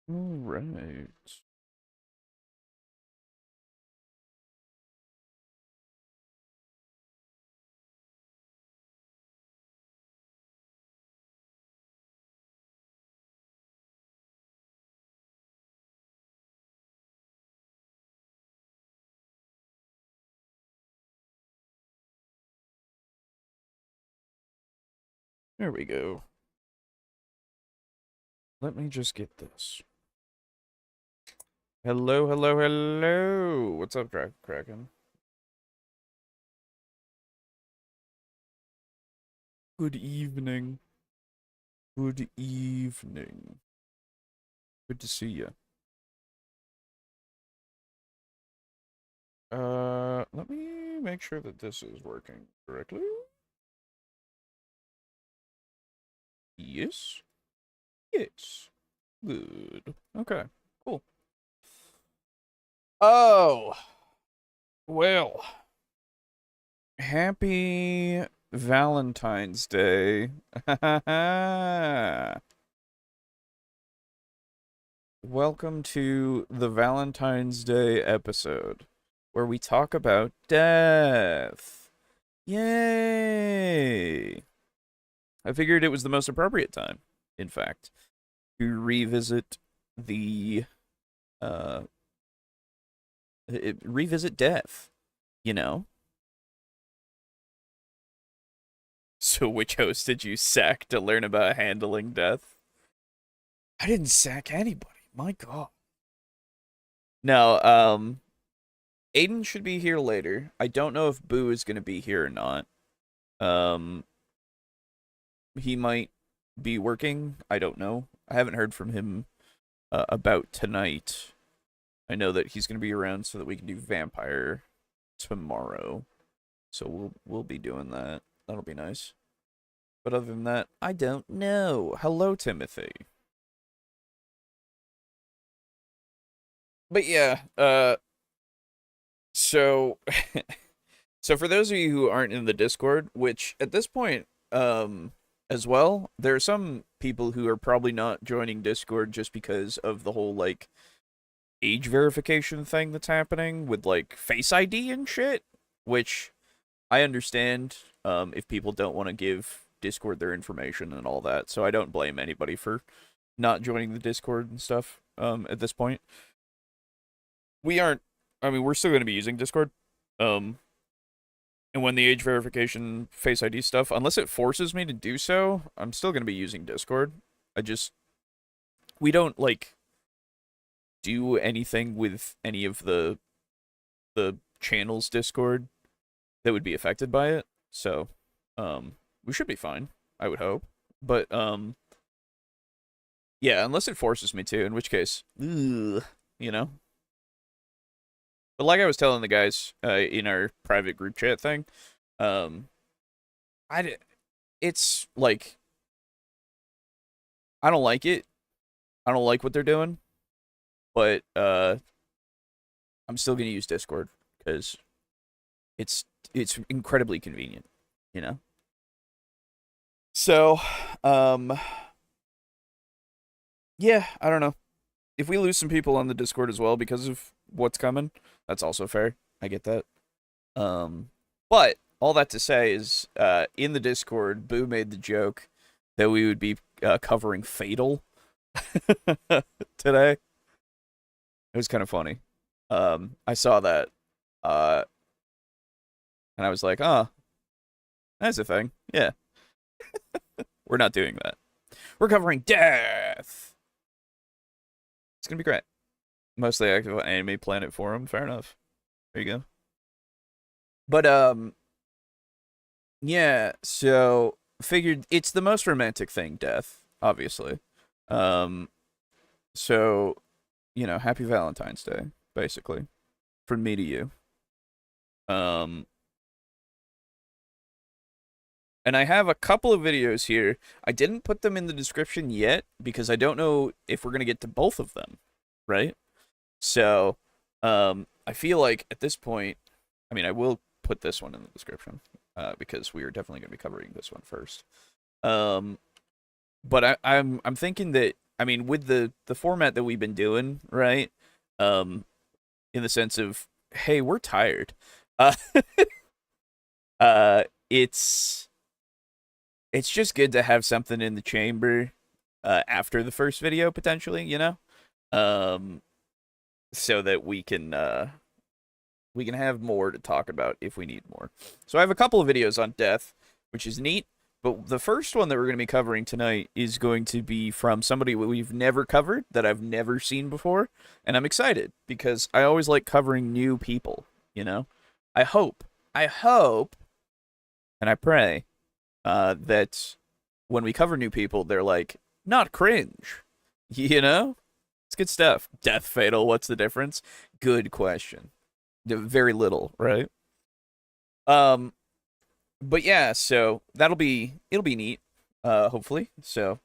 All right. There we go. Let me just get this. Hello, hello, hello. What's up, Kraken? Good evening. Good evening. Good to see you. Let me make sure that this is working correctly. Yes. Yes. Good. Okay. Cool. Oh. Well. Happy Valentine's Day. Welcome to the Valentine's Day episode where we talk about death. Yay! I figured it was the most appropriate time, in fact, to revisit the uh revisit death, you know? So which host did you sack to learn about handling death? I didn't sack anybody. My god. No, Aiden should be here later. I don't know if Boo is going to be here or not. Um he might be working. I don't know. I haven't heard from him about tonight. I know that he's going to be around so that we can do vampire tomorrow. So we'll be doing that. That'll be nice. But other than that, I don't know. Hello, Timothy. But yeah, so so for those of you who aren't in the Discord, which at this point, as well, there are some people who are probably not joining Discord just because of the whole like age verification thing that's happening with like Face ID and shit, which I understand if people don't want to give Discord their information and all that. So I don't blame anybody for not joining the Discord and stuff at this point. We aren't I mean, we're still going to be using Discord. Um and when the age verification Face ID stuff, unless it forces me to do so, I'm still going to be using Discord. I just we don't like do anything with any of the channels Discord that would be affected by it. So, we should be fine, I would hope. But yeah, unless it forces me to, in which case, ugh, you know. But like I was telling the guys in our private group chat thing, um, it's like I don't like it. I don't like what they're doing, but I'm still gonna use Discord because it's it's incredibly convenient, you know. So, um, yeah, I don't know. If we lose some people on the Discord as well because of what's coming, that's also fair. I get that. But all that to say is, in the Discord, Boo made the joke that we would be covering Fatal today. It was kind of funny. I saw that, uh, and I was like, "Oh, that's a thing." Yeah, we're not doing that. We're covering death. It's gonna be great. Mostly active on Anime Planet Forum. Fair enough. There you go. But yeah. So figured it's the most romantic thing, death. Obviously. Um. So, happy Valentine's Day, basically, from me to you. Um. And I have a couple of videos here. I didn't put them in the description yet because I don't know if we're gonna get to both of them, right? So, I feel like at this point, I mean, I will put this one in the description because we are definitely going to be covering this one first. Um, but I'm thinking that I mean, with the format that we've been doing, right? Um, in the sense of, hey, we're tired. Uh, it's just good to have something in the chamber after the first video potentially, um, so that we can have more to talk about if we need more. So I have a couple of videos on death, which is neat. But the first one that we're going to be covering tonight is going to be from somebody we've never covered, that I've never seen before. And I'm excited because I always like covering new people, I hope, and I pray that when we cover new people, they're like, not cringe, It's good stuff. Death Fatal, what's the difference? Good question. Very little, right? Um, but yeah, so it'll be neat, hopefully. So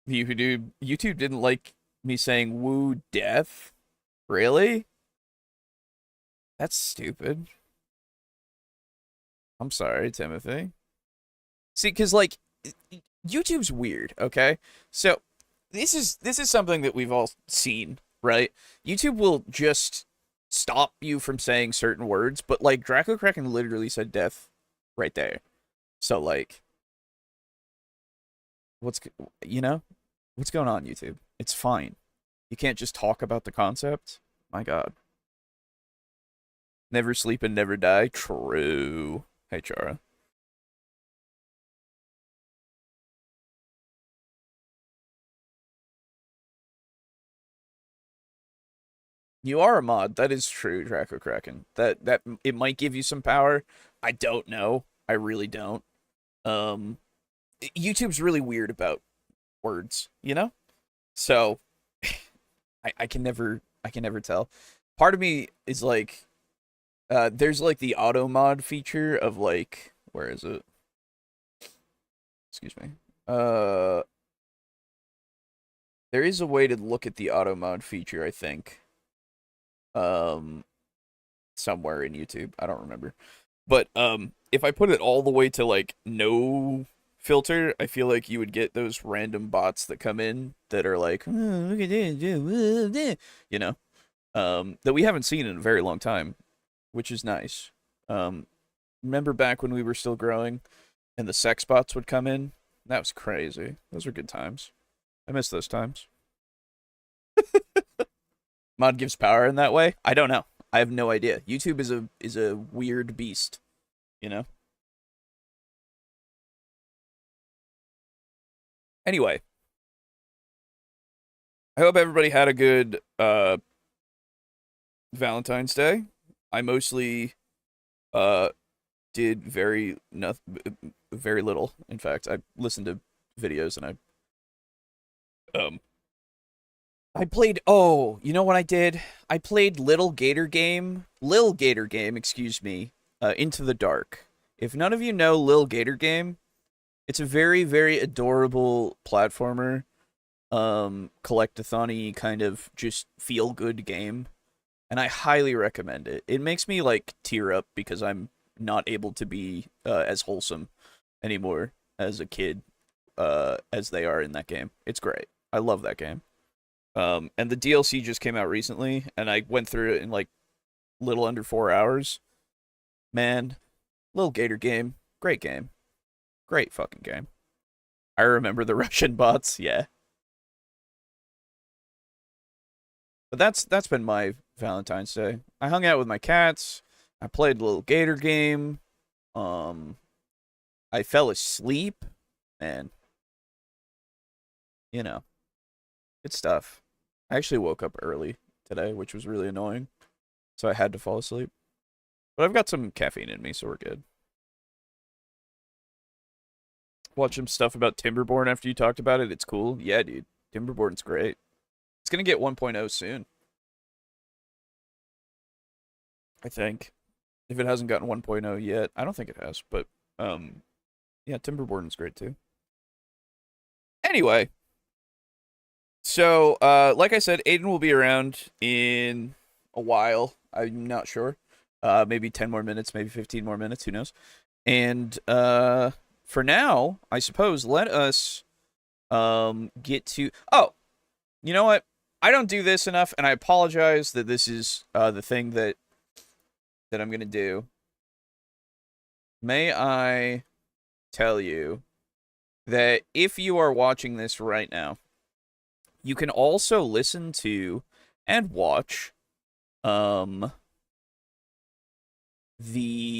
YouTube didn't like me saying woo death? Really? That's stupid. I'm sorry, Timothy. See, because like YouTube's weird, okay? So this is something that we've all seen, right? YouTube will just stop you from saying certain words, but like Draco Kraken literally said death right there. So like, what's what's going on, YouTube? It's fine. You can't just talk about the concept. My God. Never sleep and never die. True. Hey, Chara. You are a mod. That is true, Draco Kraken. That it might give you some power. I don't know. I really don't. Um, YouTube's really weird about words, So I can never tell. Part of me is like, there's like the auto mod feature of like, where is it? Excuse me. There is a way to look at the auto mod feature, I think. Somewhere in YouTube. I don't remember. But if I put it all the way to like no filter, I feel like you would get those random bots that come in that are like, oh, look at this, that we haven't seen in a very long time, which is nice. Remember back when we were still growing and the sex bots would come in? That was crazy. Those were good times. I miss those times. Mod gives power in that way? I don't know. I have no idea. YouTube is a weird beast, Anyway, I hope everybody had a good Valentine's Day. I mostly did very little. In fact, I listened to videos and I played, oh, you know what I did? I played Lil Gator Game, excuse me, Into the Dark. If none of you know Lil Gator Game, it's a very, very adorable platformer, collectathon-y kind of just feel-good game, and I highly recommend it. It makes me, like, tear up because I'm not able to be as wholesome anymore as a kid as they are in that game. It's great. I love that game. And the DLC just came out recently, and I went through it in like little under 4 hours. Man, Lil Gator Game, great game, great fucking game. I remember the Russian bots, yeah. But that's been my Valentine's Day. I hung out with my cats. I played Lil Gator Game. Um, I fell asleep, and good stuff. I actually woke up early today, which was really annoying. So I had to fall asleep. But I've got some caffeine in me, so we're good. Watch some stuff about Timberborn after you talked about it. It's cool. Yeah, dude. Timberborn's great. It's going to get 1.0 soon. I think. If it hasn't gotten 1.0 yet. I don't think it has, but yeah, Timberborn's great too. Anyway, so like I said, Aiden will be around in a while. I'm not sure. Maybe 10 more minutes, maybe 15 more minutes, who knows. And for now, I suppose let us get to... Oh, you know what? I don't do this enough, and I apologize that this is the thing that I'm gonna do. May I tell you that if you are watching this right now, you can also listen to and watch the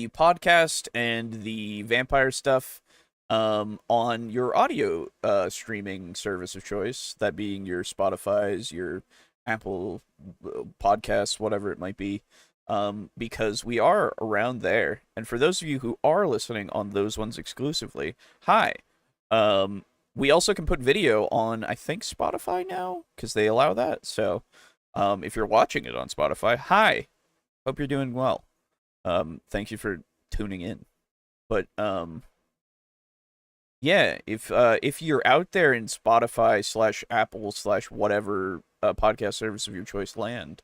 podcast and the vampire stuff on your audio streaming service of choice, that being your Spotify's, your Apple podcasts, whatever it might be, because we are around there. And for those of you who are listening on those ones exclusively, hi. We also can put video on, I think, Spotify now, because they allow that. So if you're watching it on Spotify, hi. Hope you're doing well. Thank you for tuning in. But yeah, if you're out there in Spotify / Apple / whatever podcast service of your choice land,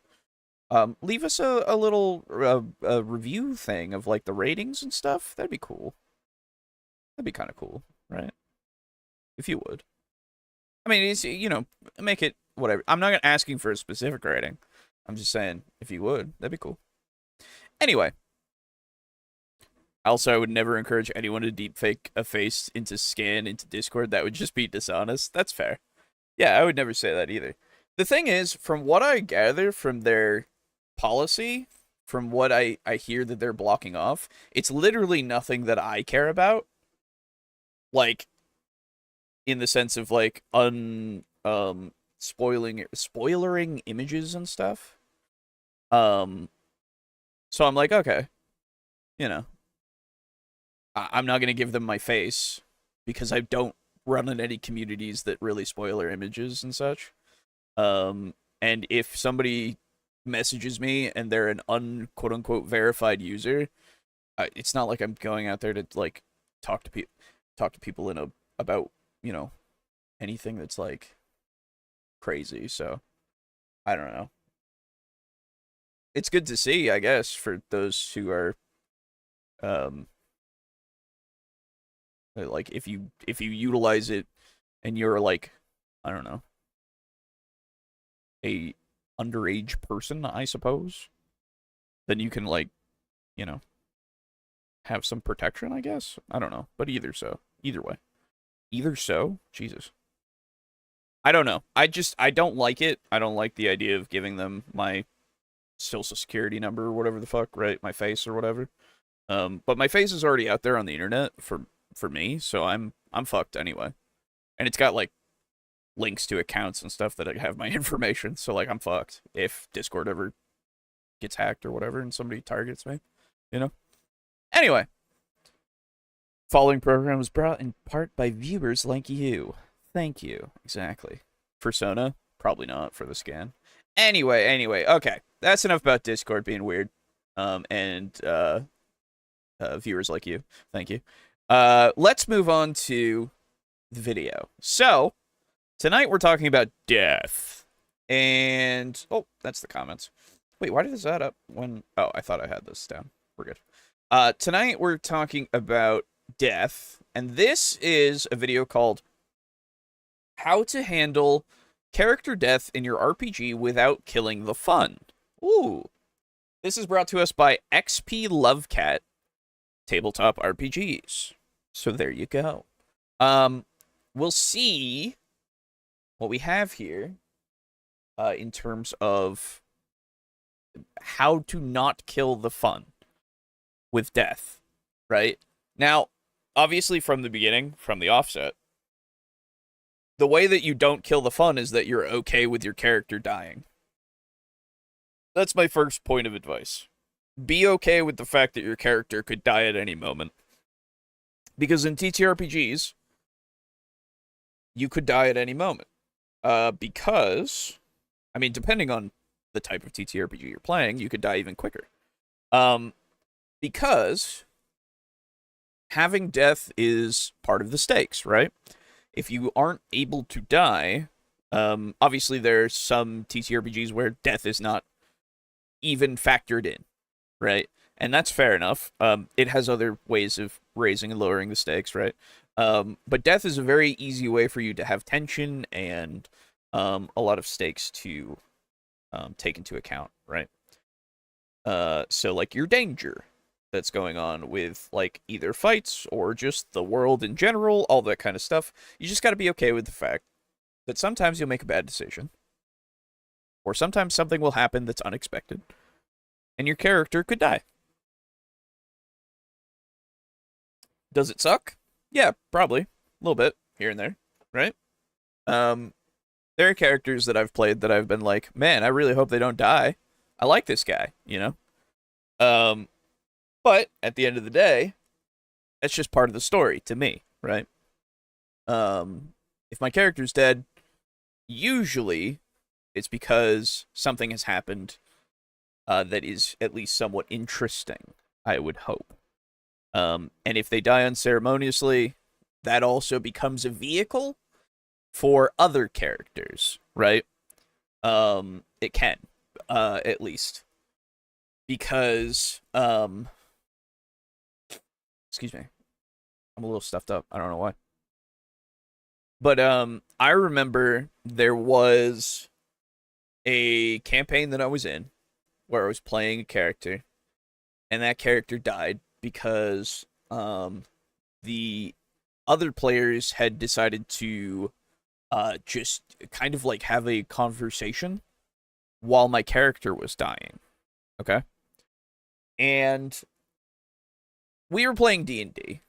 leave us a little review thing of like the ratings and stuff. That'd be cool. That'd be kind of cool, right? If you would. I mean, it's, make it whatever. I'm not asking for a specific rating. I'm just saying, if you would, that'd be cool. Anyway. Also, I would never encourage anyone to deepfake a face into scan into Discord. That would just be dishonest. That's fair. Yeah, I would never say that either. The thing is, from what I gather from their policy, from what I hear that they're blocking off, it's literally nothing that I care about. Like, in the sense of, like, spoilering images and stuff. So I'm like, okay. I'm not going to give them my face because I don't run in any communities that really spoil their images and such. And if somebody messages me and they're an quote-unquote verified user, it's not like I'm going out there to like talk to people about anything that's like crazy. So I don't know. It's good to see, I guess, for those who are like if you utilize it and you're like, I don't know, a underage person, I suppose, then you can like, have some protection, I guess. I don't know, but either way. Jesus. I don't know. I don't like it. I don't like the idea of giving them my social security number or whatever the fuck, right? My face or whatever. But my face is already out there on the internet for me, so I'm fucked anyway. And it's got like links to accounts and stuff that have my information, so like I'm fucked if Discord ever gets hacked or whatever and somebody targets me, Anyway, following program was brought in part by viewers like you. Thank you. Exactly. Persona? Probably not for the scan. Anyway, okay. That's enough about Discord being weird. And viewers like you. Thank you. Let's move on to the video. So, tonight we're talking about death. And, oh, that's the comments. Wait, why did this add up when... Oh, I thought I had this down. We're good. Tonight we're talking about death. And this is a video called How to Handle Character Death in Your RPG Without Killing the Fun. Ooh. This is brought to us by XP Lovecat Tabletop RPGs. So there you go. We'll see what we have here in terms of how to not kill the fun with death, right? Now, obviously from the beginning, from the offset, the way that you don't kill the fun is that you're okay with your character dying. That's my first point of advice. Be okay with the fact that your character could die at any moment. Because in TTRPGs, you could die at any moment. Because, I mean, depending on the type of TTRPG you're playing, you could die even quicker. Because having death is part of the stakes, right? If you aren't able to die, obviously there's some TTRPGs where death is not even factored in, right? And that's fair enough. It has other ways of raising and lowering the stakes, right? But death is a very easy way for you to have tension and a lot of stakes to take into account, right? So like your danger that's going on with like either fights or just the world in general, all that kind of stuff. You just got to be okay with the fact that sometimes you'll make a bad decision, or sometimes something will happen that's unexpected, and your character could die. Does it suck? Yeah, probably a little bit here and there, right? Um, there are characters that I've played that I've been like, man, I really hope they don't die. I like this guy, you know. Um, but at the end of the day, that's just part of the story to me, right? If my character's dead, usually it's because something has happened that is at least somewhat interesting, I would hope. And if they die unceremoniously, that also becomes a vehicle for other characters, right? It can, at least. Because, excuse me, I'm a little stuffed up. I don't know why. But I remember there was a campaign that I was in where I was playing a character, and that character died because the other players had decided to just kind of like have a conversation while my character was dying. Okay, and we were playing D&D,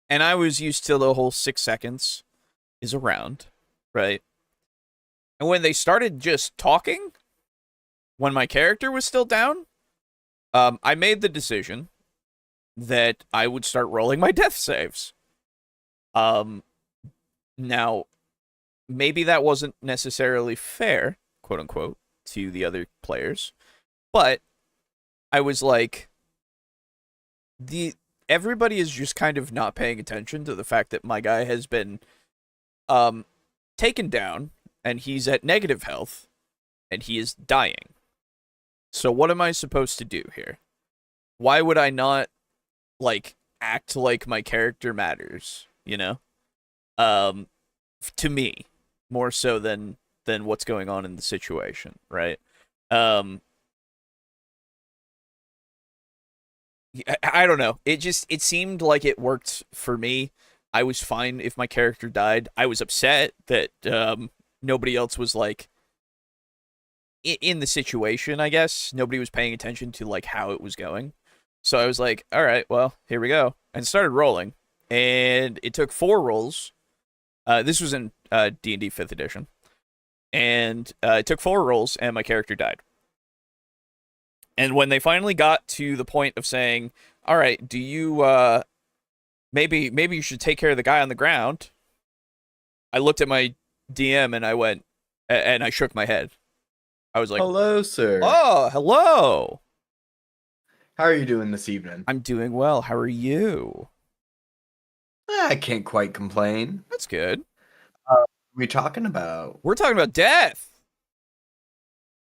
and I was used to the whole 6 seconds is a round, right? And when they started just talking, when my character was still down, I made the decision that I would start rolling my death saves. Um, Now, maybe that wasn't necessarily fair, quote unquote, to the other players, but I was like, the everybody is just kind of not paying attention to the fact that my guy has been um taken down and he's at negative health and he is dying. So what am I supposed to do here? Why would I not like act like my character matters, you know? Um to me, more so than what's going on in the situation, right? Um I don't know. It seemed like it worked for me. I was fine if my character died. I was upset that nobody else was like in the situation, I guess. Nobody was paying attention to like how it was going. So I was like, all right, well, here we go. And started rolling. And it took 4 rolls. This was in D&D 5th edition. And it took 4 rolls and my character died. And when they finally got to the point of saying, all right, do you maybe you should take care of the guy on the ground, I looked at my DM and I went and I shook my head. I was like, Hello, sir. "Oh, hello. How are you doing this evening? I'm doing well. How are you?" I can't quite complain. That's good. What are we talking about? We're talking about death.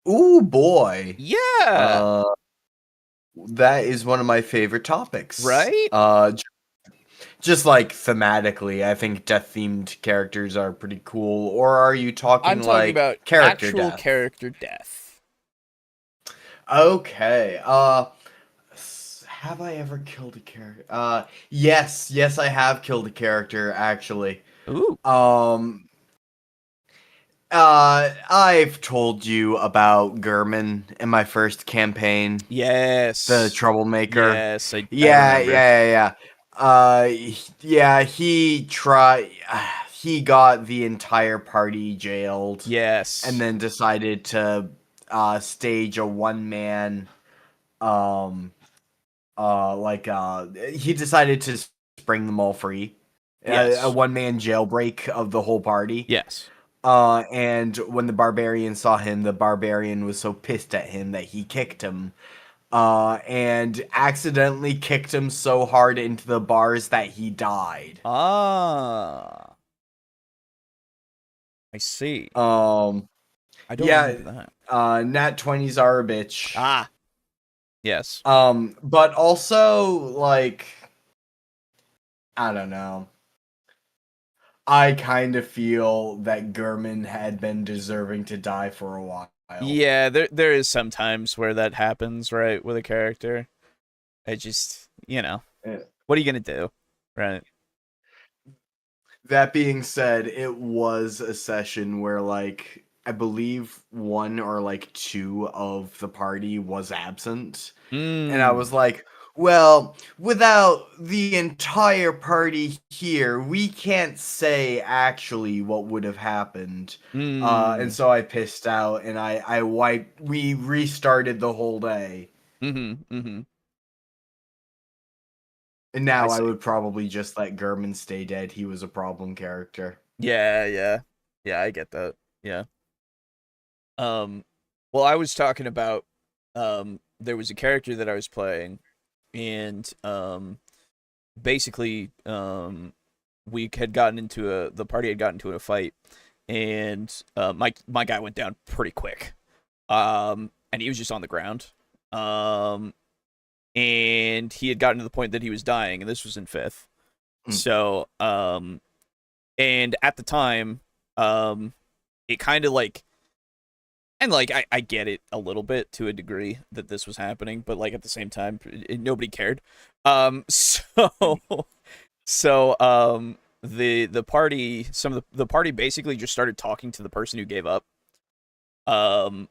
Ooh, boy. Yeah. Uh, that is one of my favorite topics. Right? Just like thematically, I think death-themed characters are pretty cool. Or are you I'm talking talking like about character actual death? character death. Okay. Have I ever killed a character? Yes, I have killed a character actually. Ooh. Um, I've told you about Gurman in my first campaign, Yes. the troublemaker. Yes, I Yeah, remember. yeah, yeah, yeah. Yeah, he tried. He got the entire party jailed, and Yes. then decided to stage a one-man. Um, he decided to bring them all free. A Yes. one-man jailbreak of the whole party. Yes. And when the barbarian saw him, the barbarian was so pissed at him that he kicked him. And accidentally kicked him so hard into the bars that he died. Ah. I see. Um, I don't yeah, remember that. nat 20s are a bitch. Ah. Yes. But also, like, I don't know. I kind of feel that Gurman had been deserving to die for a while. Yeah, there is sometimes where that happens, right, with a character. I just, Eh, what are you gonna do, right? That being said, it was a session where, like, I believe one or like two of the party was absent. And I Mm, was like, well, without the entire party here, we can't say actually what would have happened. And mm, so I pissed out and we restarted the whole day. mm-hmm. And I now I see. would probably just let Gurman stay dead. He was a problem character. Yeah, I get that. Yeah. Um, well, I was talking about, there was a character that I was playing, and basically, we had gotten into the party had gotten into a fight, and my guy went down pretty quick. And he was just on the ground. Um, and he had gotten to the point that he was dying, and this was in fifth. Mm. So, and at the time, it kind of like, and like I get it a little bit to a degree that this was happening, but like at the same time, nobody cared. So the party, some of the party basically just started talking to the person who gave up. Um,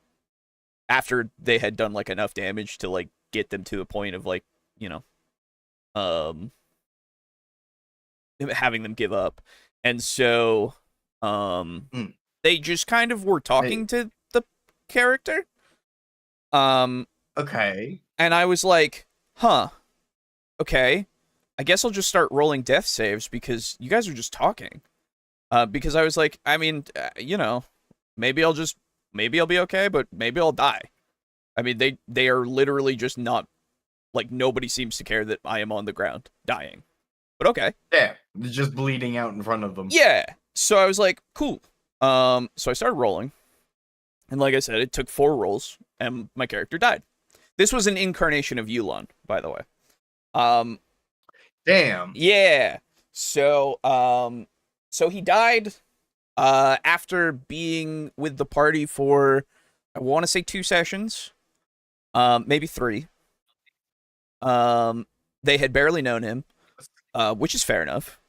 after they had done like enough damage to like get them to a point of like, you know, um, having them give up, and so um, Mm. they just kind of were Hey, talking to the character. Um, okay. and I was like, huh, okay, I guess I'll just start rolling death saves because you guys are just talking. Because I was like, I mean, maybe maybe I'll be okay, but maybe I'll die. I mean, they are literally just not, like, nobody seems to care that I am on the ground dying. But okay. Yeah, just bleeding out in front of them. Yeah. So I was like, cool. So I started rolling, and like I said, it took 4 rolls, and my character died. This was an incarnation of Yulon, by the way. Um, Damn. yeah. So he died after being with the party for, I want to say 2 sessions, maybe 3. Um, they had barely known him, which is fair enough.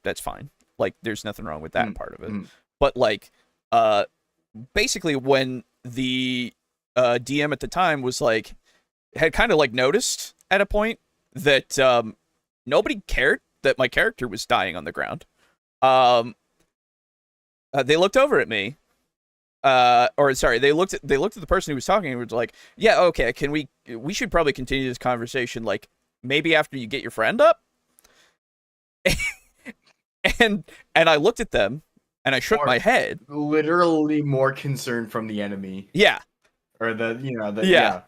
That's fine. Like, there's nothing wrong with that Mm, part of it. mm. But like, uh, basically, when the DM at the time was like, had kind of like noticed at a point that nobody cared that my character was dying on the ground. Um, they looked over at me. Or sorry, they looked at the person who was talking and was like, "Yeah, okay, we should probably continue this conversation like maybe after you get your friend up." and and I looked at them and I shook my More, head. literally more concern from the enemy. Yeah, Or yeah. yeah.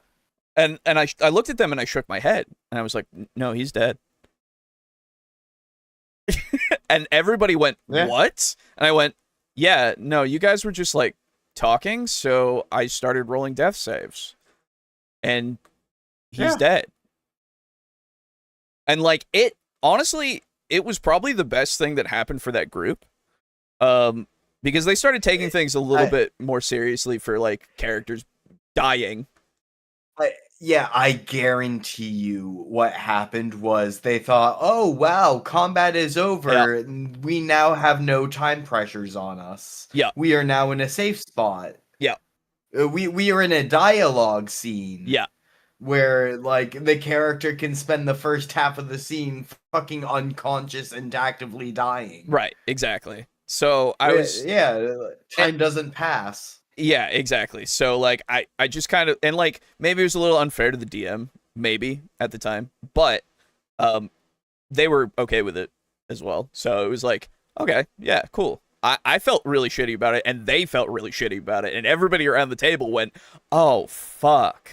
And I looked at them and I shook my head and I was like, "No, he's dead." And everybody went, Yeah. "What?" And I went, "Yeah, no, you guys were just like talking, so I started rolling death saves, and he's Yeah. dead." And like, it honestly, it was probably the best thing that happened for that group. Um, because they started taking things a little I, bit more seriously for like characters dying. yeah, I guarantee you what happened was they thought, "Oh, wow, combat is Yeah, over. We now have no time pressures on us. yeah, We are now in a safe spot. yeah, We are in a dialogue scene yeah. where like the character can spend the first half of the scene fucking unconscious and actively dying. Right, exactly. So I was, Yeah, eh, time doesn't pass." yeah, exactly. So like, I just kind of, and like maybe it was a little unfair to the DM, maybe at the time, but um, they were okay with it as well. So it was like, okay, yeah, cool. I felt really shitty about it, and they felt really shitty about it, and everybody around the table went, "Oh fuck,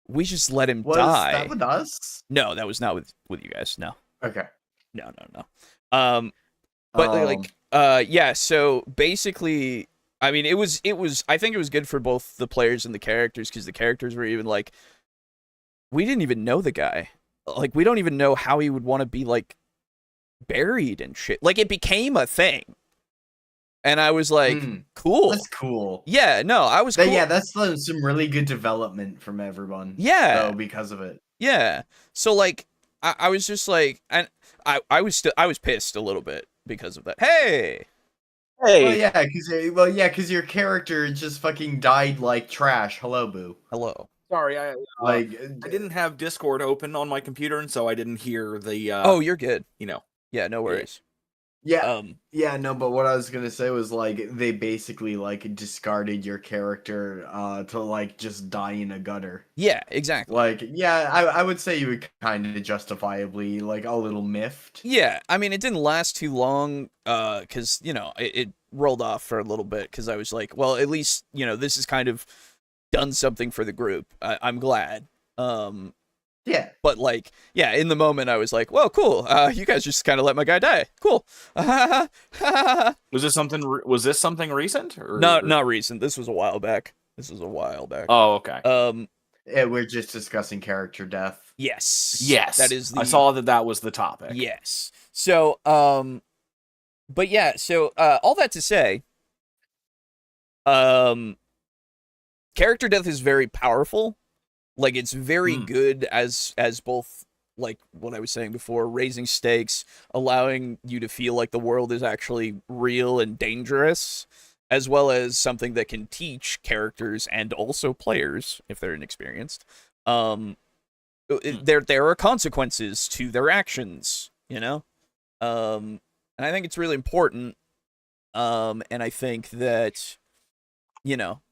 we just let him Was that die." with us? No, that was not with you guys. No, Okay. no, no, no. But Um, like, yeah. So basically, I mean, it was. I think it was good for both the players and the characters because the characters were even like, we didn't even know the guy. Like, we don't even know how he would want to be like buried and shit. Like, it became a thing. And I was like, cool. That's cool. Yeah, no, I was cool. Yeah, that's some really good development from everyone. Yeah. Though, because of it. Yeah. So, like, I was just like, and I was pissed a little bit because of that. Hey! Hey. Well, yeah, because your character just fucking died like trash. Hello, boo. Hello. Sorry, I I didn't have Discord open on my computer, and so I didn't hear the. Oh, you're good. You know. Yeah, no worries. Yeah. Yeah, no, but what I was gonna say was like they basically like discarded your character to like just die in a gutter. Yeah, exactly. Like, yeah, I would say you would kind of justifiably like a little miffed. Yeah, I mean, it didn't last too long, because, you know, it rolled off for a little bit, because I was like, well, at least, you know, this has kind of done something for the group. I'm glad. Yeah. But, like, yeah, in the moment, I was like, well, cool, you guys just kind of let my guy die. Cool. Was this something recent? Or... Not recent. This was a while back. Oh, okay. Yeah, we're just discussing character death. Yes. That is I saw that was the topic. Yes. So, but yeah, so, all that to say, character death is very powerful. Like, it's very good as both, like, what I was saying before, raising stakes, allowing you to feel like the world is actually real and dangerous, as well as something that can teach characters and also players, if they're inexperienced, there are consequences to their actions, you know? And I think it's really important, and I think that, you know,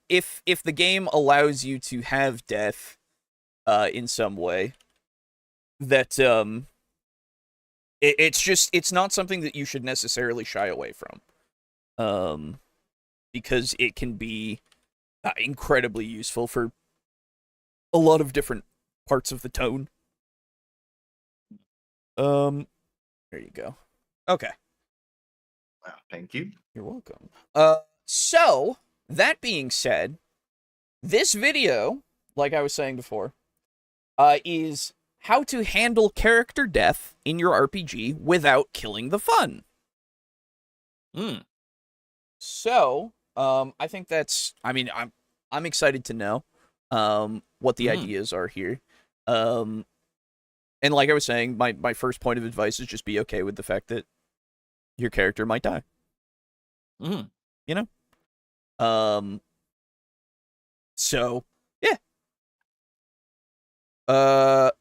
if the game allows you to have death in some way, that it's not something that you should necessarily shy away from, because it can be incredibly useful for a lot of different parts of the tone. There you go. Okay. Wow, thank you. You're welcome. So, that being said, this video, like I was saying before, is how to handle character death in your RPG without killing the fun. So, I think that's, I mean, I'm excited to know, what the ideas are here. And like I was saying, my first point of advice is just be okay with the fact that your character might die. You know? So, yeah. Oh,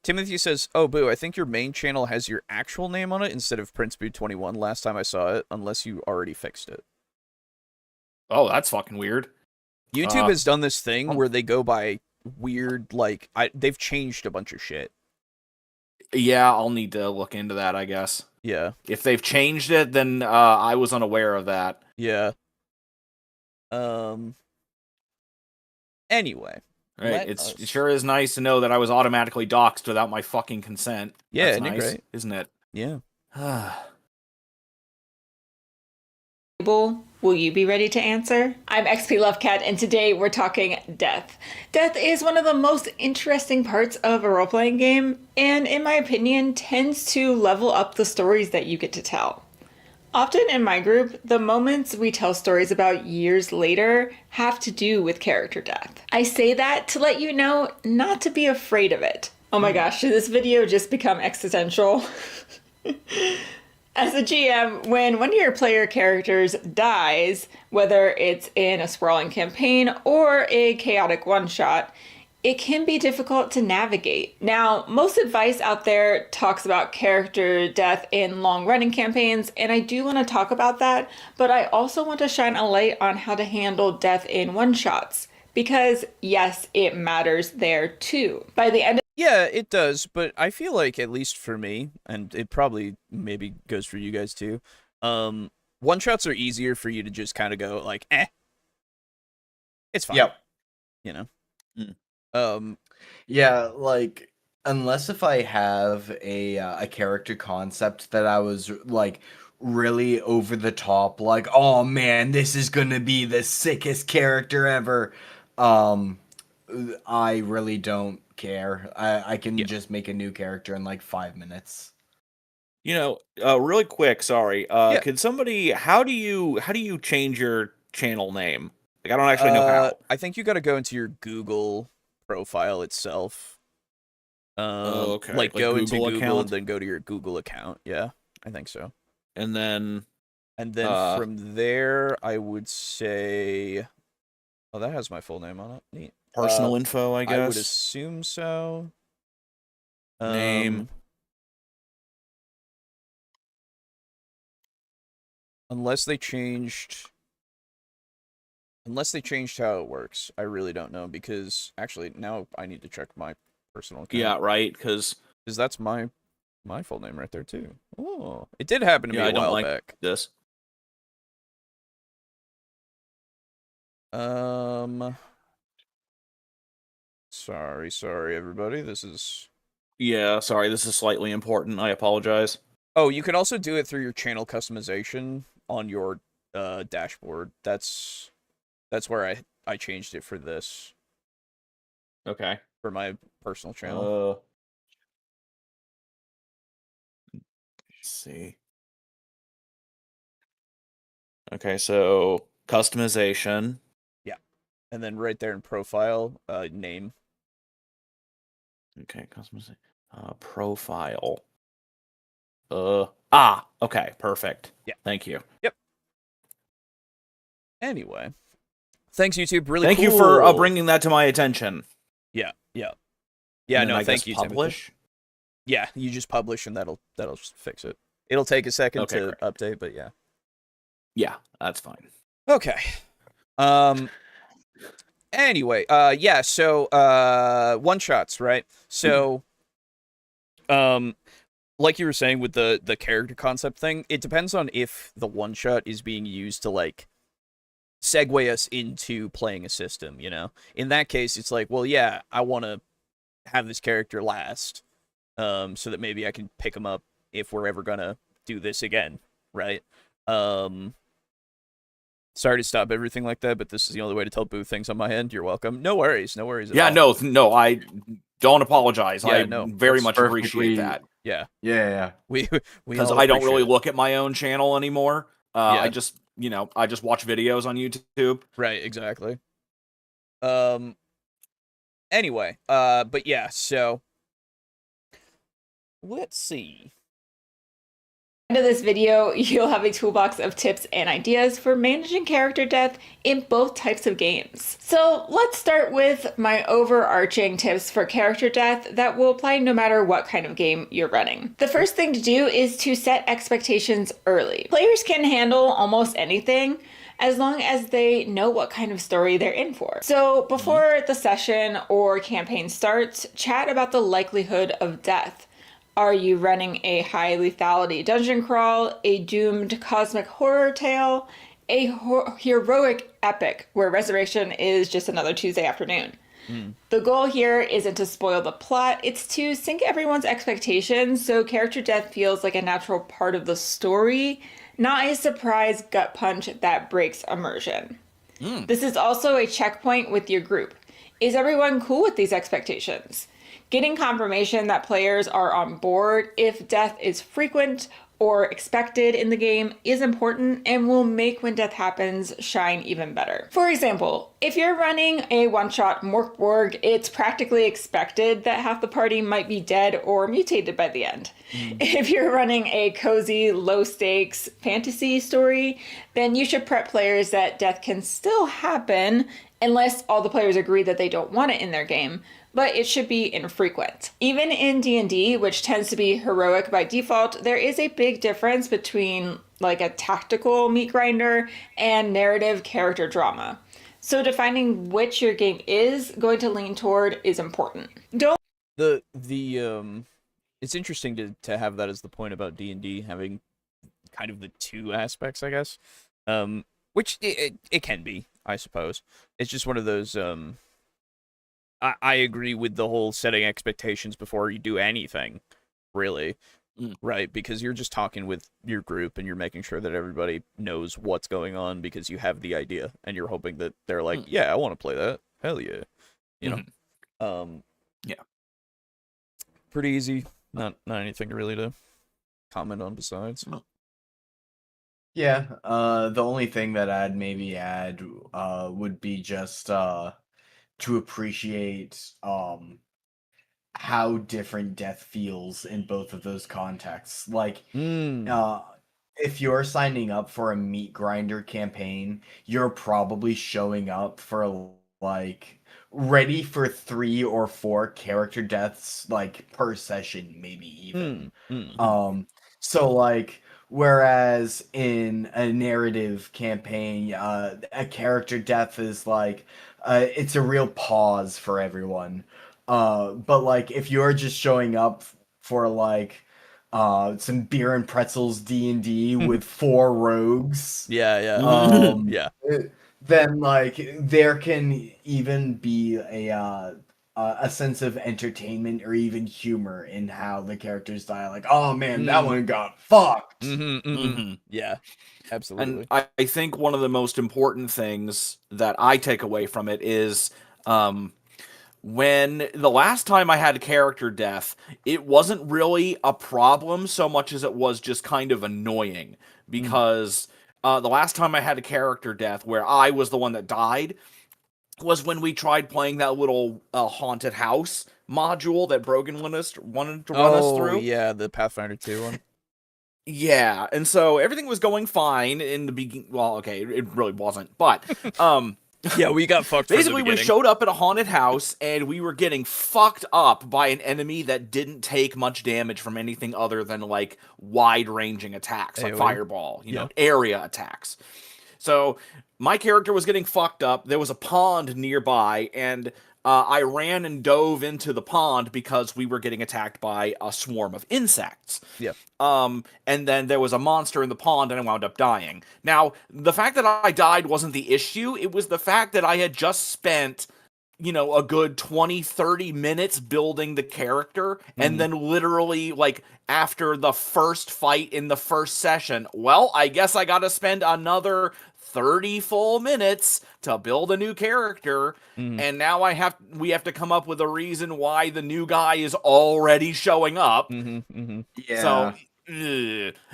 Timothy says, oh, Boo, I think your main channel has your actual name on it instead of PrinceBoo21 last time I saw it, unless you already fixed it. Oh, that's fucking weird. YouTube has done this thing where they go by weird, like, they've changed a bunch of shit. Yeah, I'll need to look into that, I guess. Yeah. If they've changed it, then I was unaware of that. Yeah. Anyway. Right. It sure is nice to know that I was automatically doxxed without my fucking consent. Yeah, that's isn't nice, it great? isn't it? Yeah. Will you be ready to answer? I'm XP Lovecat, and today we're talking death. Death is one of the most interesting parts of a role-playing game, and in my opinion, tends to level up the stories that you get to tell. Often in my group, the moments we tell stories about years later have to do with character death. I say that to let you know not to be afraid of it. Oh my gosh, did this video just become existential? As a GM, when one of your player characters dies, whether it's in a sprawling campaign or a chaotic one-shot, it can be difficult to navigate. Now, most advice out there talks about character death in long-running campaigns, and I do want to talk about that, but I also want to shine a light on how to handle death in one-shots, because yes, it matters there too. By the end of Yeah, it does, but I feel like, at least for me, and it probably maybe goes for you guys too, one-shots are easier for you to just kind of go, like, it's fine. Yep. You know? Yeah, like, unless if I have a character concept that I was, like, really over the top, like, oh man, this is gonna be the sickest character ever, I really don't care. I can just make a new character in, like, 5 minutes. Really quick, sorry. Yeah. Could somebody how do you change your channel name? Like I don't actually know how. I think you got to go into your Google profile itself. Oh, okay. Like go into Google Google and account? then go to your Google account. Yeah, I think so. And then And then from there, I would say, oh, that has my full name on it. Neat. personal info, I I would guess. assume so. Name. Unless they changed how it works. I really don't know because actually now I need to check my personal account. Yeah, right, because that's my full name right there too. Oh, it did happen to me a while back. This. Sorry everybody. This is Yeah, sorry, this is slightly important. I apologize. Oh, you can also do it through your channel customization on your dashboard. That's where I changed it for this. Okay. For my personal channel. Let's see. Okay, so customization. Yeah. And then right there in profile, name. Okay, customization. Profile. Okay, perfect. Yeah. Thank you. Yep. Anyway. Thanks, YouTube. Really Thank cool. you for bringing that to my attention. Yeah. No, thank you, publish? Timothy. Yeah, you just publish and that'll fix it. It'll take a second to great. update, but yeah. Yeah, that's fine. Okay. Anyway, yeah, so one shots, right? So like you were saying with the character concept thing, it depends on if the one shot is being used to like segue us into playing a system, you know? In that case, it's like, well, yeah, I want to have this character last, so that maybe I can pick him up if we're ever gonna do this again, right? Sorry to stop everything like that, but this is the only way to tell Boo things on my end. You're welcome. No worries at all. No, I don't apologize. Yeah, I no, very that's much appreciate that. Yeah. We Because all I don't really appreciate it. look at my own channel anymore. I just watch videos on YouTube. Right, exactly. Anyway, but yeah, so let's see. At the end of this video, you'll have a toolbox of tips and ideas for managing character death in both types of games. So let's start with my overarching tips for character death that will apply no matter what kind of game you're running. The first thing to do is to set expectations early. Players can handle almost anything as long as they know what kind of story they're in for. So before the session or campaign starts, chat about the likelihood of death. Are you running a high lethality dungeon crawl, a doomed cosmic horror tale, a heroic epic where resurrection is just another Tuesday afternoon? The goal here isn't to spoil the plot, it's to sync everyone's expectations so character death feels like a natural part of the story, not a surprise gut punch that breaks immersion. This is also a checkpoint with your group. Is everyone cool with these expectations? Getting confirmation that players are on board if death is frequent or expected in the game is important and will make when death happens shine even better. For example, if you're running a one-shot Morkborg, it's practically expected that half the party might be dead or mutated by the end. If you're running a cozy, low-stakes fantasy story, then you should prep players that death can still happen unless all the players agree that they don't want it in their game, but it should be infrequent. Even in D&D, which tends to be heroic by default, there is a big difference between like a tactical meat grinder and narrative character drama. So defining which your game is going to lean toward is important. It's interesting to have that as the point about D&D having kind of the two aspects, I guess. Which it can be, I suppose. It's just one of those I agree with the whole setting expectations before you do anything, really, right? Because you're just talking with your group and you're making sure that everybody knows what's going on because you have the idea and you're hoping that they're like, yeah, I want to play that. Hell yeah. You know? Yeah. Pretty easy. Not anything really comment on besides. Yeah, the only thing that I'd maybe add would be just to appreciate how different death feels in both of those contexts. Like, Mm. if you're signing up for a meat grinder campaign, you're probably showing up for like ready for 3 or 4 character deaths like per session, maybe even. So like whereas in a narrative campaign, a character death is like it's a real pause for everyone. But like if you're just showing up for like some beer and pretzels D&D with 4 rogues, Yeah, yeah. Yeah. then like there can even be a sense of entertainment or even humor in how the characters die. Like, oh man, that one got fucked. Yeah, absolutely. And I think one of the most important things that I take away from it is when the last time I had a character death, it wasn't really a problem so much as it was just kind of annoying because the last time I had a character death where I was the one that died was when we tried playing that little haunted house module that Brogan wanted to run us through. Yeah, the Pathfinder 2 one. Yeah, and so everything was going fine in the beginning. Well, okay, it really wasn't, but Yeah, we got fucked basically from the we beginning. showed up at a haunted house and we were getting fucked up by an enemy that didn't take much damage from anything other than like wide-ranging attacks, like AoE. fireball, you know, area attacks. So my character was getting fucked up. There was a pond nearby, and I ran and dove into the pond because we were getting attacked by a swarm of insects. Yeah. And then there was a monster in the pond, and I wound up dying. Now, the fact that I died wasn't the issue. It was the fact that I had just spent, you know, a good 20, 30 minutes building the character, and then literally, like, after the first fight in the first session, well, I guess I gotta spend another 30 full minutes to build a new character, and now we have to come up with a reason why the new guy is already showing up. Yeah. So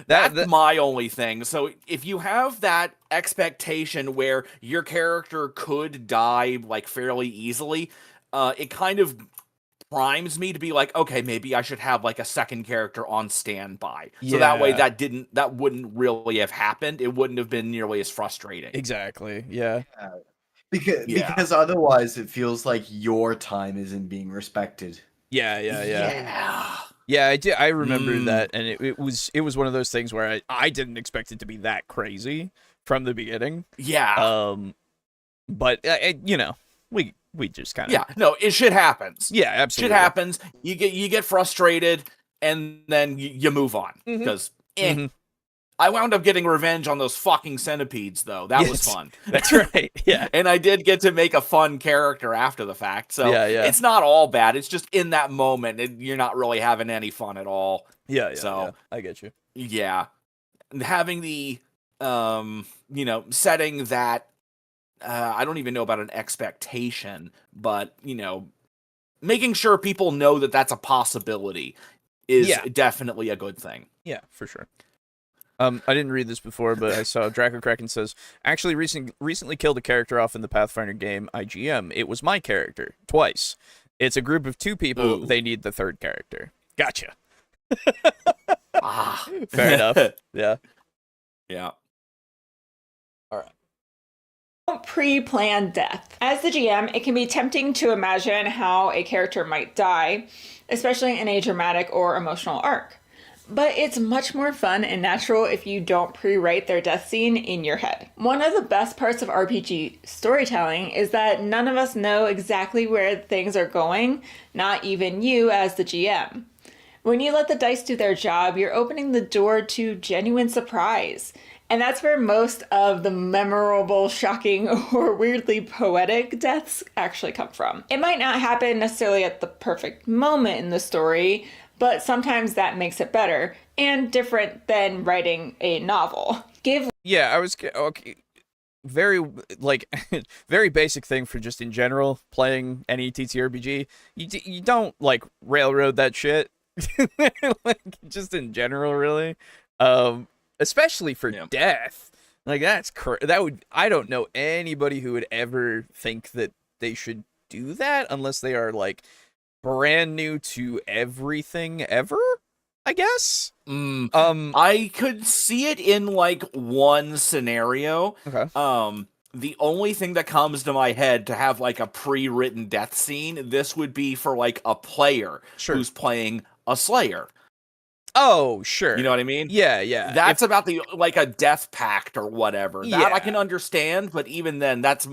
that's my only thing. So if you have that expectation where your character could die like fairly easily, it kind of primes me to be like, okay, maybe I should have like a second character on standby. So that way that wouldn't really have happened. It wouldn't have been nearly as frustrating. Exactly. Yeah. Because otherwise it feels like your time isn't being respected. Yeah, I remember that, and it was one of those things where I didn't expect it to be that crazy from the beginning. Yeah. But you know, we just kind of no, shit happens. Yeah, absolutely. Shit happens. You get frustrated, and then you move on because I wound up getting revenge on those fucking centipedes, though. That was fun. That's right. Yeah. And I did get to make a fun character after the fact. So it's not all bad. It's just in that moment, you're not really having any fun at all. Yeah. So I get you. Yeah. And having the, you know, setting that, I don't even know about an expectation, but, you know, making sure people know that that's a possibility is definitely a good thing. Yeah, for sure. I didn't read this before, but I saw Draco Kraken says, actually recently killed a character off in the Pathfinder game IGM. It was my character, twice. It's a group of 2 people. Ooh. They need the 3rd character. Gotcha. Fair enough. Yeah. Yeah. All right. Don't pre-plan death. As the GM, it can be tempting to imagine how a character might die, especially in a dramatic or emotional arc. But it's much more fun and natural if you don't pre-write their death scene in your head. One of the best parts of RPG storytelling is that none of us know exactly where things are going, not even you as the GM. When you let the dice do their job, you're opening the door to genuine surprise. And that's where most of the memorable, shocking, or weirdly poetic deaths actually come from. It might not happen necessarily at the perfect moment in the story, but sometimes that makes it better and different than writing a novel. I was okay. Very very basic thing for just in general playing any TTRPG. You don't like railroad that shit. like just in general, really. Especially for Yeah. death. Like that would I don't know anybody who would ever think that they should do that unless they are like brand new to everything ever, I guess. I could see it in like one scenario. Okay. The only thing that comes to my head to have like a pre-written death scene, this would be for like a player Sure. who's playing a Slayer. Oh, sure. You know what I mean? Yeah, yeah. That's about the like a death pact or whatever. That I can Yeah. understand, but even then, that's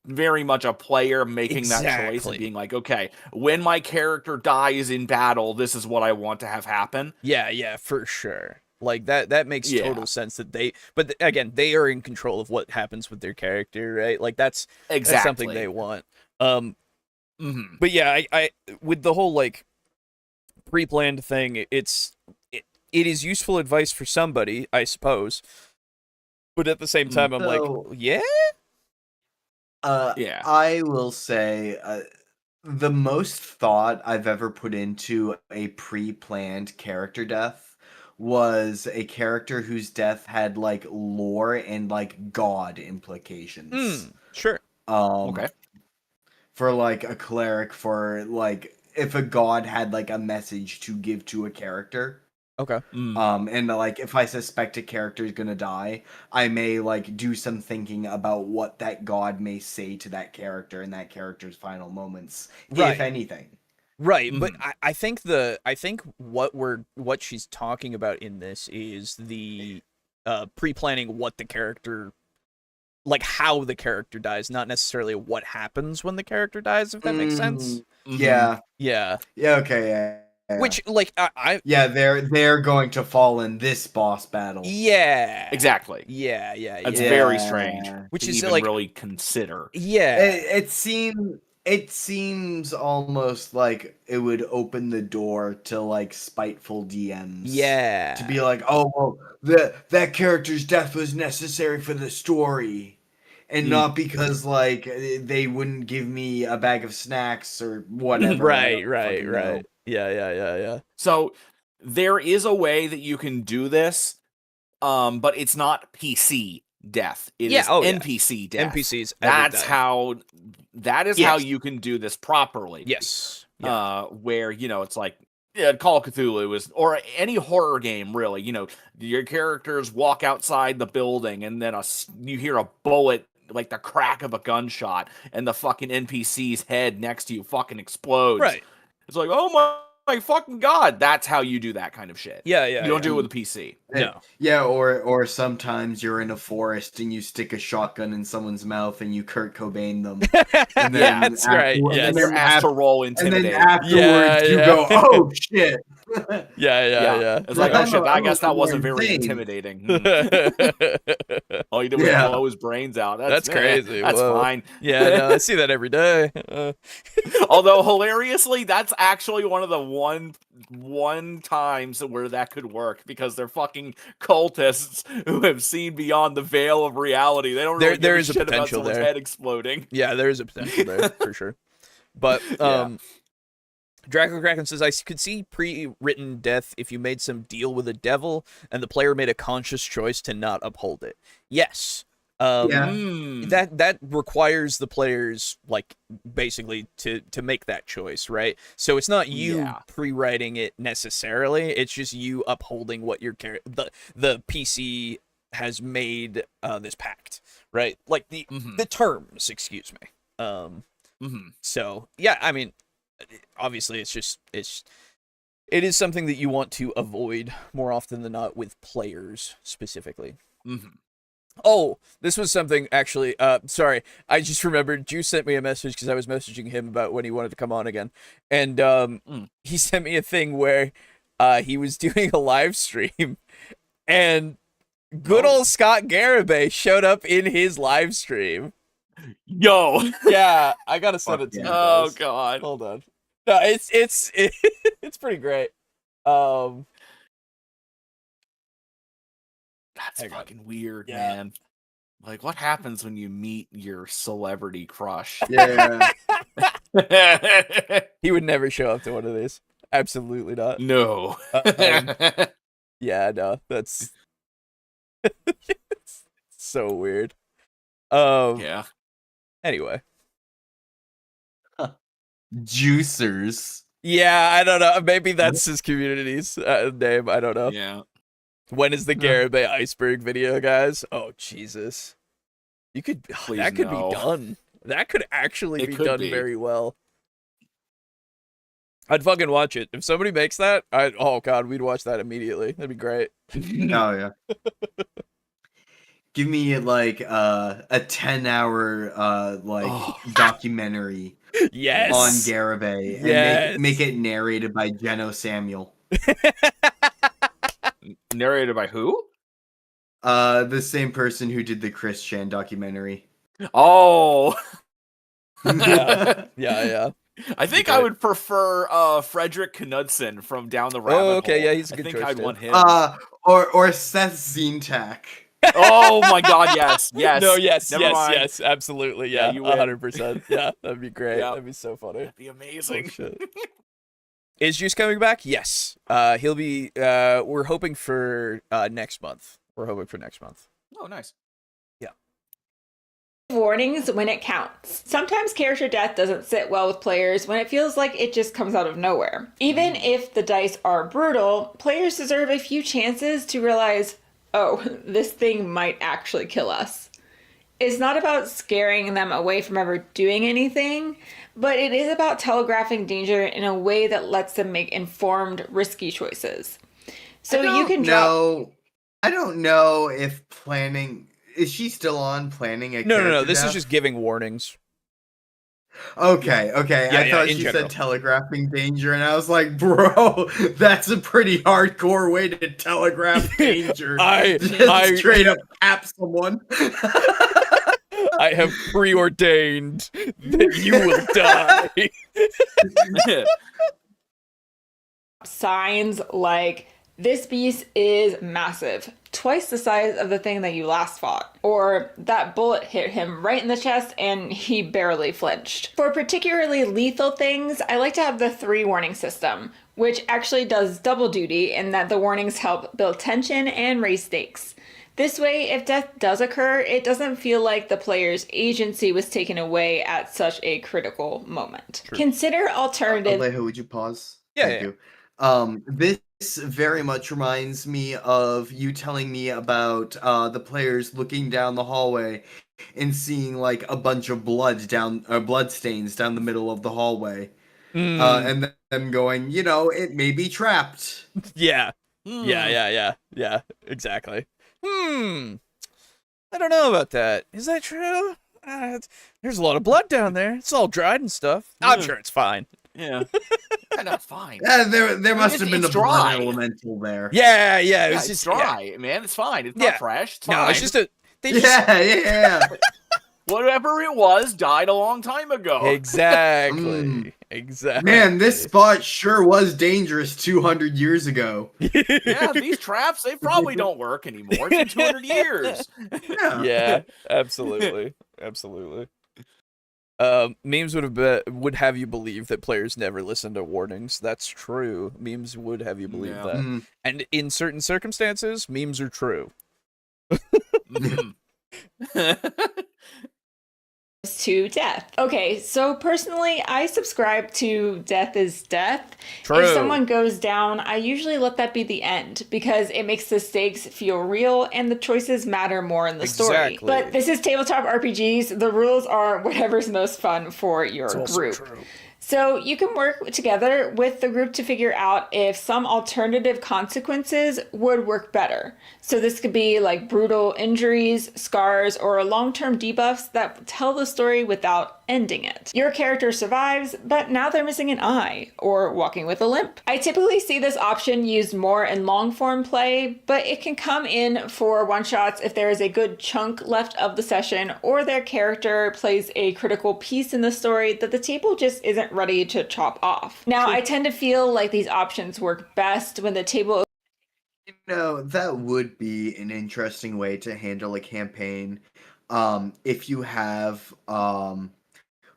very much a player making that choice Exactly. and being like, okay, when my character dies in battle, this is what I want to have happen. Yeah, for sure. Like that makes Yeah. total sense that again, they are in control of what happens with their character, right? Like that's something they want. But yeah, I with the whole like pre-planned thing, it is useful advice for somebody, I suppose. But at the same time, I'm like, yeah? Yeah. I will say the most thought I've ever put into a pre-planned character death was a character whose death had like lore and like god implications. Sure. Okay. For like a cleric, for like if a god had like a message to give to a character. Okay. And like if I suspect a character is gonna die, I may like do some thinking about what that god may say to that character in that character's final moments, Right. if anything. Right, but I think what she's talking about in this is the pre-planning what the character, like how the character dies, not necessarily what happens when the character dies, if that makes sense. Yeah. Yeah. Yeah, okay, yeah. Which like I Yeah, they're going to fall in this boss battle. Yeah. Exactly. Yeah. It's very strange. Which to is even like really consider. Yeah. It seems almost like it would open the door to like spiteful DMs. Yeah. To be like, oh well, that character's death was necessary for the story, and not because like they wouldn't give me a bag of snacks or whatever. Right. Yeah. So there is a way that you can do this, but it's not PC death. It is NPC death. NPCs. That is how you can do this properly. Yes. Where it's like Call of Cthulhu or any horror game really. Your characters walk outside the building and then you hear a bullet, like the crack of a gunshot, and the fucking NPC's head next to you fucking explodes. Right. It's like, oh my fucking god. That's how you do that kind of shit. Yeah. You don't do it with a PC. No. Yeah, or sometimes you're in a forest and you stick a shotgun in someone's mouth and you Kurt Cobain them. And then that's right. Yes. And they're asked to roll intimidate. And then afterwards you go, oh shit. Yeah. It's like, oh shit, I guess that wasn't insane. very intimidating. All you did was blow his brains out. That's crazy. That's Whoa. fine. Yeah, no, I see that every day. Although hilariously, that's actually one of the one times where that could work, because they're fucking cultists who have seen beyond the veil of reality. They don't really there give is a a shit about potential someone's there. head exploding. Yeah, there is a potential there for sure. But Draco Kraken says, I could see pre-written death if you made some deal with a devil and the player made a conscious choice to not uphold it. Yes. That requires the players, like, basically to make that choice, right? So it's not you pre-writing it necessarily. It's just you upholding what your the PC has made this pact, right? Like the terms, excuse me. So yeah, I mean, obviously it is something that you want to avoid more often than not with players specifically. Oh, this was something actually. Sorry, I just remembered. Juice sent me a message because I was messaging him about when he wanted to come on again, and he sent me a thing where he was doing a live stream, and good old Scott Garibay showed up in his live stream. Yo, yeah, I gotta send it to you. Oh guys. god, hold on. No, it's pretty great. That's fucking weird, man. Like, what happens when you meet your celebrity crush? Yeah. He would never show up to one of these. Absolutely not. No. Yeah, no, that's it's so weird. Yeah. Anyway. Juicers. Yeah, I don't know. Maybe that's his community's name. I don't know. Yeah. When is the Garibay iceberg video, guys? Oh, Jesus. You could Please that could no. be done. That could actually It be could done be. very well. I'd fucking watch it. If somebody makes that, oh god, we'd watch that immediately. That'd be great. Oh yeah. Give me like a 10-hour documentary Yes. on Garibay and Yes. make it narrated by Jeno Samuel. Narrated by who? The same person who did the Chris Chan documentary. Oh. Yeah. I think I would prefer Frederick Knudsen from Down the Rabbit Oh, okay, Hole. yeah, he's a good I think choice, I'd too. want him. Or Seth Zintak. Oh my god, yes. No, yes, Never mind. yes, absolutely, Yeah, yeah, you win. 100%. Yeah, that'd be great. Yeah. That'd be so funny. That'd be amazing. Oh, shit. Is Juice coming back? Yes. He'll be. We're hoping for next month. Oh, nice. Warnings when it counts. Sometimes character death doesn't sit well with players when it feels like it just comes out of nowhere. Even if the dice are brutal, players deserve a few chances to realize, oh, this thing might actually kill us. It's not about scaring them away from ever doing anything, but it is about telegraphing danger in a way that lets them make informed, risky choices. So you can drop. I don't know if planning. Is she still on planning a No. character This death? is just giving warnings. Okay. Yeah, I thought in she general. said telegraphing danger, and I was like, bro, that's a pretty hardcore way to telegraph danger. I straight up tap someone. I have preordained that you will die. Signs like, this beast is massive, twice the size of the thing that you last fought, or that bullet hit him right in the chest and he barely flinched. For particularly lethal things, I like to have the 3 warning system, which actually does double duty in that the warnings help build tension and raise stakes. This way, if death does occur, it doesn't feel like the player's agency was taken away at such a critical moment. True. Consider alternative. Alejo, would you pause? Yeah, Thank you. This very much reminds me of you telling me about the players looking down the hallway and seeing like a bunch of blood stains down the middle of the hallway, and them going, it may be trapped. Yeah. Yeah, exactly. I don't know about that. Is that true? There's a lot of blood down there. It's all dried and stuff. I'm sure it's fine. Yeah. Not fine. There must have been a it's dry. blood elemental there. Yeah, it was It's just dry, man. It's fine. It's Yeah. not fresh. It's No, fine. it's just a. They just, Yeah. Whatever it was died a long time ago. Exactly. Exactly. Man, this spot sure was dangerous 200 years ago. Yeah, these traps, they probably don't work anymore. It's been 200 years. Yeah, absolutely. Memes would have you believe that players never listen to warnings. That's true. Memes would have you believe Yeah. that. And in certain circumstances, memes are true. Mhm. To death. Okay, so personally, I subscribe to death is death. True. If someone goes down, I usually let that be the end because it makes the stakes feel real and the choices matter more in the story. Exactly. But this is tabletop RPGs. The rules are whatever's most fun for your It's also group. true. So you can work together with the group to figure out if some alternative consequences would work better. So this could be like brutal injuries, scars, or long-term debuffs that tell the story without ending it. Your character survives, but now they're missing an eye or walking with a limp. I typically see this option used more in long-form play, but it can come in for one-shots if there is a good chunk left of the session or their character plays a critical piece in the story that the table just isn't ready to chop off. Now, I tend to feel like these options work best when the table. That would be an interesting way to handle a campaign. If you have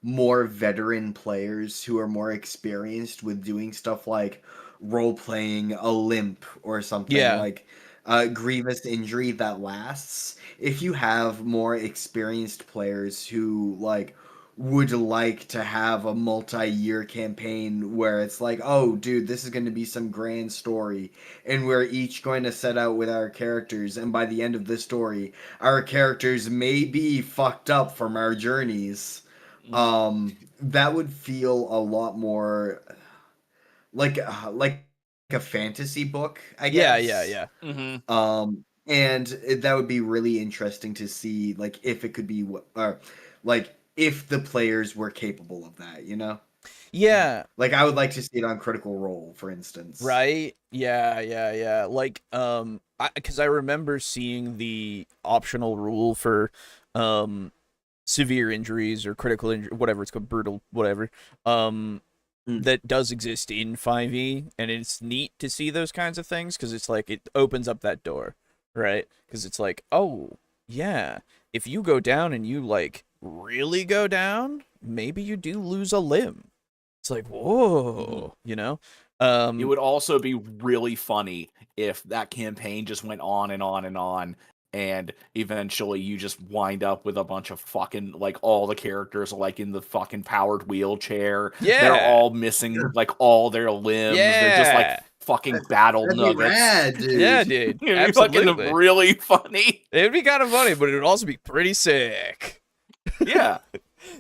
more veteran players who are more experienced with doing stuff like role playing a limp or something Yeah. like a grievous injury that lasts. If you have more experienced players who like would like to have a multi-year campaign where it's like, oh dude, this is going to be some grand story and we're each going to set out with our characters, and by the end of the story our characters may be fucked up from our journeys. That would feel a lot more like a fantasy book, I Yeah, guess. yeah, yeah. And that would be really interesting to see, like, if it could be, or like, if the players were capable of that, you know? Yeah. Like, I would like to see it on Critical Role, for instance. Right? Yeah, yeah, yeah. Like, because I remember seeing the optional rule for, severe injuries or critical injury, whatever it's called, brutal, whatever, that does exist in 5e, and it's neat to see those kinds of things, because it's like, it opens up that door, right? Because it's like, oh, yeah, if you go down and you, like, really go down, maybe you do lose a limb. It's like, whoa, you know? It would also be really funny if that campaign just went on and on and on, and eventually you just wind up with a bunch of fucking, like, all the characters are, like, in the fucking powered wheelchair. Yeah. They're all missing, like, all their limbs. They're just, like, fucking battle That'd be nuggets. rad, dude. Yeah, dude. It'd be Absolutely. fucking really funny. It would be kind of funny, but it would also be pretty sick. Yeah.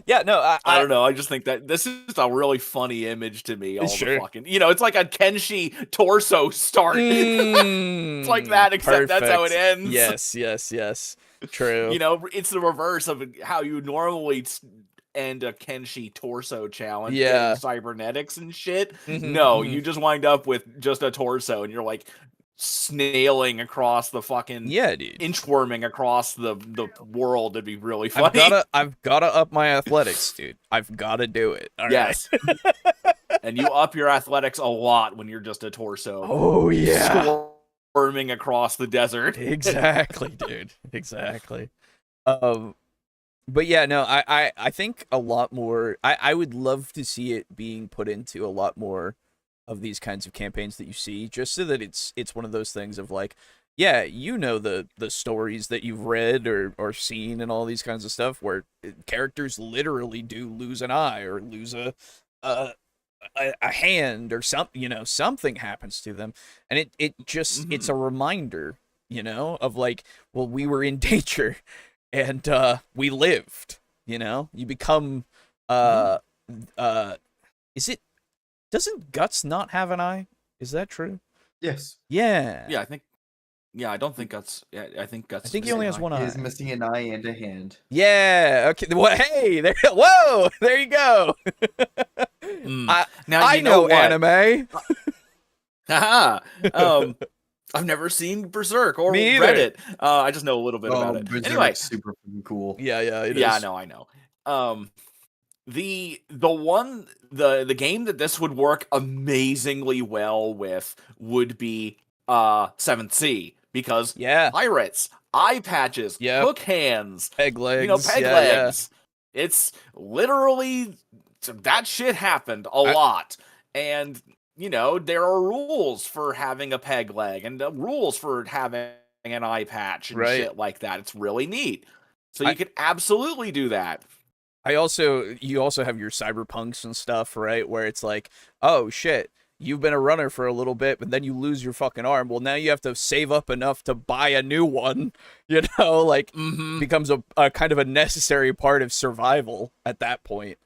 Yeah, no, I don't know. I just think that this is a really funny image to me. All Sure. the fucking, it's like a Kenshi torso start. It's like that, except that's how it Perfect. ends. Yes, yes, yes. True. It's the reverse of how you normally end a Kenshi torso challenge. Yeah. Getting cybernetics and shit. Mhm, No, mhm. you just wind up with just a torso, and you're like snailing across the fucking Yeah, dude. inchworming across the world. It'd be really funny. I've gotta up my athletics, dude. I've gotta do it. All right. Yes. And you up your athletics a lot when you're just a torso. Oh yeah. Squirming across the desert. Exactly, dude. Exactly. But yeah, no, I think a lot more. I would love to see it being put into a lot more of these kinds of campaigns that you see, just so that it's one of those things of like, yeah, the stories that you've read or seen and all these kinds of stuff where characters literally do lose an eye or lose a hand or something happens to them, and it just it's a reminder, of like, well, we were in danger and we lived. You become is it doesn't Guts not have an eye? Is that true? Yes. Yeah. Yeah, I don't think Guts. Yeah, I think Guts. I think he only has one eye. He is missing an eye and a hand. Yeah. Okay. Well, hey, there. Whoa. There you go. Now I know anime. Haha. I've never seen Berserk or Me read either. it. I just know a little bit about it. Berserk's Anyway, super fucking cool. Yeah. It yeah, is. I know. The game that this would work amazingly well with would be 7th Sea, because pirates, eye patches, hook hands, peg legs, peg legs. It's literally that shit happened a lot, and there are rules for having a peg leg and rules for having an eye patch and shit like that. It's really neat. So you could absolutely do that. You also have your cyberpunks and stuff, right? Where it's like, oh shit, you've been a runner for a little bit, but then you lose your fucking arm. Well, now you have to save up enough to buy a new one, becomes a kind of a necessary part of survival at that point.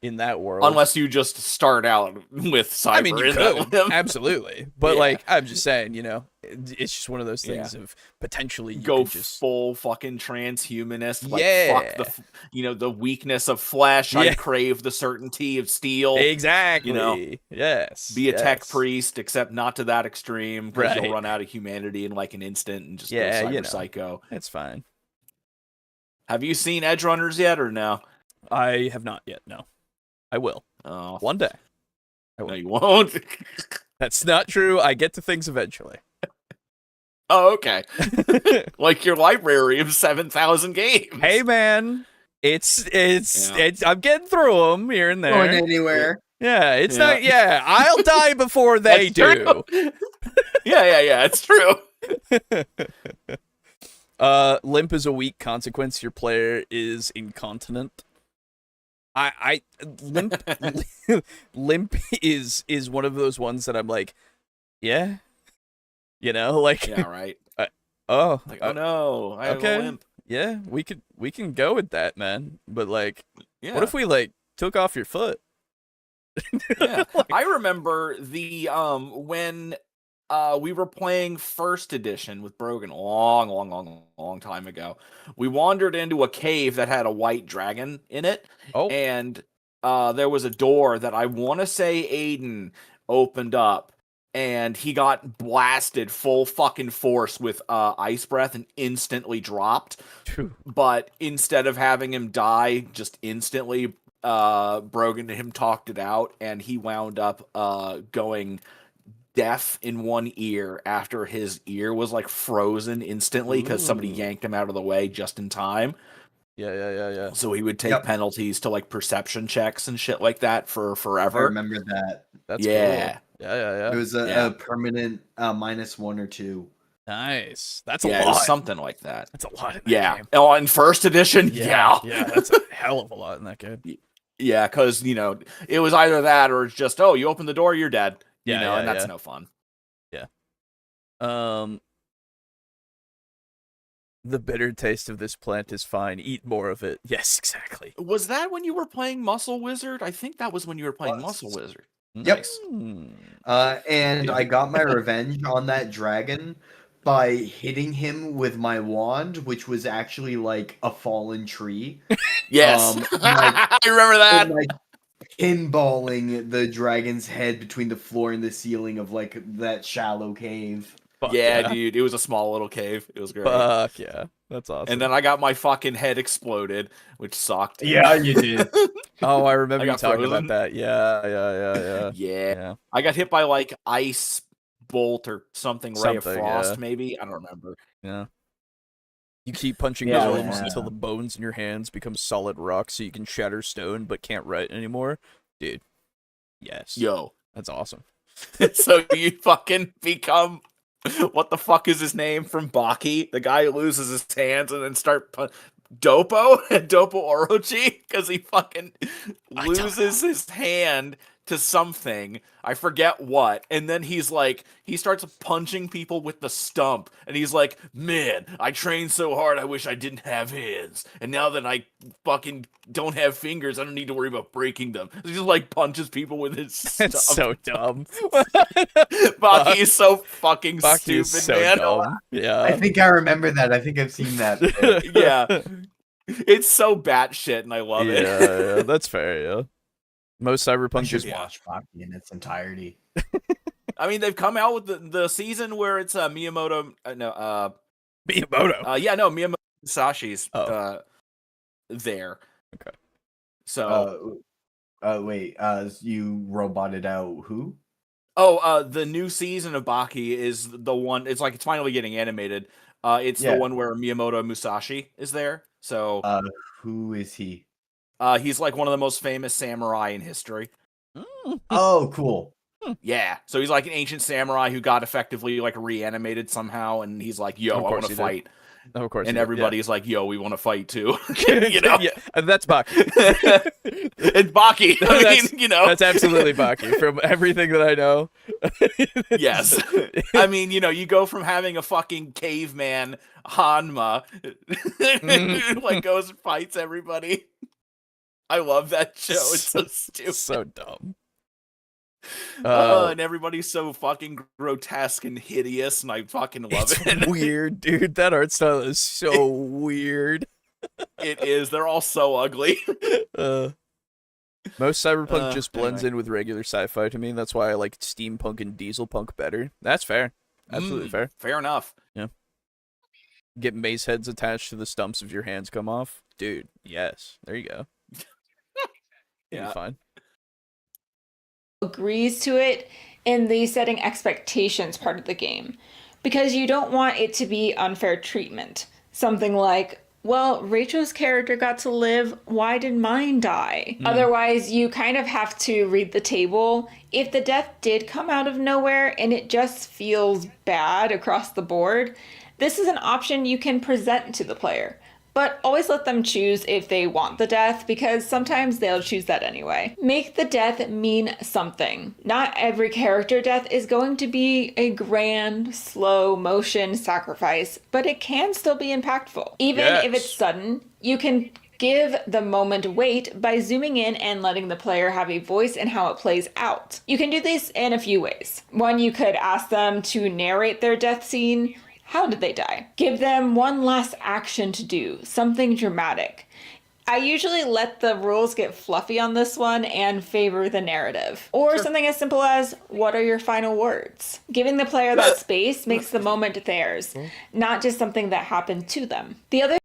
In that world, unless you just start out with cyber. I mean, you could absolutely, but like, I'm just saying, it's just one of those things of potentially you go just full fucking transhumanist. Like, fuck the weakness of flesh. I crave the certainty of steel. Exactly. Yes. Be a tech priest, except not to that extreme, because you'll run out of humanity in like an instant and just go cyber psycho. That's fine. Have you seen Edge Runners yet, or no? I have not yet. No. I will. Oh. One day. No, you won't. That's not true. I get to things eventually. Oh, okay. Like your library of 7,000 games. Hey, man. I'm getting through them here and Going there. anywhere. Yeah, it's Yeah. not. Yeah, I'll die before they That's do. true. Yeah, it's true. Limp is a weak consequence. Your player is incontinent. Limp Limp is one of those ones that I'm like, yeah, like Yeah, right. oh Like, oh no, I have okay. a limp. Yeah, we can go with that, man. But like, Yeah. what if we like took off your foot? Yeah. I remember the when we were playing first edition with Brogan a long time ago. We wandered into a cave that had a white dragon in it, Oh, and there was a door that I want to say Aiden opened up, and he got blasted full fucking force with ice breath and instantly dropped. phew. But instead of having him die just instantly, Brogan and him talked it out, and he wound up going deaf in one ear after his ear was like frozen instantly because somebody Ooh. yanked him out of the way just in time. Yeah. So he would take Yep. penalties to like perception checks and shit like that for I forever. remember that. That's Yeah. cool. Yeah. It was Yeah. a permanent -1 or 2. Nice. That's a Yeah, it lot. was something like that. That's a lot in that Yeah. game. Oh, in first edition, yeah. Yeah, that's a hell of a lot in that game. Yeah, because, it was either that or it's just, oh, you open the door, you're dead. Yeah, And that's yeah. no fun. The bitter taste of this plant is fine. Eat more of it. Yes, exactly. Was that when you were playing Muscle Wizard? I think that was when you were playing Was. Muscle Wizard. Yep. Nice. And I got my revenge on that dragon by hitting him with my wand, which was actually like a fallen tree. Yes. Like, I remember that. And, like, pinballing the dragon's head between the floor and the ceiling of like that shallow cave. Fuck Yeah, dude. It was a small little cave. It was great. Fuck yeah. That's awesome. And then I got my fucking head exploded, which sucked. Yeah, you did. oh, I remember I you got talking frozen. about that. Yeah. Yeah. I got hit by like ice bolt or something, ray of Something, frost, yeah. maybe. I don't remember. Yeah. You keep punching Yeah, gnomes yeah. until the bones in your hands become solid rock so you can shatter stone but can't write anymore. Dude. Yes. Yo. That's awesome. So you fucking become, what the fuck is his name from Baki? The guy who loses his hands and then Dopo Orochi, because he fucking loses his hand to something. I forget what. And then he starts punching people with the stump. And he's like, man, I trained so hard, I wish I didn't have hands. And now that I fucking don't have fingers, I don't need to worry about breaking them. He just like punches people with his stump. That's so dumb. Baki is so fucking Baki stupid, is so man. dumb. Yeah. I think I remember that. I think I've seen that. Yeah. It's so batshit, and I love it. Yeah, that's fair, yeah. Most I Cyberpunk should just watch Baki in its entirety. I mean, they've come out with the season where it's Miyamoto. Miyamoto. Miyamoto Musashi's Oh. there. Okay. So, Wait. You roboted out who? the new season of Baki is the one. It's finally getting animated. It's Yeah. the one where Miyamoto Musashi is there. So, Who is he? he's like one of the most famous samurai in history. Oh, cool. Yeah, so he's like an ancient samurai who got effectively like reanimated somehow, and he's like, "Yo, Of I course want to he did. fight," Of course. and he did, everybody's like, "Yo, we want to fight too." yeah. You know, Yeah, and that's Baki. it's Baki. I That's- mean, That's absolutely Baki from everything that I know. Yes. I mean, you go from having a fucking caveman Hanma who like goes and fights everybody. I love that show. It's so stupid. So dumb. And everybody's so fucking grotesque and hideous, and I fucking love It's it. weird, dude. That art style is so weird. It is. They're all so ugly. Most cyberpunk just blends Anyway. in with regular sci-fi to me. That's why I like steampunk and dieselpunk better. That's fair. Absolutely fair. Fair enough. Get mace heads attached to the stumps of your hands come off. Dude, yes. There you go. Yeah. Fine. Agrees to it in the setting expectations part of the game because you don't want it to be unfair treatment. Something like well, Rachel's character got to live. Why did mine die? Otherwise, you kind of have to read the table. If the death did come out of nowhere and it just feels bad across the board, this is an option you can present to the player. But always let them choose if they want the death, because sometimes they'll choose that anyway. Make the death mean something. Not every character death is going to be a grand, slow motion sacrifice, but it can still be impactful. Even if it's sudden, you can give the moment weight by zooming in and letting the player have a voice in how it plays out. You can do this in a few ways. One, you could ask them to narrate their death scene. How did they die? Give them one last action to do, something dramatic. I usually let the rules get fluffy on this one and favor the narrative. Or something as simple as, what are your final words? Giving the player that space makes the moment theirs, not just something that happened to them. The other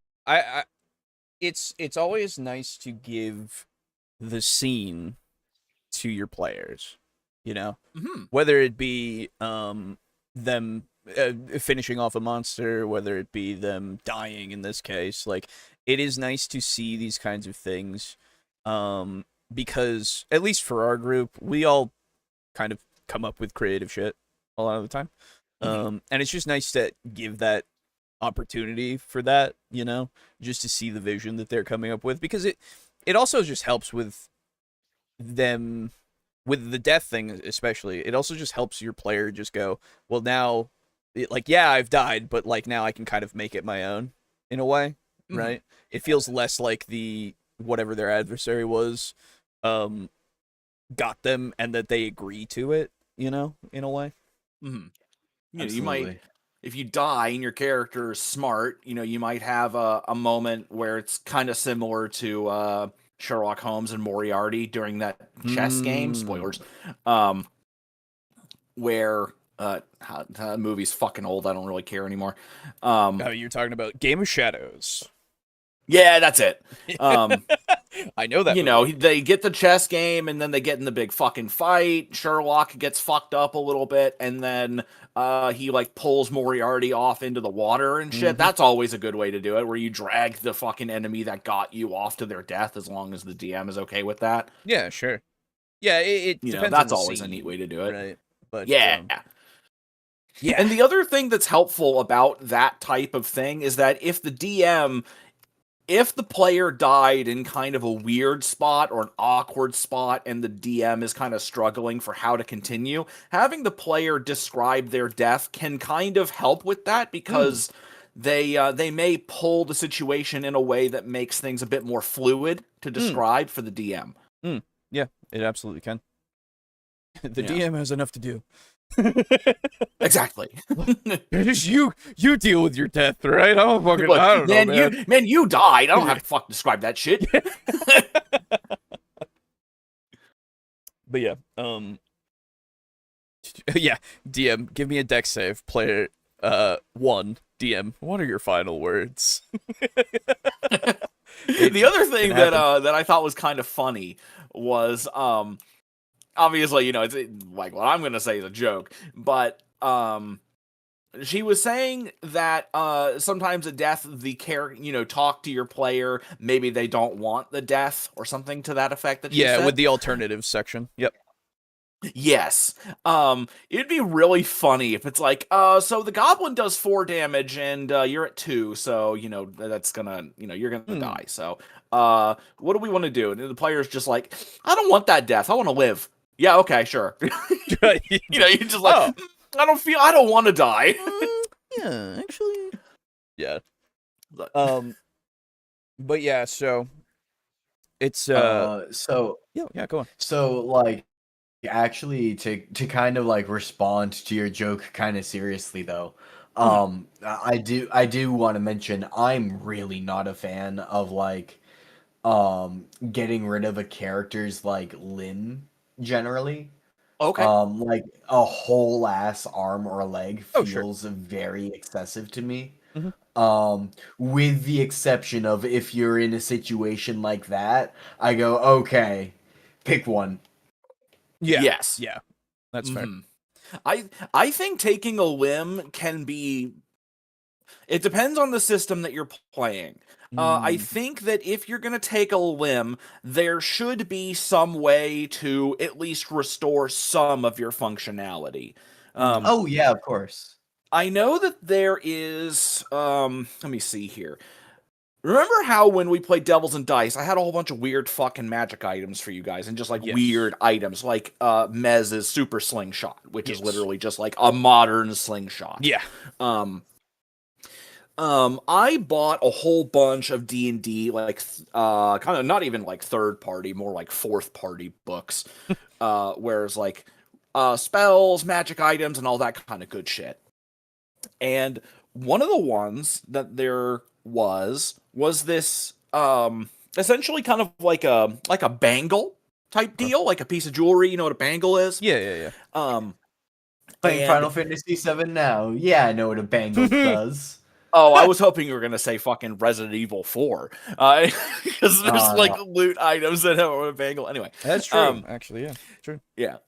It's always nice to give the scene to your players, you know? Whether it be them finishing off a monster, whether it be them dying in this case. Like, it is nice to see these kinds of things, because, at least for our group, we all kind of come up with creative shit a lot of the time. And it's just nice to give that opportunity for that, you know, just to see the vision that they're coming up with, because it also just helps with them, with the death thing especially. It also just helps your player just go, well, now, like, yeah, I've died, but like now I can kind of make it my own in a way, right? It feels less like the whatever their adversary was got them, and that they agree to it, you know, in a way. You know, you might, if you die and your character is smart, you know, you might have a moment where it's kind of similar to Sherlock Holmes and Moriarty during that chess game. Spoilers. Where the movie's fucking old. I don't really care anymore. Oh, you're talking about Game of Shadows. Yeah, that's it. I know that. You know, they get the chess game, and then they get in the big fucking fight. Sherlock gets fucked up a little bit, and then he like pulls Moriarty off into the water and shit. That's always a good way to do it, where you drag the fucking enemy that got you off to their death, as long as the DM is okay with that. Yeah, sure. Yeah, it you depends know, that's on the always scene, a neat way to do it, right? But yeah. Yeah. And the other thing that's helpful about that type of thing is that if the player died in kind of a weird spot or an awkward spot, and the DM is kind of struggling for how to continue, having the player describe their death can kind of help with that, because they may pull the situation in a way that makes things a bit more fluid to describe for the DM. Yeah, it absolutely can. The DM has enough to do. Exactly. Just you deal with your death, right? I don't fucking. Look, I don't know, man. You died. I don't have to fucking describe that shit. But yeah, yeah. DM, give me a dex save. Player, 1. DM, what are your final words? The other thing that I thought was kind of funny was obviously, you know, it's like what I'm gonna say is a joke, but she was saying that sometimes a death, the character, you know, talk to your player, maybe they don't want the death or something to that effect. That she said. With the alternatives section. Yep. Yes. It'd be really funny if it's like, so the goblin does 4 damage and you're at 2, so you know that's gonna, you know, you're gonna die. So, what do we want to do? And the player's just like, I don't want that death. I want to live. Yeah, okay, sure. You know, you're just like, I don't want to die. Yeah, actually. Yeah. But yeah, so it's so yeah, go on. So like, actually, to kind of like respond to your joke kind of seriously though, I do want to mention I'm really not a fan of like getting rid of a character's like limb generally. Okay. Like a whole ass arm or a leg Oh, sure. feels very excessive to me. Mhm. With the exception of if you're in a situation like that, I go, okay, pick one. Yeah. Yes. Yeah. That's fair. I think taking a limb can be It depends on the system that you're playing. I Mm, think that if you're going to take a limb, there should be some way to at least restore some of your functionality. mm. Oh yeah, of course. I know that there is. Let me see here. Remember how when we played Devils and Dice, I had a whole bunch of weird fucking magic items for you guys, and just like Yes. weird items, like Mez's super slingshot, which is Yes. literally just like a modern slingshot. Yeah. I bought a whole bunch of D&D, like kind of not even like third party, more like fourth party books, whereas like spells, magic items, and all that kind of good shit. And one of the ones that there was this essentially kind of like a bangle type deal, like a piece of jewelry. You know what a bangle is? Yeah. Playing And- Final Fantasy VII now. Yeah, I know what a bangle does. Oh, I was hoping you were gonna say fucking Resident Evil 4, because there's Oh, like no. loot items that have a bangle. Anyway, That's true. Actually, yeah. True. yeah.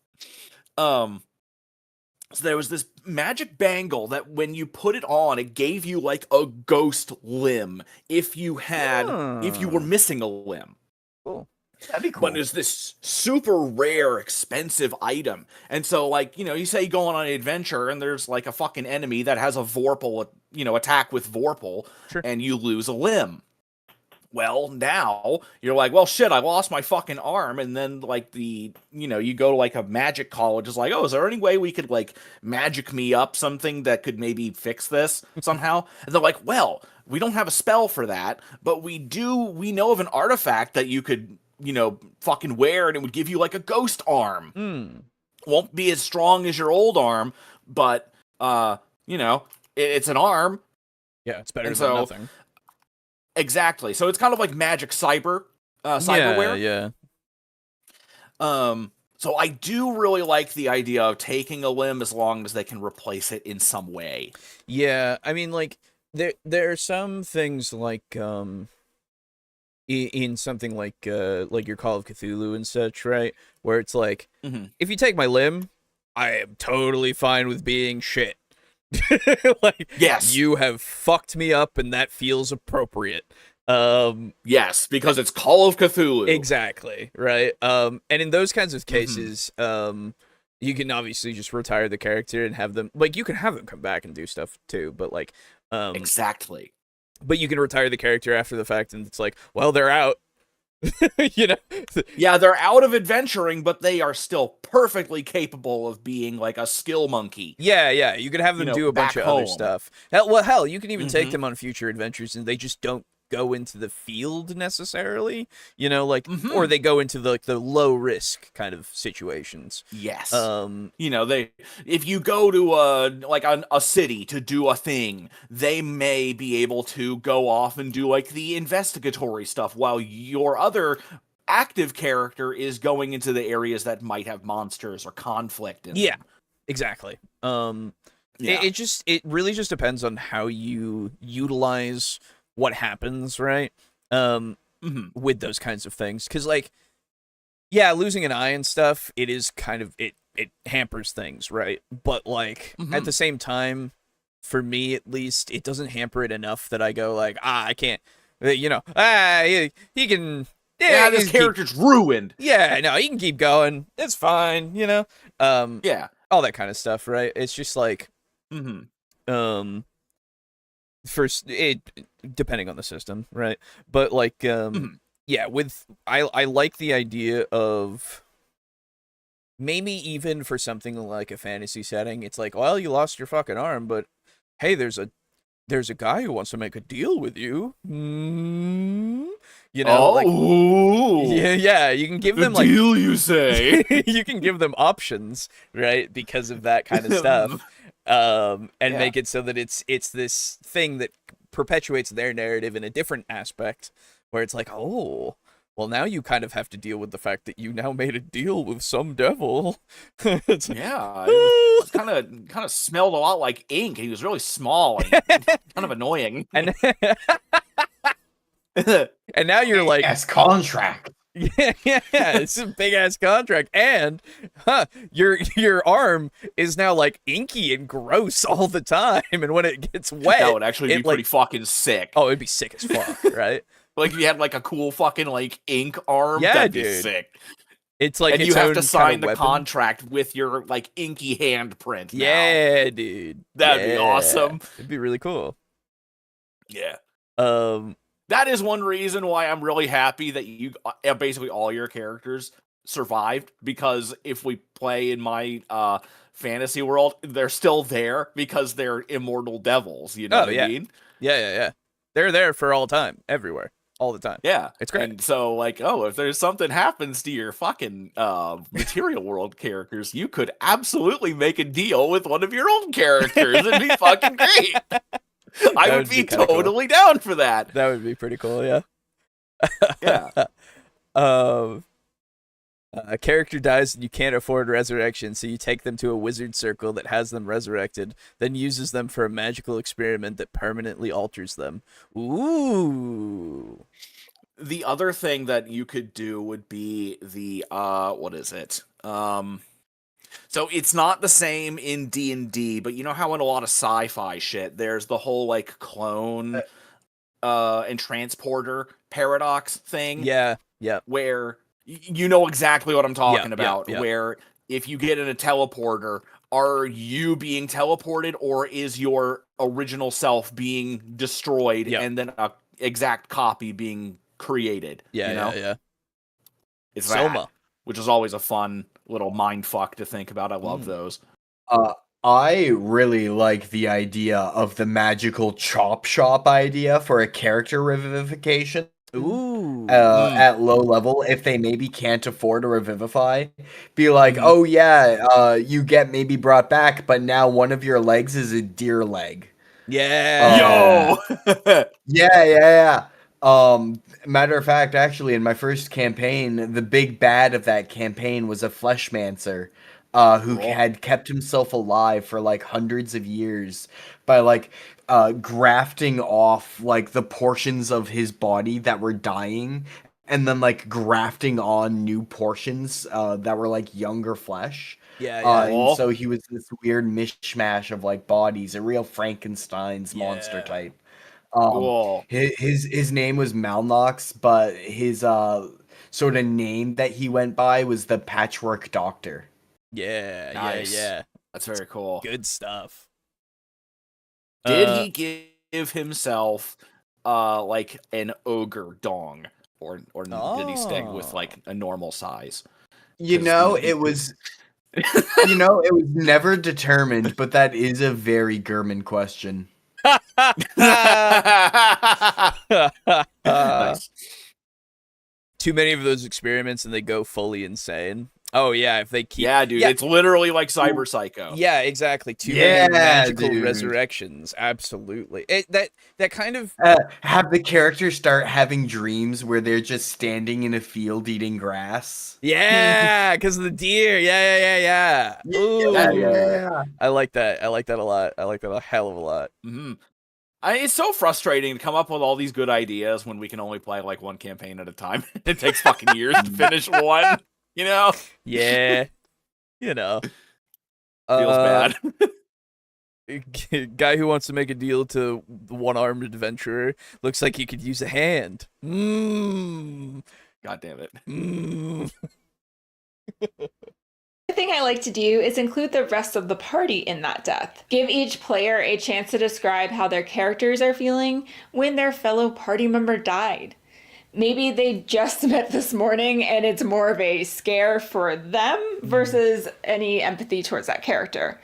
So there was this magic bangle that when you put it on, it gave you like a ghost limb if you were missing a limb. Cool. That'd be cool. But it's this super rare, expensive item. And so, like, you say you go on an adventure and there's like a fucking enemy that has a Vorpal, attack with Vorpal, Sure. and you lose a limb. Well, now you're like, well, shit, I lost my fucking arm. And then, like, you go to like a magic college. It's like, oh, is there any way we could like magic me up something that could maybe fix this somehow? And they're like, well, we don't have a spell for that, but we know of an artifact that you could, fucking wear, and it would give you like a ghost arm. Won't be as strong as your old arm, but, it's an arm. Yeah, it's better And than so- nothing. Exactly. So it's kind of like magic cyberware. Yeah. So I do really like the idea of taking a limb as long as they can replace it in some way. Yeah, I mean, like there are some things like in something like your Call of Cthulhu and such, right? Where it's like, if you take my limb, I am totally fine with being shit. Like, Yes. you have fucked me up, and that feels appropriate. Yes, because it's Call of Cthulhu. Exactly, right? And in those kinds of cases, you can obviously just retire the character and have them, like, you can have them come back and do stuff too, but like, Exactly. but you can retire the character after the fact, and it's like, well, they're out. Yeah, they're out of adventuring, but they are still perfectly capable of being like a skill monkey. Yeah, you could have them do a bunch back of other home. stuff. Hell, you can even take them on future adventures, and they just don't go into the field necessarily, or they go into the low risk kind of situations. Yes. Um, if you go to a city to do a thing, they may be able to go off and do like the investigatory stuff while your other active character is going into the areas that might have monsters or conflict in yeah, them. exactly. Yeah. It really just depends on how you utilize what happens, right? With those kinds of things, because like, yeah, losing an eye and stuff, it is kind of it hampers things, right? But like at the same time, for me at least, it doesn't hamper it enough that I go like, I can't, he can. Yeah, he this can character's ruined. yeah, no, he can keep going. It's fine, Yeah. all that kind of stuff, right? It's just like, first, it depending on the system, right? But like, yeah, I like the idea of maybe even for something like a fantasy setting, it's like, well, you lost your fucking arm, but hey, there's a guy who wants to make a deal with you. Like, yeah, you can give them like deal, you say? you can give them options, right? Because of that kind of stuff. And make it so that it's this thing that perpetuates their narrative in a different aspect, where it's like, oh, well, now you kind of have to deal with the fact that you now made a deal with some devil. It's like, Yeah, it kind of smelled a lot like ink. He was really small and kind of annoying. and and now you're like, Yes, contract. Yeah, it's a big ass contract, and your arm is now like inky and gross all the time, and when it gets wet, That would actually be it, pretty like, fucking sick. oh, it'd be sick as fuck, right? Like if you had like a cool fucking like ink arm, Yeah, that'd be dude. sick. It's like And its you have own to kind sign of the weapon. contract with your like inky handprint. Now. Yeah, dude. That'd be Yeah. awesome. It'd be really cool. Yeah. Um, That is one reason why I'm really happy that you basically all your characters survived, because if we play in my fantasy world, they're still there because they're immortal devils, you know what I mean? Yeah. They're there for all time, everywhere, all the time. Yeah. It's great. And so like, oh, if there's something happens to your fucking material world characters, you could absolutely make a deal with one of your own characters. It'd be fucking great. I would be kinda totally down for that. That would be pretty cool, yeah. Yeah. A character dies and you can't afford resurrection, so you take them to a wizard circle that has them resurrected, then uses them for a magical experiment that permanently alters them. Ooh. The other thing that you could do would be the what is it? So it's not the same in D&D, but you know how in a lot of sci-fi shit there's the whole like clone and transporter paradox thing. Yeah. Where you know exactly what I'm talking about, yeah. where if you get in a teleporter, are you being teleported or is your original self being destroyed and then a exact copy being created? Yeah. It's Soma. that, which is always a fun little mind fuck to think about. I love those. I really like the idea of the magical chop shop idea for a character revivification. Ooh. At low level, if they maybe can't afford to revivify, be like, Mhm. oh yeah, you get maybe brought back, but now one of your legs is a deer leg. Yeah. Yo! Yeah. Matter of fact, actually, in my first campaign, the big bad of that campaign was a fleshmancer, who Cool. had kept himself alive for like hundreds of years by like grafting off like the portions of his body that were dying, and then like grafting on new portions that were like younger flesh. Yeah. And so he was this weird mishmash of like bodies, a real Frankenstein's monster Yeah. type. Cool. His name was Malnox, but his sort of name that he went by was the Patchwork Doctor. Nice. Yeah. That's very cool. Good stuff. Did he give himself like an ogre dong, or did he stick with like a normal size? You 'Cause know, he- it was you know, it was never determined, but that is a very German question. Nice. Too many of those experiments and they go fully insane. Oh yeah, if they keep Yeah, dude, it's literally like Cyber Psycho. Yeah, exactly. Too Yeah, many magical dude. resurrections. Absolutely. That kind of Have the characters start having dreams where they're just standing in a field eating grass. yeah, because of the deer. Yeah. Ooh. Yeah. I like that. I like that a lot. I like that a hell of a lot. Mm-hmm. It's so frustrating to come up with all these good ideas when we can only play like one campaign at a time. It takes fucking years to finish one, you know? Yeah. You know. Feels bad. Guy who wants to make a deal to the one-armed adventurer looks like he could use a hand. God damn it. The thing I like to do is include the rest of the party in that death. Give each player a chance to describe how their characters are feeling when their fellow party member died. Maybe they just met this morning and it's more of a scare for them versus any empathy towards that character.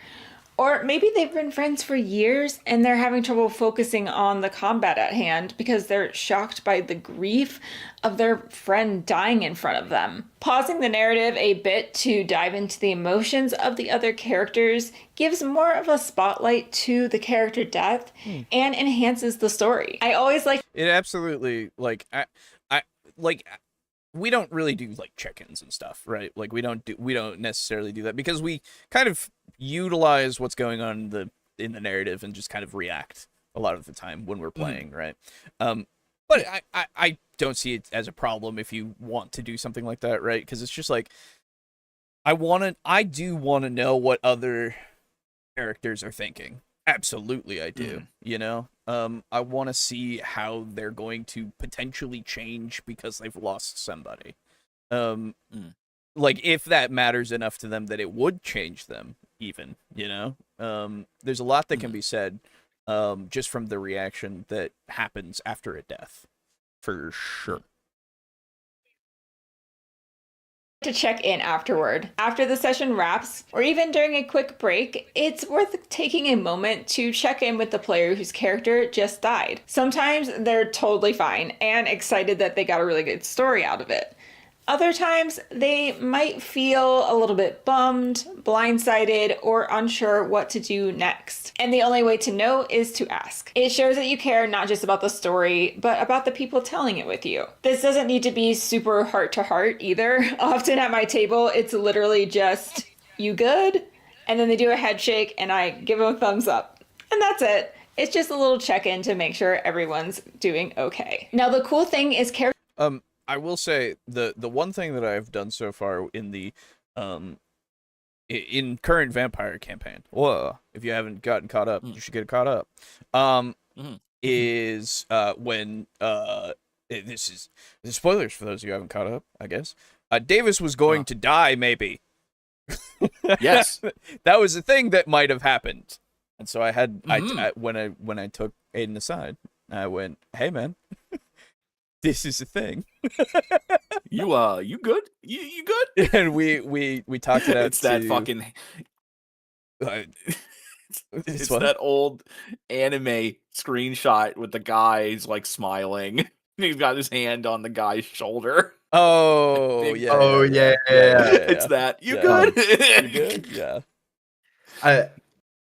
Or maybe they've been friends for years and they're having trouble focusing on the combat at hand because they're shocked by the grief of their friend dying in front of them. Pausing the narrative a bit to dive into the emotions of the other characters gives more of a spotlight to the character death and enhances the story. I always like It absolutely, like, I we don't really do like check-ins and stuff, right? Like we don't necessarily do that because we kind of utilize what's going on in the narrative and just kind of react a lot of the time when we're playing, right? But I don't see it as a problem if you want to do something like that, right? Because it's just like I do want to know what other characters are thinking. Absolutely, I do. You know, I want to see how they're going to potentially change because they've lost somebody. Like if that matters enough to them that it would change them, even. You know, there's a lot that can be said, just from the reaction that happens after a death, for sure. To check in afterward. After the session wraps, or even during a quick break, it's worth taking a moment to check in with the player whose character just died. Sometimes they're totally fine and excited that they got a really good story out of it. Other times, they might feel a little bit bummed, blindsided, or unsure what to do next. And the only way to know is to ask. It shows that you care not just about the story, but about the people telling it with you. This doesn't need to be super heart to heart either. Often at my table, it's literally just, "You good?" And then they do a head shake and I give them a thumbs up. And that's it. It's just a little check-in to make sure everyone's doing okay. Now, the cool thing is I will say the one thing that I've done so far in the in current vampire campaign. Whoa! If you haven't gotten caught up, you should get caught up. Is when this is spoilers for those of you who haven't caught up, I guess. Davis was going to die, maybe. Yes, that was a thing that might have happened, and so I had when I took Aiden aside, I went, "Hey, man." This is a thing. you good? You good? And we talked it out. It's that fucking. It's that old anime screenshot with the guy's like smiling. He's got his hand on the guy's shoulder. Oh yeah. Oh yeah. It's that. You good? You good? Yeah.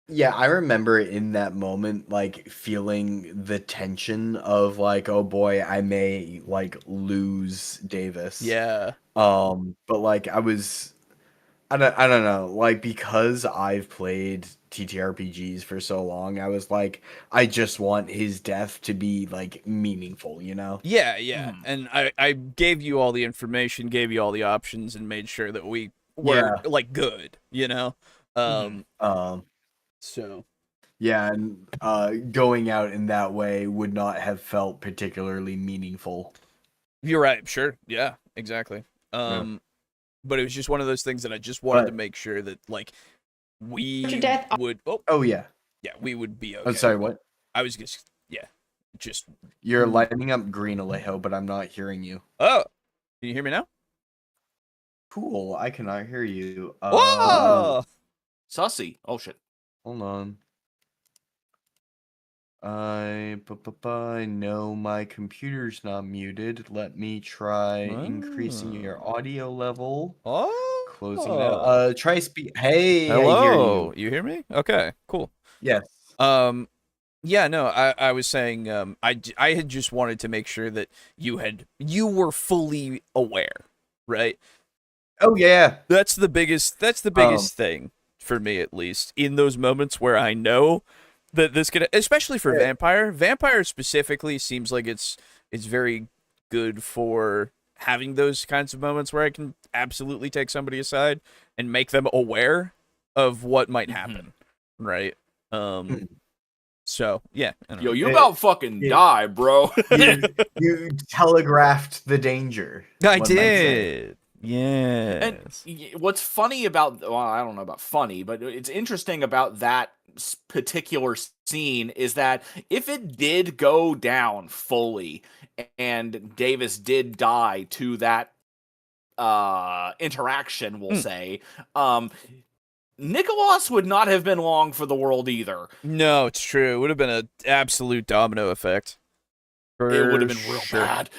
Yeah, I remember in that moment, like, feeling the tension of, like, oh boy, I may, like, lose Davis. Yeah. But, like, I don't know, like, because I've played TTRPGs for so long, I was like, I just want his death to be, like, meaningful, you know? Yeah. And I gave you all the information, gave you all the options, and made sure that we were, like, good, you know? So yeah, and going out in that way would not have felt particularly meaningful. you're right. Sure. Yeah. Exactly. But it was just one of those things that I just wanted to make sure that like we would. Oh yeah. Yeah, we would be okay. I'm sorry. What? I was just. You're lighting up green, Alejo, but I'm not hearing you. Oh, can you hear me now? Cool. I cannot hear you. Whoa! Sussy. Oh shit. Hold on. No, my computer's not muted. Let me try increasing your audio level. Oh, closing that. Try speak. Hey, hello. I hear you. You hear me? Okay, cool. Yes. Yeah, no, I was saying, I had just wanted to make sure that you were fully aware, right? Oh yeah. That's the biggest thing for me, at least, in those moments where I know that this could, especially for Vampire specifically, seems like it's very good for having those kinds of moments where I can absolutely take somebody aside and make them aware of what might happen, right? So yeah, yo, you about fucking die, bro. you telegraphed the danger. I did. Yes. And what's funny about, well, I don't know about funny, but it's interesting about that particular scene is that if it did go down fully and Davis did die to that interaction, we'll say, Nicholas would not have been long for the world either. No, it's true. It would have been an absolute domino effect. It would have been real bad.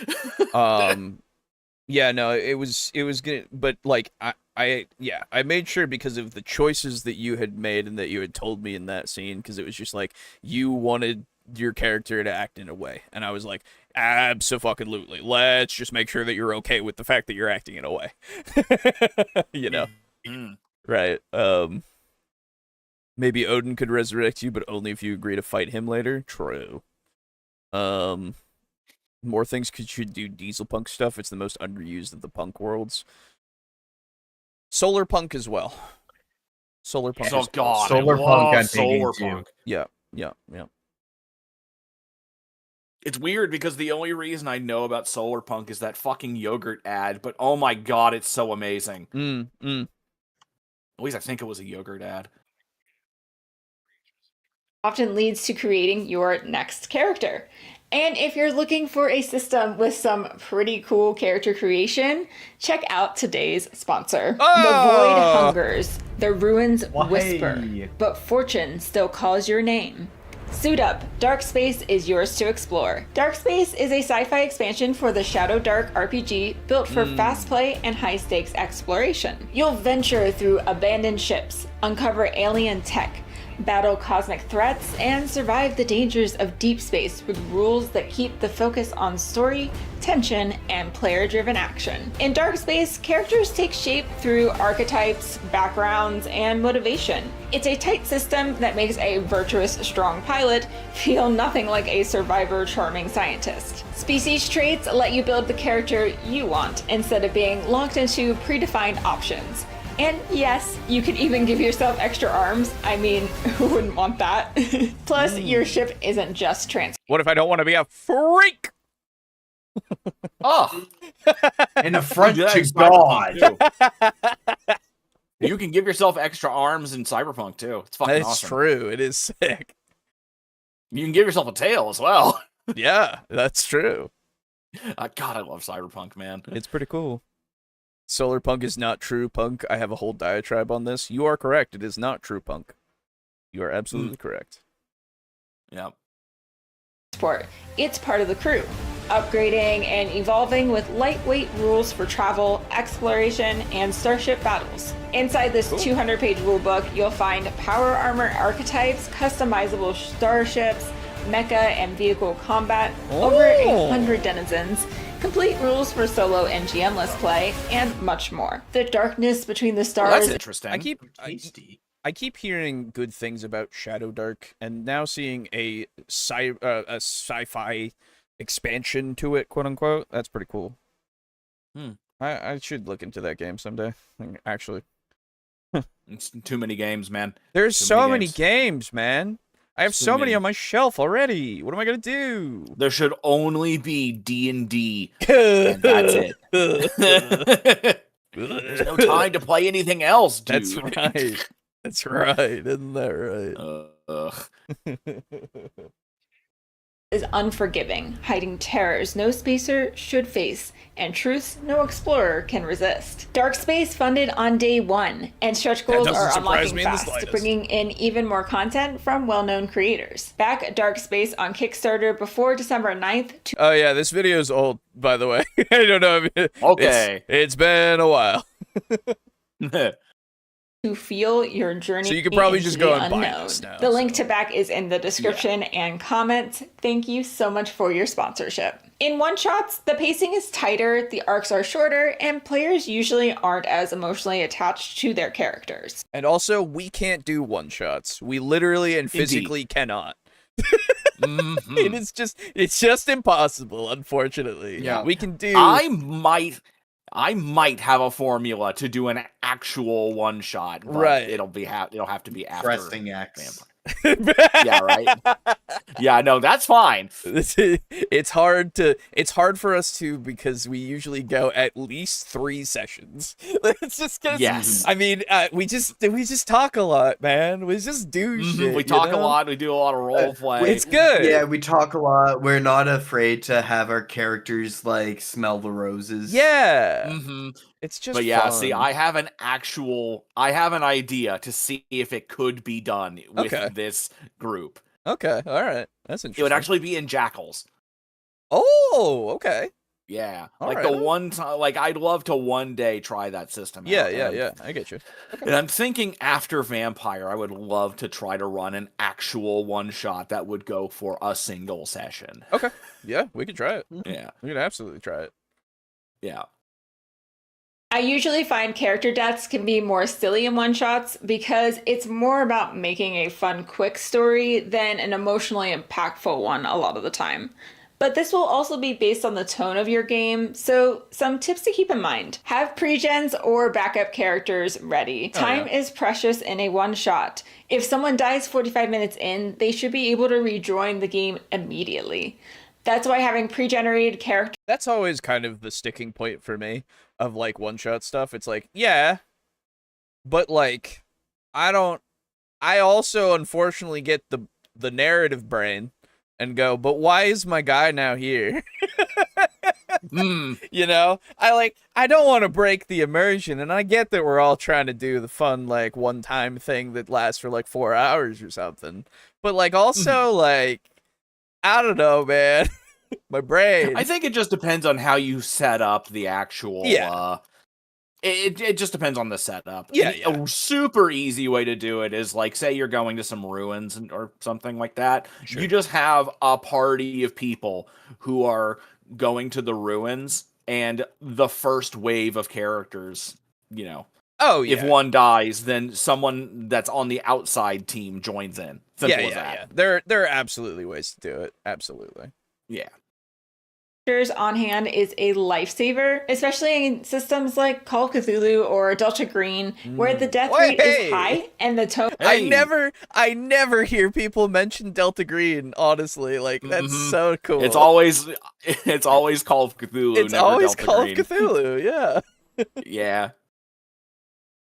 Yeah, no, it was good, but like I made sure because of the choices that you had made and that you had told me in that scene, because it was just like you wanted your character to act in a way, and I was like, abso-fucking-lutely, let's just make sure that you're okay with the fact that you're acting in a way. You know, right? Maybe Odin could resurrect you, but only if you agree to fight him later. True. more things should do diesel punk stuff. It's the most underused of the punk worlds. Solar punk as well. Solar punk. Oh is god, Solar I Punk love I'm Solar thinking too. Punk. Yeah. It's weird because the only reason I know about Solar Punk is that fucking yogurt ad, but oh my god, it's so amazing. At least I think it was a yogurt ad. Often leads to creating your next character. And if you're looking for a system with some pretty cool character creation, check out today's sponsor. The void hungers, the ruins whisper, but fortune still calls your name. Suit up, Dark Space is yours to explore. Dark Space is a sci-fi expansion for the Shadow Dark RPG built for fast play and high-stakes exploration. You'll venture through abandoned ships, uncover alien tech, battle cosmic threats, and survive the dangers of deep space with rules that keep the focus on story, tension, and player-driven action. In Dark Space, characters take shape through archetypes, backgrounds, and motivation. It's a tight system that makes a virtuous, strong pilot feel nothing like a survivor, charming scientist. Species traits let you build the character you want instead of being locked into predefined options. And yes, you could even give yourself extra arms. I mean, who wouldn't want that? Plus, your ship isn't just transferred. What if I don't want to be a freak? Oh, An affront Yeah, to it's Cyberpunk, God. too. You can give yourself extra arms in Cyberpunk too. It's fucking That's awesome. true. It is sick. You can give yourself a tail as well. Yeah, that's true. God, I love Cyberpunk, man. It's pretty cool. Solar punk is not true punk. I have a whole diatribe on this. You are correct. It is not true punk. You are absolutely correct. Yeah. Sport. It's part of the crew, upgrading and evolving with lightweight rules for travel, exploration, and starship battles. Inside this 200-page rulebook, you'll find power armor archetypes, customizable starships, mecha and vehicle combat, over 100 denizens, complete rules for solo and GM-less play, and much more. The darkness between the Well, stars. that's interesting. I keep hearing good things about Shadow Dark, and now seeing a sci-fi expansion to it, quote unquote. That's pretty cool. I should look into that game someday. Actually, It's too many games, man. there's Too so many many games. games, man. I have Too so many many. on my shelf already. What am I gonna do? There should only be D&D, and that's it. There's no time to play anything else, dude. That's right. That's right. Isn't that right? Is unforgiving, hiding terrors no spacer should face, and truths no explorer can resist. Dark Space funded on day one, and stretch goals doesn't are surprise unlocking me in the fast, slightest. bringing in even more content from well-known creators. Back Dark Space on Kickstarter before December 9th to Oh yeah, this video is old, by the way. I don't know. Okay. It's been a while. feel your journey. So you could probably into just go the and buy unknown. this now, The link so. to back is in the description and comments. Thank you so much for your sponsorship. In one-shots, the pacing is tighter, the arcs are shorter, and players usually aren't as emotionally attached to their characters. And also, we can't do one-shots. We literally and physically cannot. Mhm. It's just impossible, unfortunately. Yeah. We can do... I might have a formula to do an actual one shot. Right. It'll have to be after Pressing X. Vampire. Yeah, right. Yeah, no, that's fine. It's hard for us to, because we usually go at least 3 sessions. It's just because, Yes. I mean, we just talk a lot, man. We just do shit. We you talk know? a lot. We do a lot of role play. It's good. Yeah, we talk a lot. We're not afraid to have our characters like smell the roses. Yeah. Mhm. It's just But yeah, fun. see, I have an idea to see if it could be done with Okay. this group. Okay, all right. That's interesting. It would actually be in Jackals. Oh, okay. Yeah, All like right. the one time, like I'd love to one day try that system. Yeah, out. yeah. I get you. And I'm thinking after Vampire, I would love to try to run an actual one shot that would go for a single session. Okay. Yeah, we could try it. Yeah, We could absolutely try it. yeah. I usually find character deaths can be more silly in one-shots because it's more about making a fun, quick story than an emotionally impactful one a lot of the time. But this will also be based on the tone of your game, so some tips to keep in mind. Have pre-gens or backup characters ready. Time is precious in a one-shot. If someone dies 45 minutes in, they should be able to rejoin the game immediately. That's why having pre-generated characters... That's always kind of the sticking point for me of, like, one-shot stuff. It's like, yeah, but, like, I also, unfortunately, get the narrative brain and go, but why is my guy now here? You know? I don't want to break the immersion, and I get that we're all trying to do the fun, like, one-time thing that lasts for, like, 4 hours or something. But, like, also, like, I don't know, man. My brain. I think it just depends on how you set up the actual... It just depends on the setup. Yeah, A super easy way to do it is, like, say you're going to some ruins or something like that. Sure. You just have a party of people who are going to the ruins, and the first wave of characters, you know. Oh, yeah. If one dies, then someone that's on the outside team joins in. Simple as that. Yeah. There are absolutely ways to do it. Absolutely. Yeah. On hand is a lifesaver, especially in systems like Call of Cthulhu or Delta Green, where the death rate is high and the tone... I never hear people mention Delta Green, honestly. Like, that's so cool. It's always Call of Cthulhu. It's never always Delta Call Green. of Cthulhu, yeah. Yeah.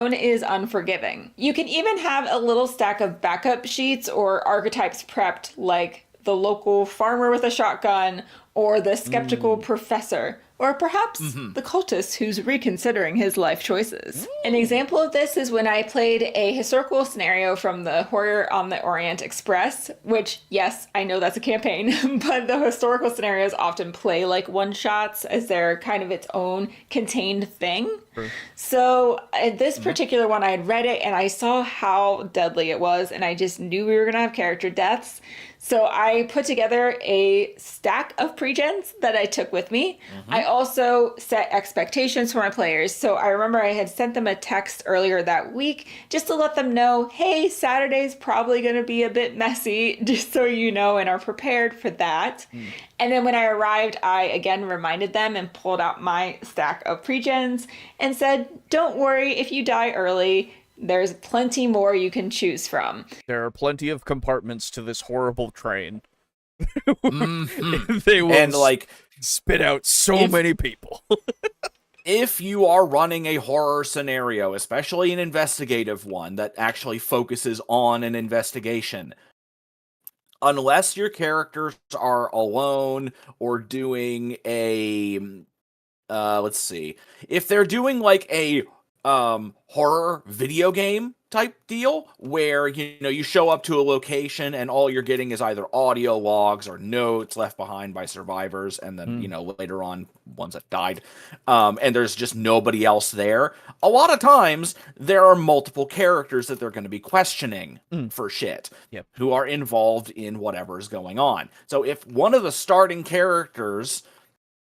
Is unforgiving. You can even have a little stack of backup sheets or archetypes prepped, like the local farmer with a shotgun, or the skeptical professor, or perhaps the cultist who's reconsidering his life choices. An example of this is when I played a historical scenario from the Horror on the Orient Express, which, yes, I know that's a campaign, but the historical scenarios often play like one-shots as they're kind of its own contained thing. So this particular one, I had read it and I saw how deadly it was, and I just knew we were going to have character deaths. So I put together a stack of pre-gens that I took with me. I also set expectations for my players. So I remember I had sent them a text earlier that week just to let them know, hey, Saturday's probably going to be a bit messy, just so you know and are prepared for that. And then when I arrived, I again reminded them and pulled out my stack of pre-gens and said, don't worry if you die early. There's plenty more you can choose from. There are plenty of compartments to this horrible train. They will and, like, spit out so many people. If you are running a horror scenario, especially an investigative one that actually focuses on an investigation, unless your characters are alone or doing a... let's see. If they're doing, like, a horror video game type deal where, you know, you show up to a location and all you're getting is either audio logs or notes left behind by survivors, and then, you know, later on ones that died, and there's just nobody else there. A lot of times there are multiple characters that they're going to be questioning for shit, who are involved in whatever's going on. So if one of the starting characters,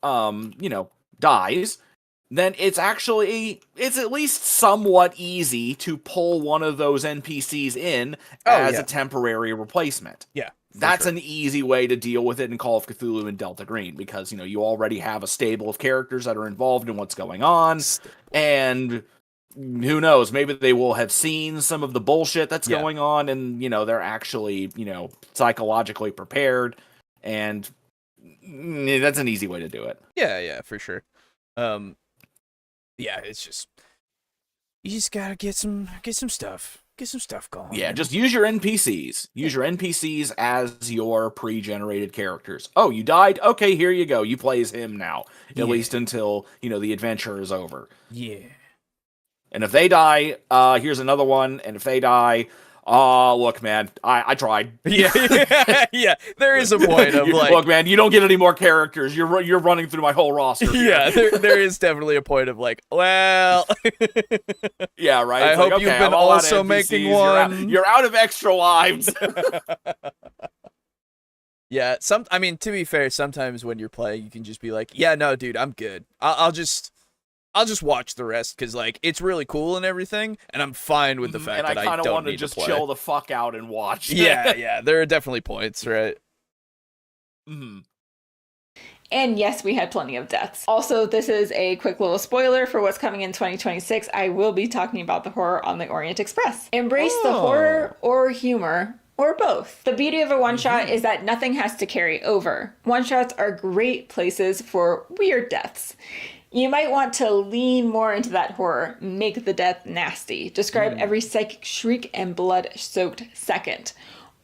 you know, dies, then it's at least somewhat easy to pull one of those NPCs in as a temporary replacement. Yeah. That's an easy way to deal with it in Call of Cthulhu and Delta Green, because, you know, you already have a stable of characters that are involved in what's going on, and who knows, maybe they will have seen some of the bullshit that's going on, and, you know, they're actually, you know, psychologically prepared, and that's an easy way to do it. Yeah, for sure. Yeah, it's just, you just gotta get some stuff going. Yeah, just use your NPCs. Use your NPCs as your pre-generated characters. Oh, you died? Okay, here you go. You play as him now, at least until, you know, the adventure is over. Yeah. And if they die, here's another one. And if they die, look, man, I tried. Yeah. There is a point of, like, look, man, you don't get any more characters. You're running through my whole roster. Yeah, there is definitely a point of, like, well, yeah, right. I hope you've been also making one. You're out of extra lives. Yeah, I mean, to be fair, sometimes when you're playing, you can just be like, yeah, no, dude, I'm good. I'll just watch the rest, because, like, it's really cool and everything, and I'm fine with the fact that I don't need to play. And I kind of want to just chill the fuck out and watch. Yeah, there are definitely points, right? And yes, we had plenty of deaths. Also, this is a quick little spoiler for what's coming in 2026. I will be talking about the horror on the Orient Express. Embrace the horror or humor, or both. The beauty of a one-shot is that nothing has to carry over. One-shots are great places for weird deaths. You might want to lean more into that horror, make the death nasty, describe every psychic shriek and blood-soaked second.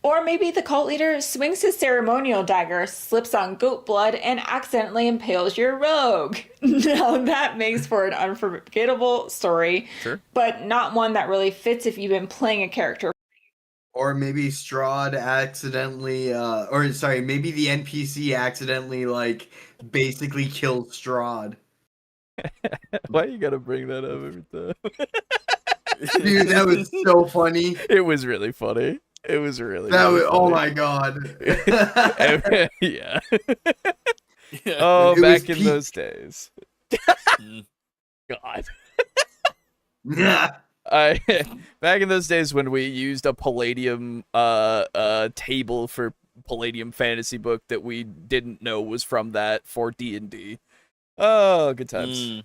Or maybe the cult leader swings his ceremonial dagger, slips on goat blood, and accidentally impales your rogue. Now that makes for an unforgettable story, but not one that really fits if you've been playing a character. Or maybe Strahd accidentally, maybe the NPC accidentally, like, basically killed Strahd. Why you gotta bring that up every time? Dude, that was so funny. It was really funny. It was really, Oh my god. yeah. Oh, It back was in peak. those days. God. Yeah. Back in those days when we used a Palladium table for Palladium fantasy book that we didn't know was from that for D&D. Oh, good times.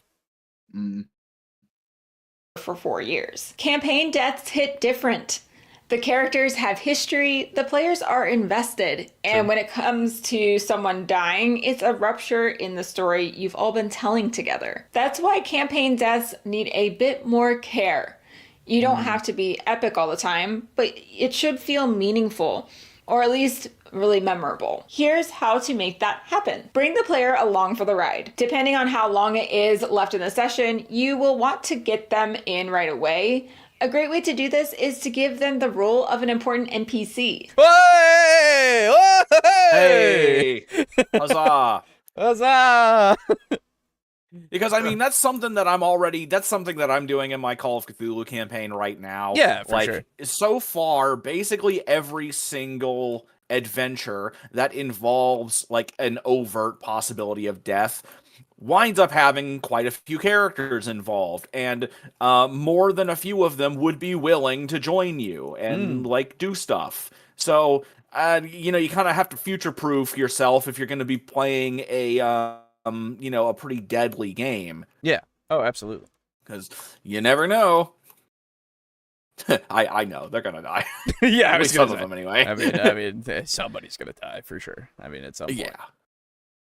For 4 years. Campaign deaths hit different. The characters have history, the players are invested, and when it comes to someone dying, it's a rupture in the story you've all been telling together. That's why campaign deaths need a bit more care. You don't have to be epic all the time, but it should feel meaningful, or at least really memorable. Here's how to make that happen. Bring the player along for the ride. Depending on how long it is left in the session, you will want to get them in right away. A great way to do this is to give them the role of an important NPC. Hey! Hey! Huzzah! Huzzah! Because I mean that's something that I'm doing in my Call of Cthulhu campaign right now. Yeah, for sure. So far, basically every single adventure that involves like an overt possibility of death winds up having quite a few characters involved, and more than a few of them would be willing to join you and like do stuff. So you kind of have to future-proof yourself if you're going to be playing a a pretty deadly game. Yeah. Oh, absolutely. Because you never know. I know they're gonna die. Yeah, I mean, some of them anyway. I mean, somebody's gonna die for sure. I mean, at some point. Yeah.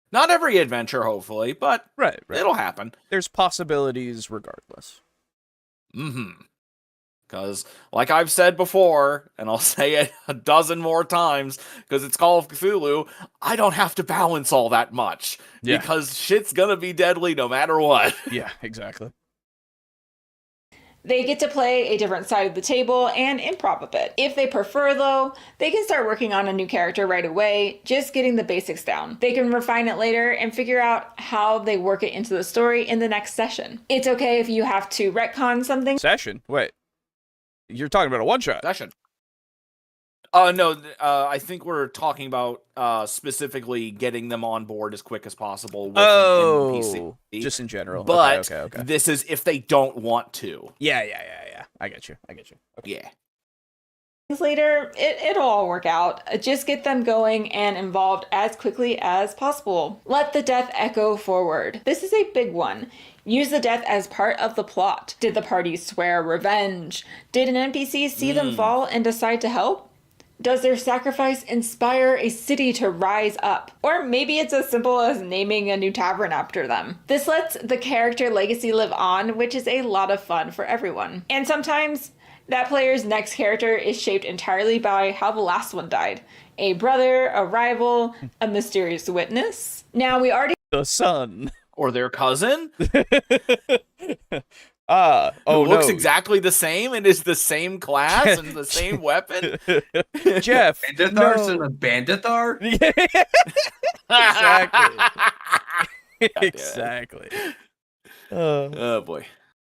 Not every adventure, hopefully, but Right. it'll happen. There's possibilities regardless. Because, like I've said before, and I'll say it a dozen more times, because it's Call of Cthulhu, I don't have to balance all that much. Yeah. Because shit's gonna be deadly no matter what. Yeah, exactly. They get to play a different side of the table and improv a bit. If they prefer, though, they can start working on a new character right away, just getting the basics down. They can refine it later and figure out how they work it into the story in the next session. It's okay if you have to retcon something. Session? Wait. You're talking about a one-shot? Session. No, I think we're talking about specifically getting them on board as quick as possible with an NPC. Just in general. But okay. this is if they don't want to. Yeah. I get you. Okay. Yeah. Later, it'll all work out. Just get them going and involved as quickly as possible. Let the death echo forward. This is a big one. Use the death as part of the plot. Did the party swear revenge? Did an NPC see them fall and decide to help? Does their sacrifice inspire a city to rise up? Or maybe it's as simple as naming a new tavern after them. This lets the character legacy live on, which is a lot of fun for everyone. And sometimes that player's next character is shaped entirely by how the last one died. A brother, a rival, a mysterious witness. Now we already The sun. Or their cousin? Who looks exactly the same and is the same class and the same weapon? Jeff. Bandithar's in a Bandithar? Exactly. Exactly. Oh boy.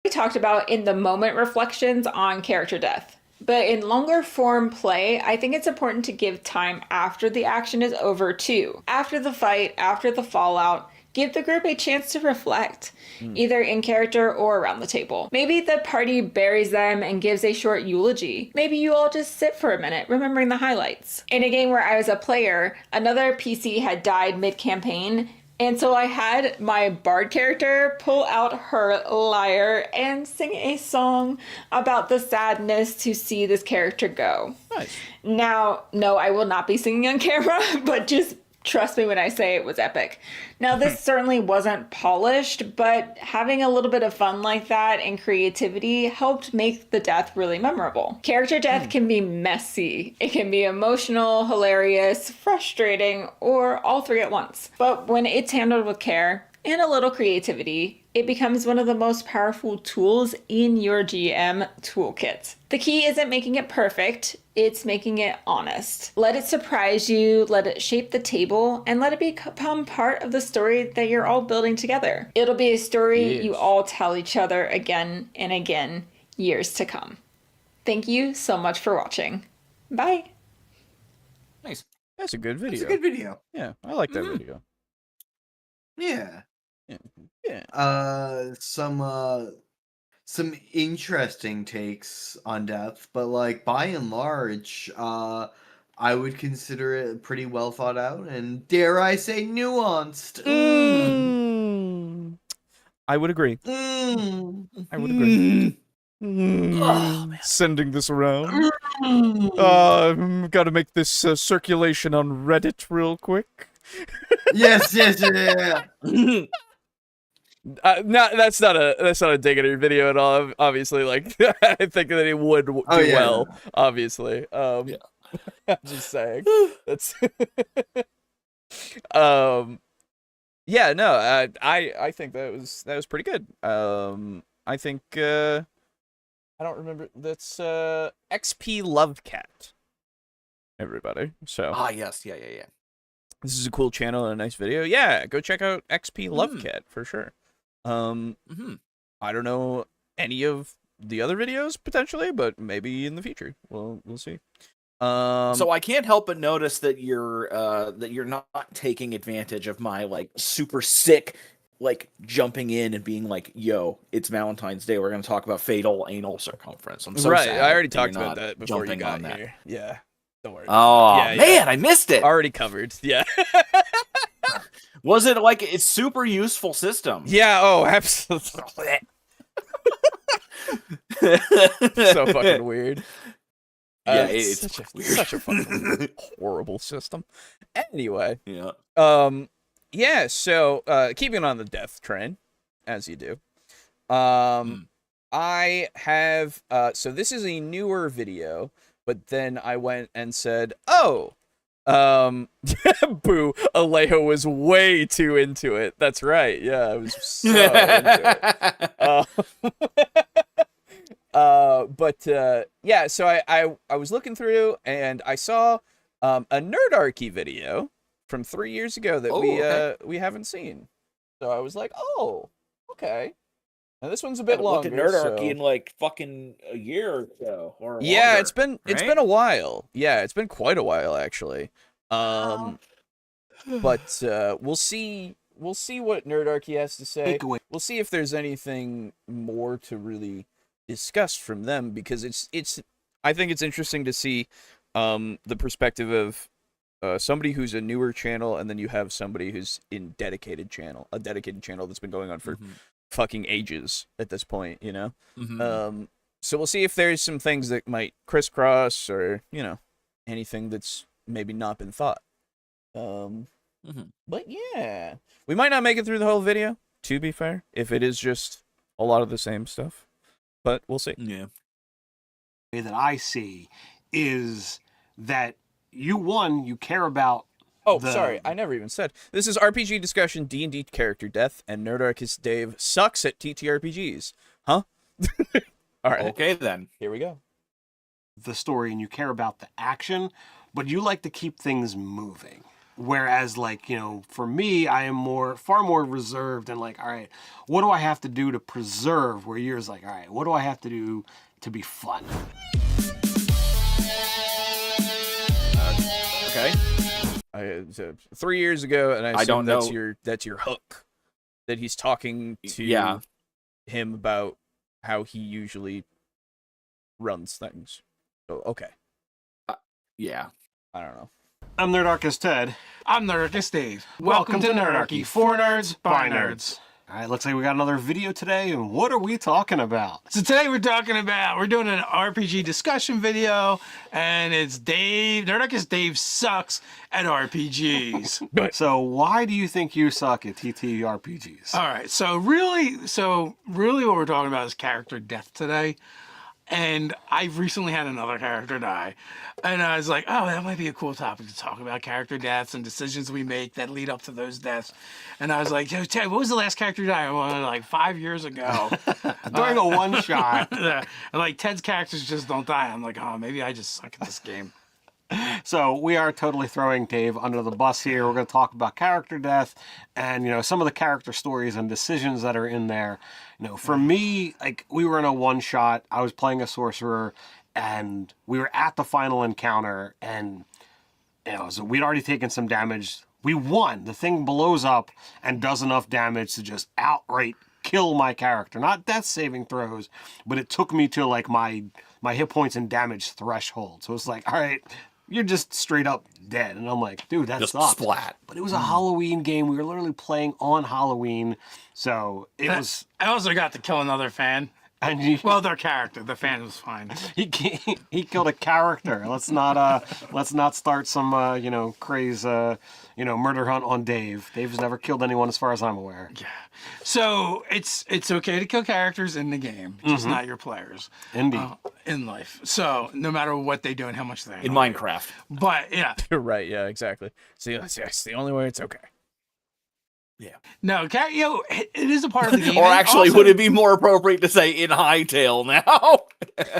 talked about in the moment reflections on character death. But in longer form play, I think it's important to give time after the action is over too. After the fight, after the fallout, give the group a chance to reflect, either in character or around the table. Maybe the party buries them and gives a short eulogy. Maybe you all just sit for a minute, remembering the highlights. In a game where I was a player, another PC had died mid-campaign, And so I had my bard character pull out her lyre and sing a song about the sadness to see this character go. Nice. Now, no, I will not be singing on camera, but just trust me when I say it was epic. Now, this certainly wasn't polished, but having a little bit of fun like that and creativity helped make the death really memorable. Character death can be messy. It can be emotional, hilarious, frustrating, or all three at once. But when it's handled with care and a little creativity, it becomes one of the most powerful tools in your GM toolkit. The key isn't making it perfect, it's making it honest. Let it surprise you, let it shape the table, and let it become part of the story that you're all building together. It'll be a story you all tell each other again and again, years to come. Thank you so much for watching. Bye. Nice. That's a good video. It's a good video. Yeah, I like that video. Yeah. Yeah. Some interesting takes on death, but like by and large, I would consider it pretty well thought out and dare I say nuanced. I would agree. I would agree. Sending this around. Gotta make this circulation on Reddit real quick. Yes. No, that's not a dig at your video at all. Obviously, like I think that it would do well. Obviously, I'm just saying. That's yeah. No, I think that was pretty good. I think I don't remember. That's XP Lovecat. Everybody. So Yes, yeah. this is a cool channel and a nice video. Yeah, go check out XP Lovecat for sure. I don't know any of the other videos potentially, but maybe in the future we'll see. So I can't help but notice that you're not taking advantage of my like super sick like jumping in and being like, "Yo, it's Valentine's Day. We're going to talk about fatal anal circumference." I'm so right. sad I already that you're talked about not that before you jumping got on that. here. Yeah, don't worry. Oh Yeah, man, I missed it. Already covered. Yeah. Was it like it's super useful system? Yeah. Oh, absolutely. So fucking weird. Yeah, it's it's such weird. such a fucking horrible system. Anyway, Yeah. yeah. So, keeping on the death train, as you do. I have. So this is a newer video, but then I went and said, "Oh, boo! Alejo was way too into it. That's right. Yeah, I was so into it." But yeah, so I was looking through and I saw a Nerdarchy video from 3 years ago that we haven't seen. So I was like, oh, okay. Now this one's a bit longer. Look at Nerdarchy in like fucking a year or so. Or yeah, longer, it's been a while. Yeah, it's been quite a while actually. But we'll see what Nerdarchy has to say. We'll see if there's anything more to really discuss from them, because it's I think it's interesting to see the perspective of somebody who's a newer channel, and then you have somebody who's a dedicated channel that's been going on for fucking ages at this point, you know. So we'll see if there's some things that might crisscross, or anything that's maybe not been thought. But yeah, we might not make it through the whole video, to be fair, if it is just a lot of the same stuff, but we'll see. Yeah. The way that I see is that you care about. Oh, sorry, I never even said. This is RPG discussion, D&D character death, and Nerdarchist Dave sucks at TTRPGs. Huh? All right. Okay, then. Here we go. The story, and you care about the action, but you like to keep things moving. Whereas, like, for me, I am far more reserved and like, all right, what do I have to do to preserve? Where yours like, all right, what do I have to do to be fun? Okay. 3 years ago, and I don't assume know. that's your hook. That he's talking to him about how he usually runs things. So okay. Yeah. I don't know. I'm Nerdarchist Ted. I'm Nerdarchist Dave. Welcome to Nerdarchy. For nerds, by nerds. All right, looks like we got another video today, and what are we talking about? So today we're doing an RPG discussion video, and it's Dave, Nerdarchist Dave sucks at RPGs. So why do you think you suck at TTRPGs? All right, so really what we're talking about is character death today. And I've recently had another character die. And I was like, oh, that might be a cool topic to talk about, character deaths and decisions we make that lead up to those deaths. And I was like, yo, Ted, what was the last character to die? Well, like 5 years ago. During a one-shot. And like, Ted's characters just don't die. I'm like, oh, maybe I just suck at this game. So we are totally throwing Dave under the bus here. We're going to talk about character death and, you know, some of the character stories and decisions that are in there. You know, for me, like, we were in a one-shot. I was playing a sorcerer, and we were at the final encounter, and, you know, so we'd already taken some damage. We won. The thing blows up and does enough damage to just outright kill my character. Not death saving throws, but it took me to, like, my hit points and damage threshold. So it's like, all right, you're just straight up dead. And I'm like, dude, that Just sucks. splat. But it was a Halloween game. We were literally playing on Halloween. So it was... I also got to kill another fan. And Well, their character. The fan was fine. he killed a character. Let's not start some, you know, craze, you know, murder hunt on Dave. Dave's never killed anyone as far as I'm aware. Yeah. So it's okay to kill characters in the game, just not your players. Indeed. In life. So no matter what they do and how much they In Minecraft. But yeah. You're right. Yeah, exactly. See, that's the only way it's okay. Yeah. No, you know, it is a part of the game. Or And actually, also- would it be more appropriate to say in Hytale now?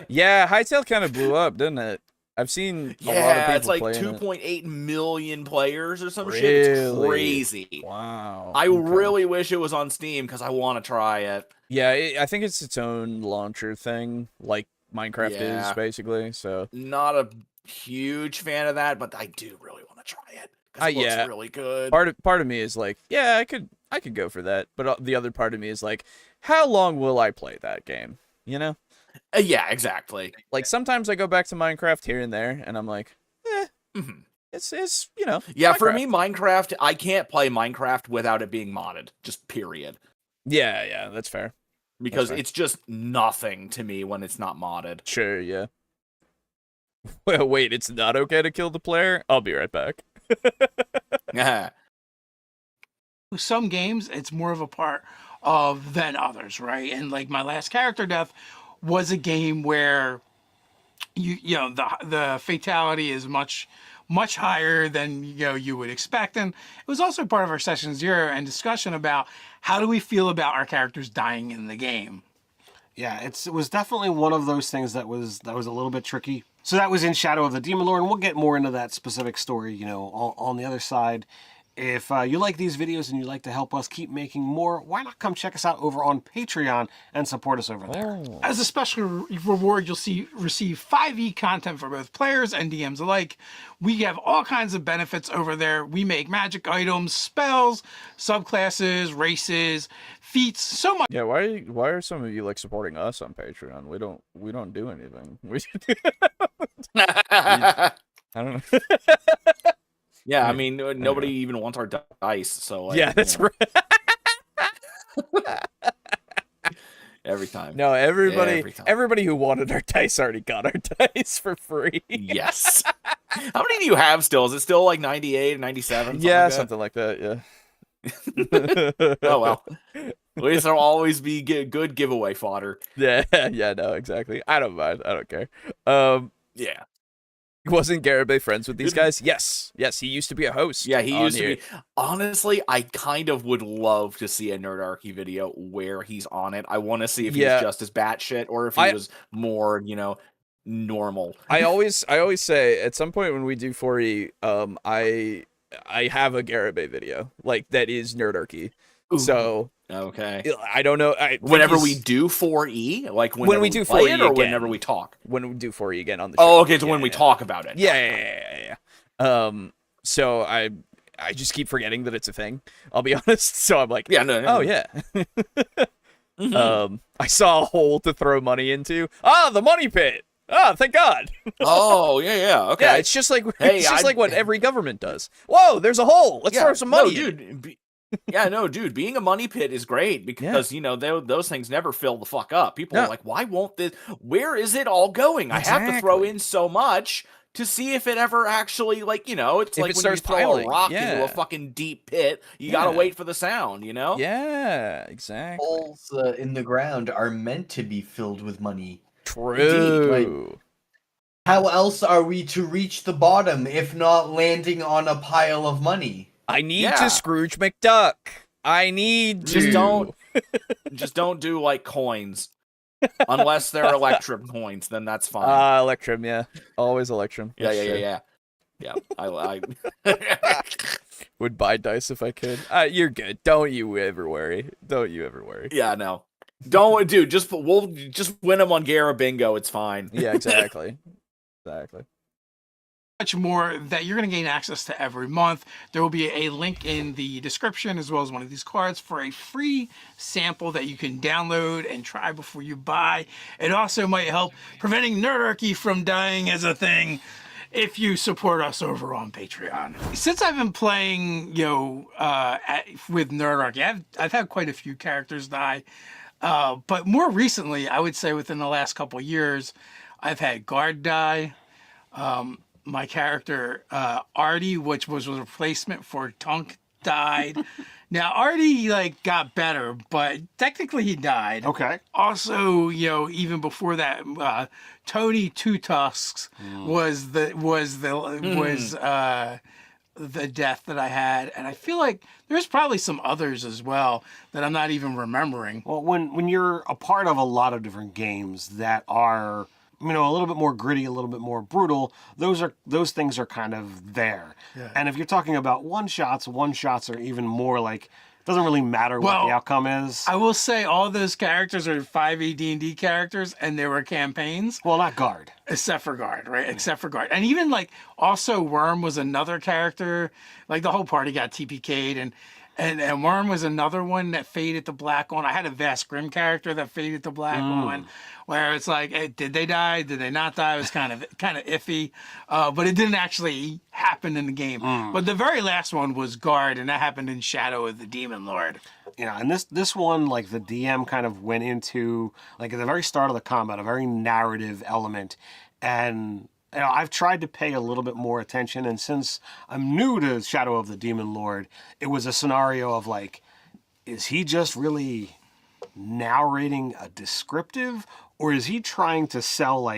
Yeah, Hytale kind of blew up, didn't it? I've seen a lot of people it's like playing it. 2.8 million players or some shit. It's Really? crazy. Wow. I okay. really wish it was on Steam because I want to try it. Yeah, I think it's its own launcher thing, like Minecraft Yeah. is basically. So Not a huge fan of that, but I do really want to try it. 'Cause it looks yeah. really good. part of me is like, yeah, I could go for that, but the other part of me is like, how long will I play that game? You know, Yeah, exactly. like sometimes I go back to Minecraft here and there, and I'm like, Mhm. it's you know, Yeah, for Minecraft. me, Minecraft, I can't play Minecraft without it being modded. Just period. Yeah, that's fair. Because fair. it's just nothing to me when it's not modded. Sure, yeah. Well, wait, it's not okay to kill the player? I'll be right back. Yeah. some games it's more of a part of than others, right? And like my last character death was a game where you know the fatality is much higher than you would expect, and it was also part of our session 0 and discussion about how do we feel about our characters dying in the game. Yeah, it was definitely one of those things that was a little bit tricky. So that was in Shadow of the Demon Lord, and we'll get more into that specific story, you know, on the other side. If you like these videos and you'd like to help us keep making more, why not come check us out over on Patreon and support us over there? As a special reward, you'll receive 5e content for both players and DMs alike. We have all kinds of benefits over there. We make magic items, spells, subclasses, races, feats, so much. Yeah, why are some of you like supporting us on Patreon? We don't do anything. I don't know. Yeah, I mean, nobody even wants our dice, so... Like, Yeah, that's right. Every time. No, Every time. everybody who wanted our dice already got our dice for free. Yes. How many do you have still? Is it still like 98, 97? Yeah, something like that, yeah. Oh, well. At least there'll always be good giveaway fodder. Yeah, no, exactly. I don't mind. I don't care. Yeah. Wasn't Garibay friends with these guys? Yes, he used to be a host. Yeah, he on used here. to be. Honestly, I kind of would love to see a Nerdarchy video where he's on it. I want to see if he's just as batshit or if he was more, normal. I always say at some point when we do 4E, I have a Garibay video like that is Nerdarchy. Ooh. So Okay. I don't know. Whenever we do 4E, like when we do play 4E it, or again. whenever we talk. When we do 4E again on the show. Oh, okay. So Yeah, when we yeah. talk about it. Yeah. So I just keep forgetting that it's a thing. I'll be honest. So I'm like, Yeah. No. oh yeah. I saw a hole to throw money into. Ah, the money pit. Oh, thank God. Oh, yeah, okay. Yeah, it's just like Hey, it's just I- like what every government does. Whoa, there's a hole. Let's throw some money in. dude. Dude, being a money pit is great because those things never fill the fuck up. People No. are like, why won't this? Where is it all going? I have to throw Exactly. in so much to see if it ever actually it's If like it when you starts throw piling, a rock into yeah. a fucking deep pit. You gotta Yeah. wait for the sound. Yeah, exactly. Holes in the ground are meant to be filled with money. True. How else are we to reach the bottom if not landing on a pile of money? I need Yeah. to Scrooge McDuck. I need to. Just don't do like coins. Unless they're Electrum coins, then that's fine. Electrum, yeah. Always Electrum. Yeah. That's true. Yeah, I Would buy dice if I could. You're good. Don't you ever worry. yeah, no. Don't, dude. We'll just win them on Gara Bingo. It's fine. Yeah, exactly. Exactly. Much more that you're going to gain access to every month. There will be a link in the description as well as one of these cards for a free sample that you can download and try before you buy. It also might help preventing nerdarchy from dying as a thing if you support us over on Patreon. Since I've been playing, with nerdarchy, I've had quite a few characters die, but more recently, I would say within the last couple years, I've had Guard die. My character, Artie, which was a replacement for Tunk, died. Now, Artie, got better, but technically he died. Okay. Also, even before that, Tony Two Tusks was the death that I had. And I feel like there's probably some others as well that I'm not even remembering. Well, when you're a part of a lot of different games that are a little bit more gritty, a little bit more brutal, those things are kind of there. Yeah. And if you're talking about one shots are even more like, it doesn't really matter what the outcome is. I will say all those characters are 5e D&D characters, and they were campaigns. Well, not Guard. Except for Guard, right? Except for Guard. And even also Worm was another character. The whole party got TPK'd, and Worm was another one that faded to black on. I had a Vast Grim character that faded to black on, where it's like, hey, did they die? Did they not die? It was kind of iffy, but it didn't actually happen in the game. But the very last one was Guard, and that happened in Shadow of the Demon Lord. Yeah, and this one, the DM kind of went into, at the very start of the combat, a very narrative element, and I've tried to pay a little bit more attention, and since I'm new to Shadow of the Demon Lord, it was a scenario of is he just really narrating a descriptive, or is he trying to sell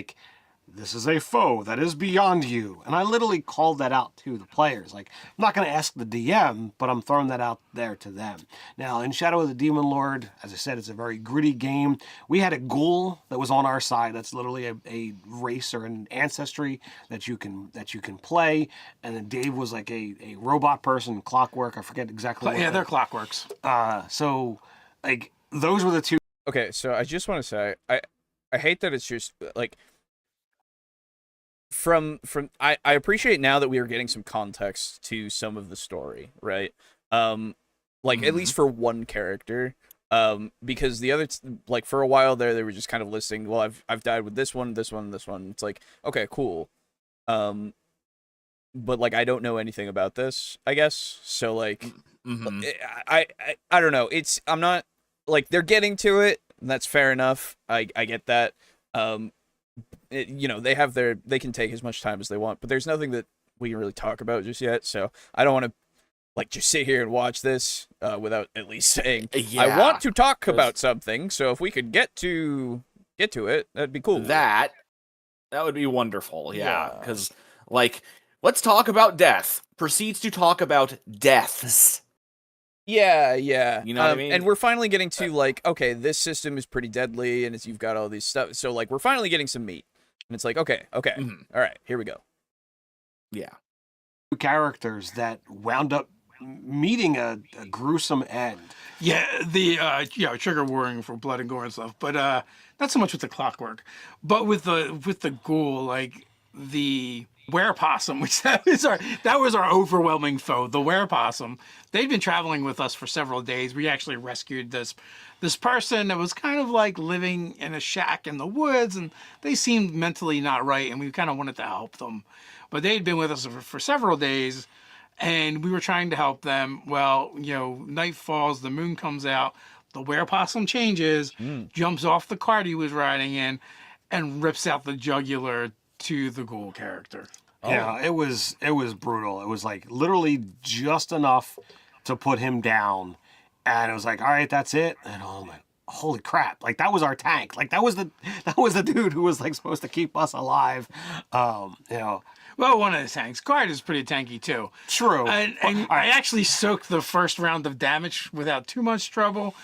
this is a foe that is beyond you? And I literally called that out to the players. I'm not going to ask the DM, but I'm throwing that out there to them. Now, in Shadow of the Demon Lord, as I said, it's a very gritty game. We had a ghoul that was on our side. That's literally a race or an ancestry that you can play. And then Dave was a robot person, Clockwork. I forget exactly what. Yeah, they're Clockworks. Those were the two. Okay, so I just want to say I hate that it's just from I appreciate now that we are getting some context to some of the story, right? At least for one character, because the other for a while there they were just kind of listing, well, I've died with this one. It's okay, cool, but I don't know anything about this, I guess. So I don't know. I'm not they're getting to it. And that's fair enough. I get that. They can take as much time as they want, but there's nothing that we can really talk about just yet. So I don't want to just sit here and watch this without at least saying I want to talk about something. So if we could get to it, that'd be cool. That would be wonderful. Yeah, because let's talk about death. Proceeds to talk about deaths. Yeah. You know what I mean? And we're finally getting to okay, this system is pretty deadly, and you've got all these stuff. So we're finally getting some meat, and it's okay, all right, here we go. Yeah. Characters that wound up meeting a gruesome end. Yeah, the trigger warning for blood and gore and stuff, but not so much with the Clockwork, but with the ghoul, the Werepossum, which that was our overwhelming foe, the werepossum. They'd been traveling with us for several days. We actually rescued this person that was kind of like living in a shack in the woods, and they seemed mentally not right, and we kind of wanted to help them. But they'd been with us for several days, and we were trying to help them. Well, night falls, the moon comes out, the werepossum changes, jumps off the cart he was riding in, and rips out the jugular to the ghoul character. Yeah, it was brutal. It was like literally just enough to put him down, and it was like, all right, that's it. And I'm like, holy crap! Like that was our tank. Like that was the dude who was like supposed to keep us alive. Well, one of the tanks. Guard is pretty tanky too. True. And I actually soaked the first round of damage without too much trouble.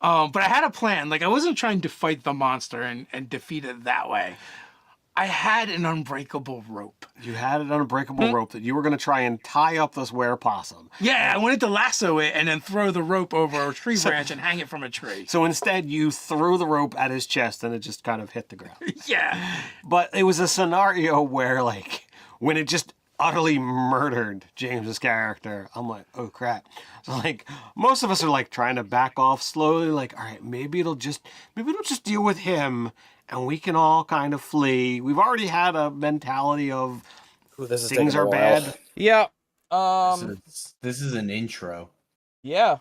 But I had a plan. Like I wasn't trying to fight the monster and defeat it that way. I had an unbreakable rope. You had an unbreakable rope that you were going to try and tie up this werepossum. Yeah, I wanted to lasso it and then throw the rope over a tree branch and hang it from a tree. So instead, you threw the rope at his chest and it just kind of hit the ground. Yeah. But it was a scenario where, like, when it just utterly murdered James's character, I'm like, oh crap. So like, most of us are like trying to back off slowly, like, all right, maybe it'll just deal with him and we can all kind of flee. We've already had a mentality of things are bad. Yeah. This is an intro. Yeah.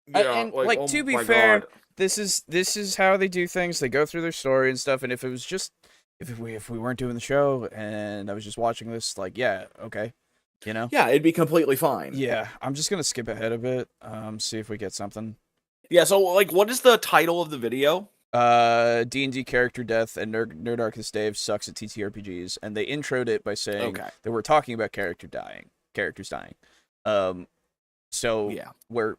Yeah, And like, oh to be my fair, God. this is how they do things. They go through their story and stuff. And if it was just if we weren't doing the show and I was just watching this, like, yeah, okay, Yeah, it'd be completely fine. Yeah, I'm just gonna skip ahead a bit. See if we get something. Yeah, so like, what is the title of the video? D&D character death and Nerd Arcus Dave sucks at TTRPGs, and they introed it by saying that we're talking about characters dying. So Yeah. we're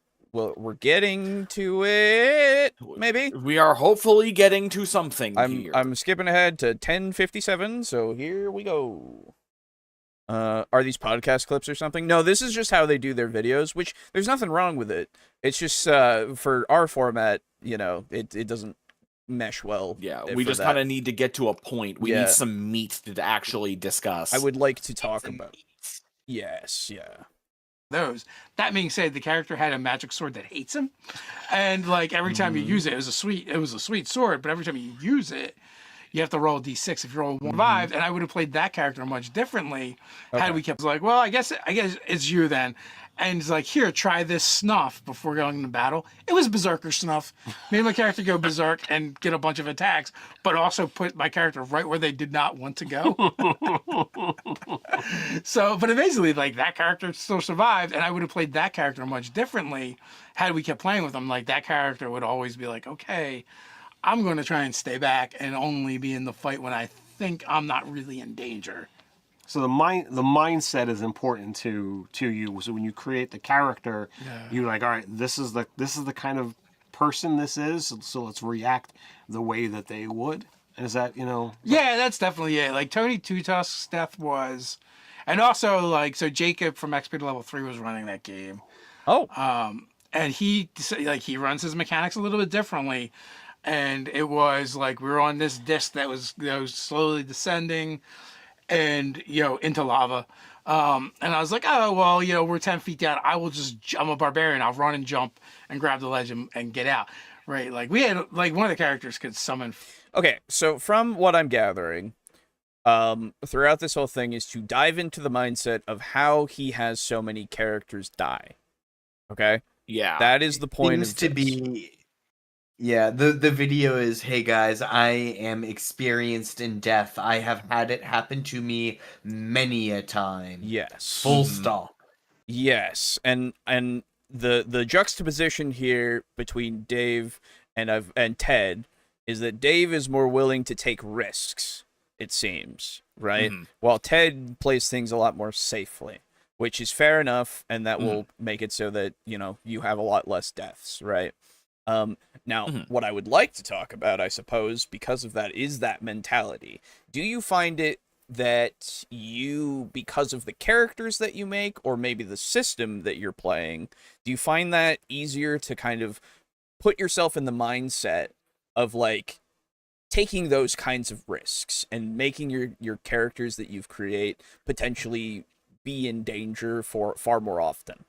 getting to it. Maybe We are hopefully getting to something here. I'm skipping ahead to 10:57. So here we go. Are these podcast clips or something? No, this is just how they do their videos, which there's nothing wrong with it. It's just for our format, it doesn't mesh well. Yeah, we just kind of need to get to a point. We need some meat to actually discuss. I would like to talk about. Yes, yeah. That being said, the character had a magic sword that hates him, and like every time you use it, it was a sweet sword. But every time you use it, you have to roll a d6. If you roll 1 5, and I would have played that character much differently had we kept like, well, I guess it's you then. And he's like, here, try this snuff before going into battle. It was Berserker snuff. Made my character go berserk and get a bunch of attacks, but also put my character right where they did not want to go. But amazingly, like, that character still survived, and I would have played that character much differently had we kept playing with him. Like, that character would always be like, okay, I'm going to try and stay back and only be in the fight when I think I'm not really in danger. So the mindset is important to you. So when you create the character, you're like, all right, this is the kind of person this is. So let's react the way that they would. Is that Yeah, that's definitely it. Like Tony Tutusk's death was, and also like so Jacob from XP to Level 3 was running that game. Oh. And he runs his mechanics a little bit differently. And it was like we were on this disc that was slowly descending and into lava, and I was like, oh well, we're 10 feet down. I'm a barbarian. I'll run and jump and grab the ledge and get out. Right? Like we had like one of the characters could summon. Okay, so from what I'm gathering, throughout this whole thing is to dive into the mindset of how he has so many characters die. Okay. Yeah, that is the point. Seems to be. Yeah, the video is, hey guys, I am experienced in death. I have had it happen to me many a time. Yes. Full stop. Yes, and the juxtaposition here between Dave and Ted is that Dave is more willing to take risks, it seems, right? While Ted plays things a lot more safely, which is fair enough, and that will make it so that, you have a lot less deaths, right? Now, what I would like to talk about, I suppose, because of that, is that mentality. Do you find it that you, because of the characters that you make, or maybe the system that you're playing, do you find that easier to kind of put yourself in the mindset of, like, taking those kinds of risks and making your characters that you've create potentially be in danger for far more often.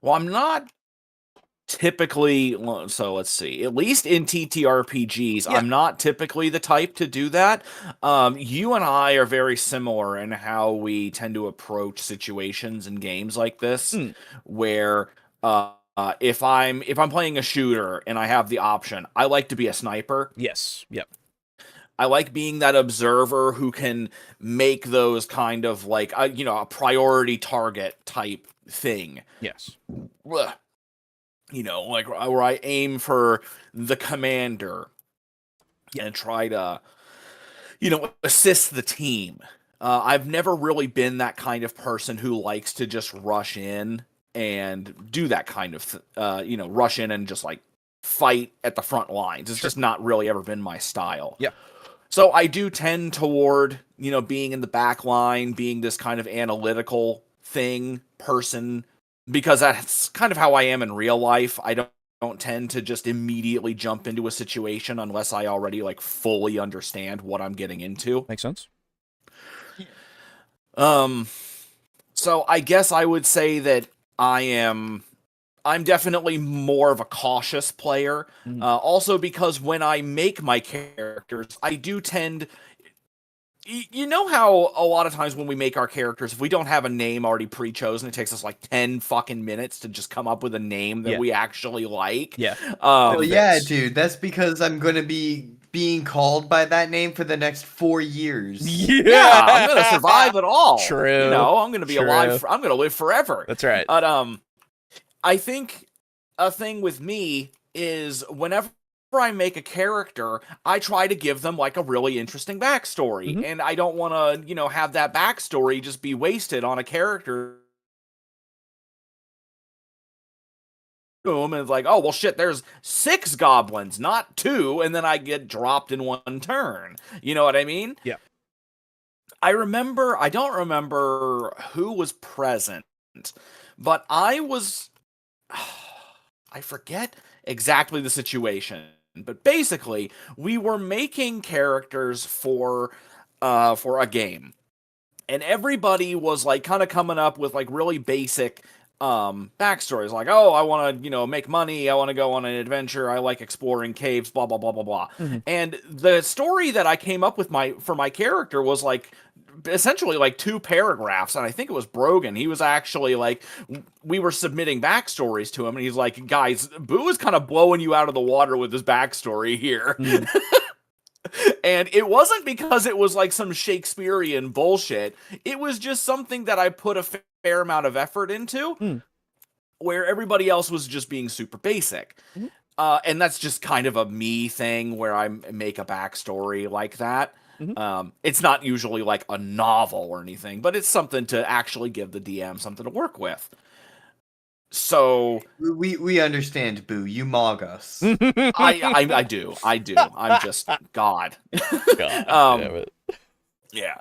Well, I'm not typically, so let's see, at least in TTRPGs, Yeah. I'm not typically the type to do that. You and I are very similar in how we tend to approach situations in games like this, where if I'm playing a shooter and I have the option, I like to be a sniper. Yes. Yep. I like being that observer who can make those kind of like a priority target type thing. Yes. Like where I aim for the commander and try to, assist the team. I've never really been that kind of person who likes to just rush in and do that kind of, rush in and just like fight at the front lines. It's just not really ever been my style. Yeah. So I do tend toward, being in the back line, being this kind of analytical person, because that's kind of how I am in real life. I don't tend to just immediately jump into a situation unless I already like fully understand what I'm getting into. Makes sense. So I guess I would say that I'm definitely more of a cautious player. Also because when I make my characters, I do tend... You know how a lot of times when we make our characters, if we don't have a name already pre-chosen, it takes us like 10 fucking minutes to just come up with a name that we actually like. Yeah. Well, yeah, dude, that's because I'm going to be being called by that name for the next 4 years. Yeah, I'm going to survive it all. True. I'm going to be alive. I'm going to live forever. That's right. But I think a thing with me is whenever I make a character, I try to give them like a really interesting backstory, and I don't want to, have that backstory just be wasted on a character. And it's like, oh well, shit. There's 6 goblins, not 2, and then I get dropped in one turn. You know what I mean? Yeah. I don't remember who was present, but I forget exactly the situation. But basically, we were making characters for a game, and everybody was like kind of coming up with like really basic backstories, like, oh, I want to make money, I want to go on an adventure, I like exploring caves, blah blah blah blah blah. And the story that I came up with for my character was like essentially like 2 paragraphs, and I think it was Brogan. He was actually like, we were submitting backstories to him, and he's like, guys, Boo is kind of blowing you out of the water with his backstory here. And it wasn't because it was like some Shakespearean bullshit. It was just something that I put a fair amount of effort into, where everybody else was just being super basic. And that's just kind of a me thing where I make a backstory like that. It's not usually like a novel or anything, but it's something to actually give the DM something to work with. So we understand, Boo. You mog us. I do. I'm just God. God damn it. Yeah.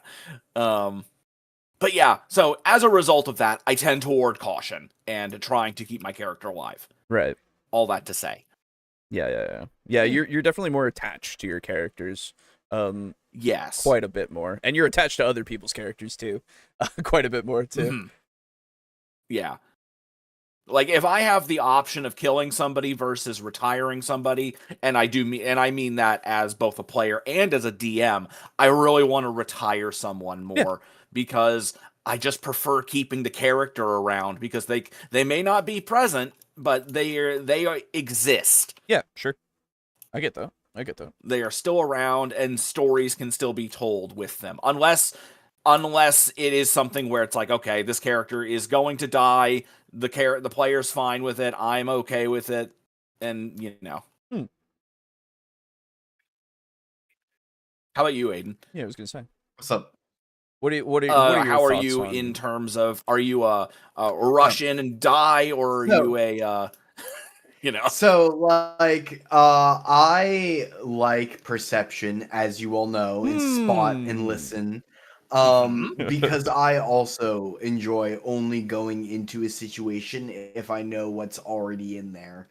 But yeah, so as a result of that, I tend toward caution and trying to keep my character alive. Right. All that to say. Yeah. You're definitely more attached to your characters. Yes. Quite a bit more. And you're attached to other people's characters too. Quite a bit more too. Yeah. Like if I have the option of killing somebody versus retiring somebody, and I mean that as both a player and as a DM, I really want to retire someone more because I just prefer keeping the character around because they may not be present, but they exist. Yeah, sure. I get that. They are still around, and stories can still be told with them, unless it is something where it's like, okay, this character is going to die. The player's fine with it. I'm okay with it, and How about you, Aiden? Yeah, I was gonna say. What's up? What are your how are thoughts you on... in terms of, are you a rush in and die, or are you a So, like, I like perception, as you all know, and spot and listen. Because I also enjoy only going into a situation if I know what's already in there.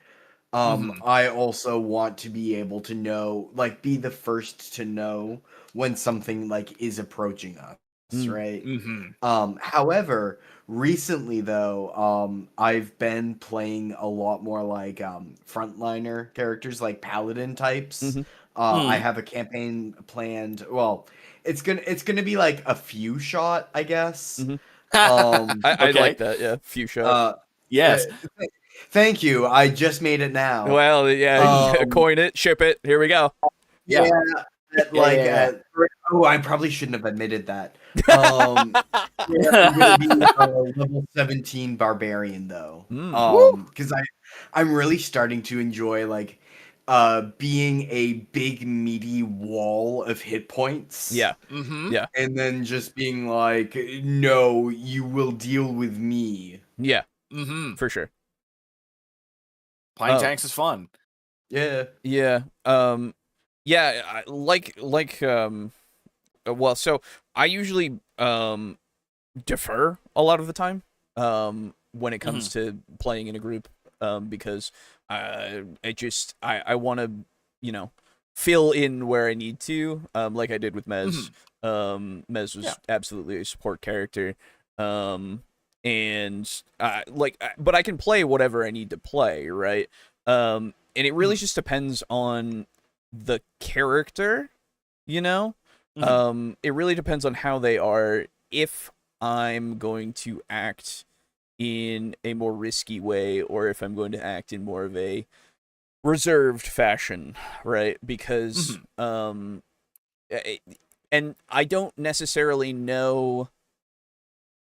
I also want to be able to know, like, be the first to know when something like is approaching us, Mm. right? Mm-hmm. However, recently though, I've been playing a lot more like frontliner characters, like paladin types. Mhm. I have a campaign planned. Well, it's gonna be like a few shot, I guess. Mhm. Um, I Okay. like that. Yeah, few shot. uh, Yes. Thank you. I just made it now. Well, yeah, um, coin it, ship it. Here we go. Yeah, at Yeah, like yeah, oh, I probably shouldn't have admitted that. Yeah, I'm gonna be level 17 barbarian though. Mm. Because I'm really starting to enjoy like being a big meaty wall of hit points. Yeah, Mm-hmm. yeah, And then just being like, no, you will deal with me. yeah, Mm-hmm. for sure. Playing Oh. tanks is fun. Yeah. Yeah. Yeah. Well, so I usually defer a lot of the time when it comes to playing in a group because I want to fill in where I need to like I did with Mez. Mez was absolutely a support character. And but I can play whatever I need to play, right? And it really just depends on the character, you know? It really depends on how they are. If I'm going to act in a more risky way or if I'm going to act in more of a reserved fashion, right? Because and I don't necessarily know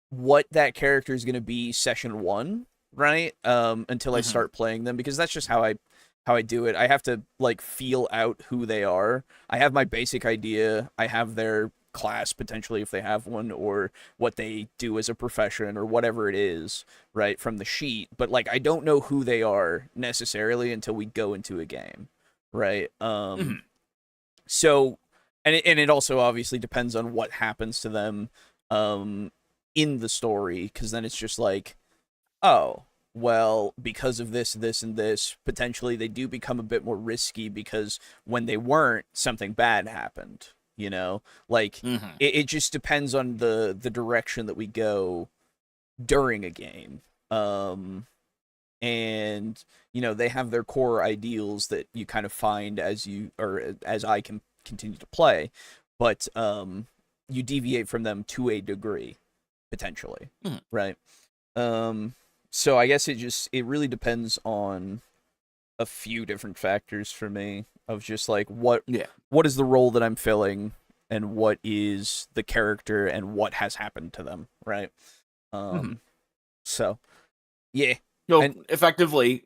what that character is going to be session 1, right? Until I start playing them, because that's just how I do it. I have to like feel out who they are. I have my basic idea. I have their class potentially if they have one, or what they do as a profession or whatever it is, right, from the sheet. But like I don't know who they are necessarily until we go into a game, right? So and it also obviously depends on what happens to them in the story, because then it's just like, oh, well, because of this, this, and this, potentially they do become a bit more risky because when they weren't, something bad happened, you know? Like, it just depends on the direction that we go during a game. And, they have their core ideals that you kind of find as I can continue to play, but you deviate from them to a degree, potentially, right? So I guess it really depends on a few different factors for me, of just like what is the role that I'm filling and what is the character and what has happened to them, right? So yeah. Effectively,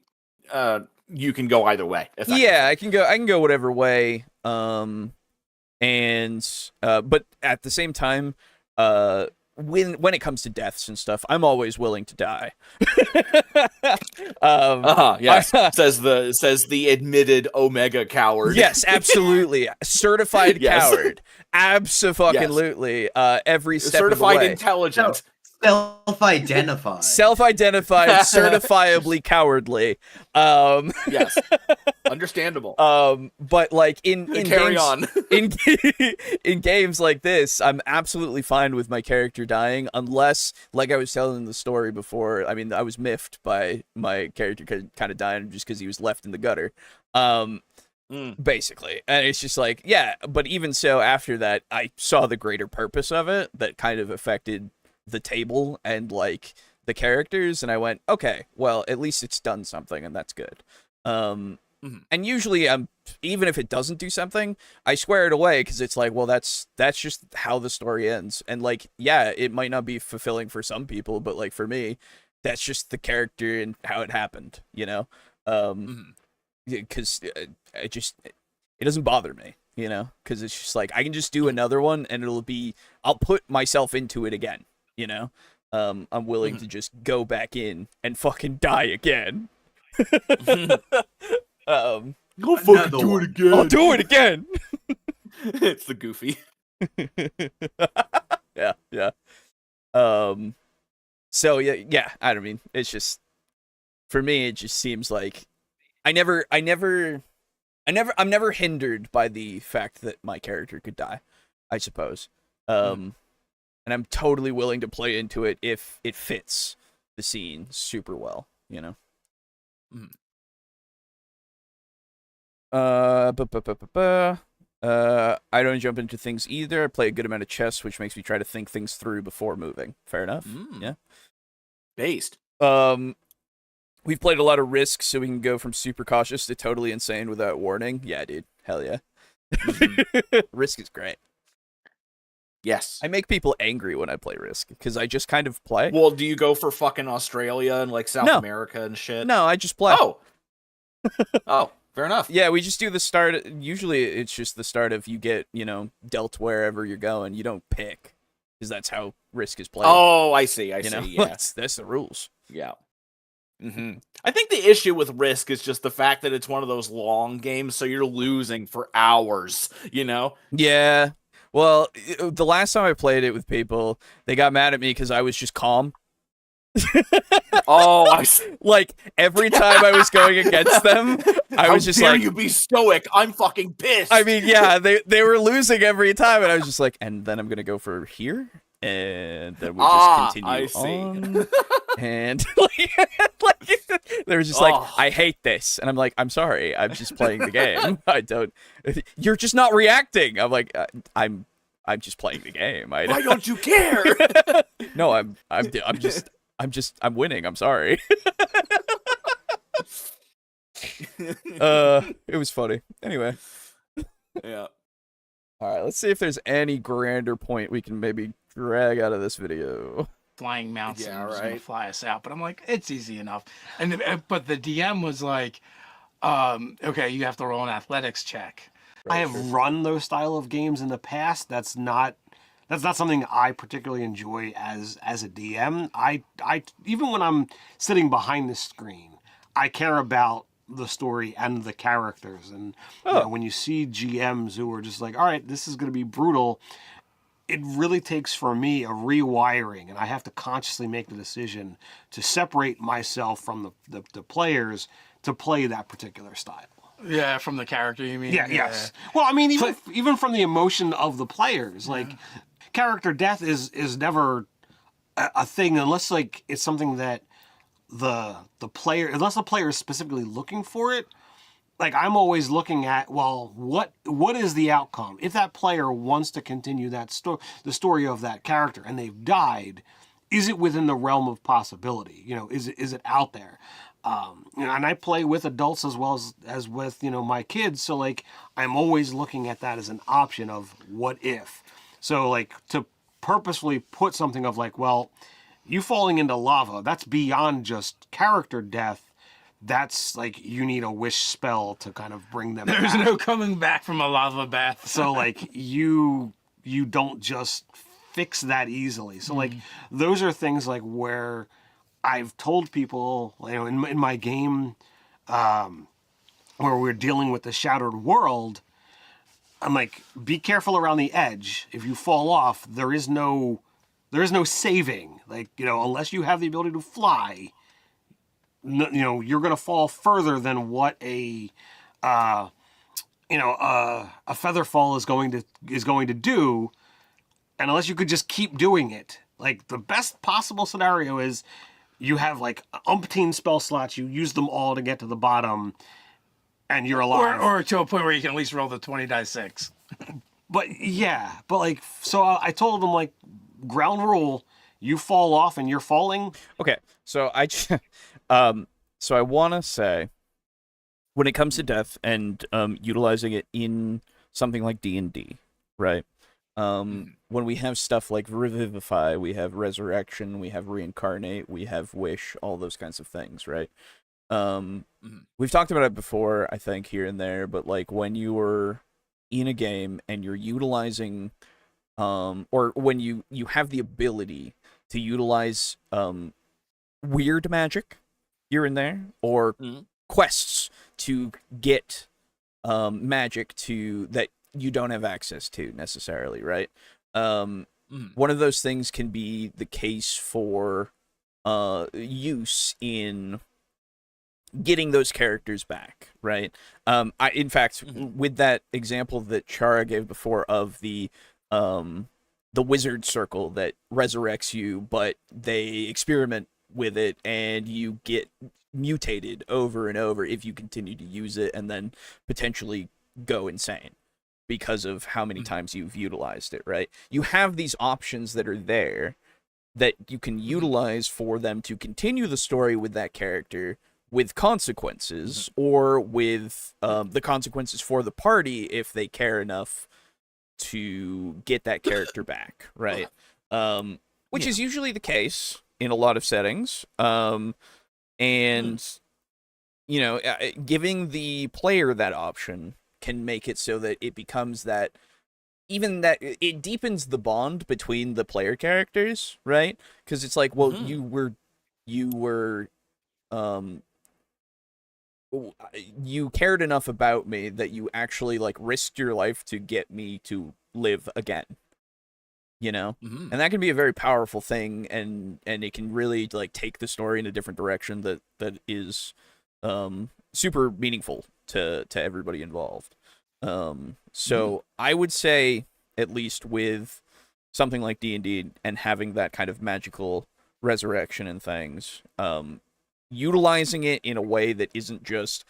you can go either way. Yeah, I can go whatever way. And but at the same time, when it comes to deaths and stuff, I'm always willing to die. Yes. says the admitted Omega coward. Yes, absolutely. Certified coward. Abso-fucking-lutely. Every step of the way. Certified intelligent. Self-identified. Self-identified, certifiably cowardly. Yes. Understandable. But like in Carry games, on. in games like this, I'm absolutely fine with my character dying, unless, like I was telling the story before, I mean, I was miffed by my character kind of dying just because he was left in the gutter. Basically. And it's just like, yeah, but even so, after that, I saw the greater purpose of it that kind of affected the table and like the characters, and I went, okay, well, at least it's done something, and that's good. And usually even if it doesn't do something, I square it away, because it's like, well, that's just how the story ends. And like, yeah, it might not be fulfilling for some people, but like for me, that's just the character and how it happened, because it doesn't bother me, because it's just like I can just do another one and I'll put myself into it again. I'm willing to just go back in and fucking die again. Go fucking do it again. I'll do it again. It's the Goofy. Yeah. So yeah. I don't mean, it's just, for me, it just seems like I'm never hindered by the fact that my character could die, I suppose. And I'm totally willing to play into it if it fits the scene super well, you know. I don't jump into things either. I play a good amount of chess, which makes me try to think things through before moving. Fair enough. Yeah. Based. We've played a lot of Risk, so we can go from super cautious to totally insane without warning. Yeah, dude. Hell yeah. Risk is great. Yes. I make people angry when I play Risk, because I just kind of play. Well, do you go for fucking Australia and like South America and shit? No, I just play. Oh, fair enough. Yeah, we just do the start. Usually it's just the start of, you get, dealt wherever you're going. You don't pick, because that's how Risk is played. Oh, I see. I you see. know? Yeah. That's the rules. Yeah. I think the issue with Risk is just the fact that it's one of those long games, so you're losing for hours, you know? Yeah. Well, the last time I played it with people, they got mad at me because I was just calm. Oh, I see. Like, every time I was going against them, I was just How dare like, you be stoic? I'm fucking pissed. I mean, yeah, they were losing every time, and I was just like, and then I'm gonna go for here, and then we just continue I see. on. And they were just like, I hate this, and I'm like, I'm sorry, I'm just playing the game. I don't. You're just not reacting. I'm like, I'm just playing the game. Why don't you care? No, I'm winning. I'm sorry. It was funny. Anyway. Yeah. All right, let's see if there's any grander point we can maybe drag out of this video. Flying mounts Yeah, and was right. gonna fly us out, but I'm like, it's easy enough. But the DM was like, okay, you have to roll an athletics check. I have run those style of games in the past. That's not something I particularly enjoy as a DM. I even when I'm sitting behind the screen, I care about the story and the characters. And you know, when you see GMs who are just like, all right, this is going to be brutal, it really takes for me a rewiring, and I have to consciously make the decision to separate myself from the players to play that particular style. Yeah, from the character, you mean? Yeah, yes. Well, I mean, even from the emotion of the players, like character death is never a thing unless like it's something that the player, unless the player is specifically looking for it. Like, I'm always looking at, well, what is the outcome? If that player wants to continue that the story of that character and they've died, is it within the realm of possibility? You know, is it out there? And I play with adults as well as with, my kids. So, like, I'm always looking at that as an option of what if. So, like, to purposefully put something of like, well, you falling into lava, that's beyond just character death. That's like you need a wish spell to kind of bring them There's back. no coming back from a lava bath. So like you don't just fix that easily. So like those are things like where I've told people, in my game where we're dealing with the Shattered World, I'm like, be careful around the edge. If you fall off, there is no saving. Like, unless you have the ability to fly, you're going to fall further than what a feather fall is going to do, and unless you could just keep doing it. Like, the best possible scenario is you have like umpteen spell slots, you use them all to get to the bottom, and you're alive. Or to a point where you can at least roll the 20 die 6. But like, so I told them, like, ground rule, you fall off and you're falling. Okay, so so I want to say, when it comes to death and utilizing it in something like D&D, right? When we have stuff like Revivify, we have Resurrection, we have Reincarnate, we have Wish, all those kinds of things, right? We've talked about it before, I think, here and there, but like when you are in a game and you're utilizing, or when you have the ability to utilize weird magic here and there, or quests to get magic that you don't have access to necessarily, right? one of those things can be the case for use in getting those characters back, right? In fact, with that example that Chara gave before of the wizard circle that resurrects you, but they experiment with it and you get mutated over and over if you continue to use it, and then potentially go insane because of how many times you've utilized it, right? You have these options that are there that you can utilize for them to continue the story with that character with consequences, or with the consequences for the party if they care enough to get that character back, right? Which is usually the case in a lot of settings. And, you know, giving the player that option can make it so that it becomes that, even that it deepens the bond between the player characters, right? Because it's like, well, you were, you cared enough about me that you actually like risked your life to get me to live again, you know? And that can be a very powerful thing, and it can really like take the story in a different direction that is super meaningful to everybody involved. So I would say, at least with something like D&D and having that kind of magical resurrection and things, utilizing it in a way that isn't just,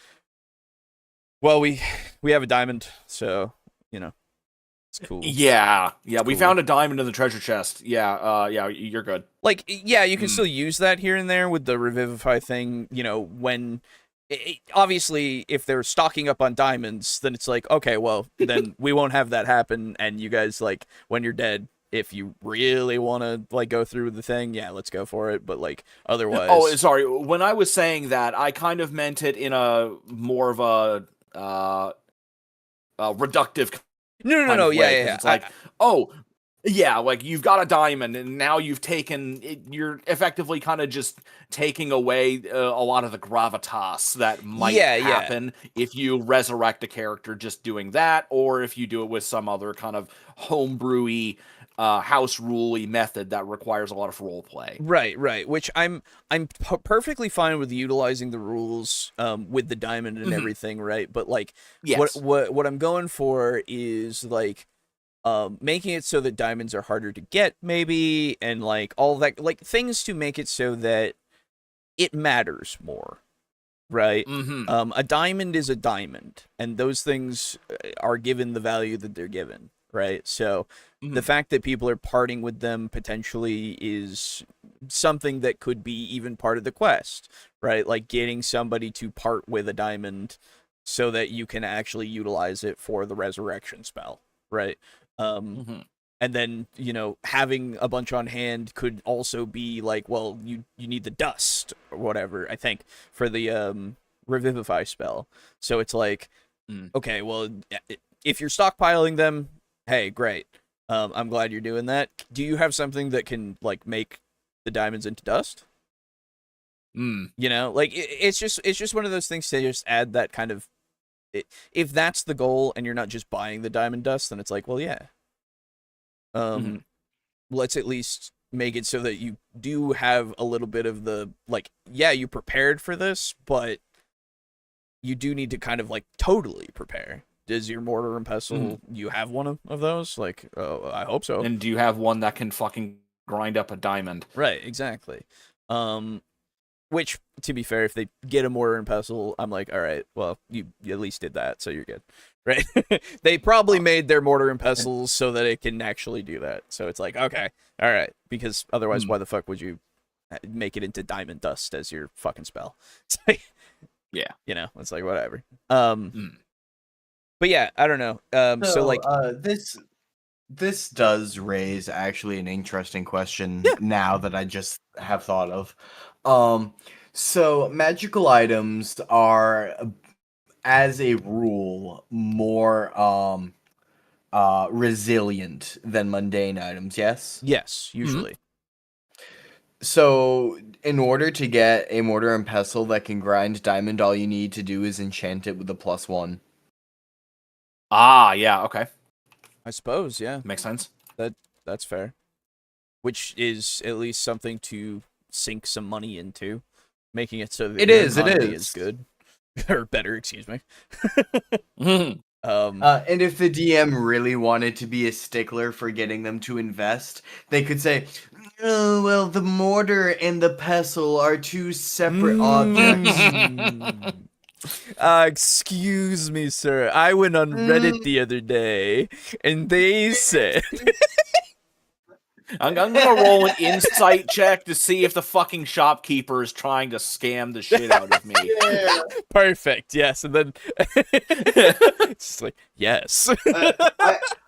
well, we have a diamond, so, you know, it's cool. Yeah, It's we cool. found a diamond in the treasure chest. Yeah, you're good. Like, yeah, you can still use that here and there with the revivify thing, you know, when obviously if they're stocking up on diamonds, then it's like, okay, well, then we won't have that happen, and you guys, like, when you're dead, if you really want to like go through the thing, yeah, let's go for it. But like otherwise, Oh, sorry. When I was saying that, I kind of meant it in a more of a reductive no, way, yeah. It's like, oh, yeah, like you've got a diamond, and now you've taken it, you're effectively kind of just taking away a lot of the gravitas that might happen if you resurrect a character just doing that, or if you do it with some other kind of homebrewy, house rule-y method that requires a lot of role play. Right. Which I'm perfectly fine with utilizing the rules with the diamond and everything, right? But like, what I'm going for is like making it so that diamonds are harder to get, maybe, and like all that, like things to make it so that it matters more, right? A diamond is a diamond, and those things are given the value that they're given, right? So the fact that people are parting with them potentially is something that could be even part of the quest, right? Like getting somebody to part with a diamond so that you can actually utilize it for the resurrection spell, right? And then, you know, having a bunch on hand could also be like, well, you need the dust or whatever, I think, for the revivify spell. So it's like, okay, well, if you're stockpiling them, hey, great. I'm glad you're doing that. Do you have something that can like make the diamonds into dust? You know, like it's just one of those things to just add that kind of, if that's the goal and you're not just buying the diamond dust, then it's like, well, yeah. Let's at least make it so that you do have a little bit of the, like, yeah, you prepared for this, but you do need to kind of like totally prepare. Does your mortar and pestle, you have one of those? Like, I hope so. And do you have one that can fucking grind up a diamond? Right, exactly. Which, to be fair, if they get a mortar and pestle, I'm like, all right, well, you at least did that, so you're good, right? They probably made their mortar and pestles so that it can actually do that. So it's like, okay, all right, because otherwise, why the fuck would you make it into diamond dust as your fucking spell? It's like, yeah, you know, it's like whatever. But yeah, I don't know. So like, this does raise actually an interesting question now that I just have thought of. So magical items are, as a rule, more resilient than mundane items, yes? yes, usually. So in order to get a mortar and pestle that can grind diamond, all you need to do is enchant it with a +1. Ah, yeah, okay. I suppose, yeah. Makes sense. That's fair. which is at least something to sink some money into, making it so that It your is, it economy is. good or better. Excuse me. Mhm. And if the DM really wanted to be a stickler for getting them to invest, they could say, "Oh, well, the mortar and the pestle are two separate objects." Excuse me, sir. I went on Reddit the other day, and they said, I'm gonna roll an insight check to see if the fucking shopkeeper is trying to scam the shit out of me. Yeah. "Perfect, yes." And then it's just like, yes.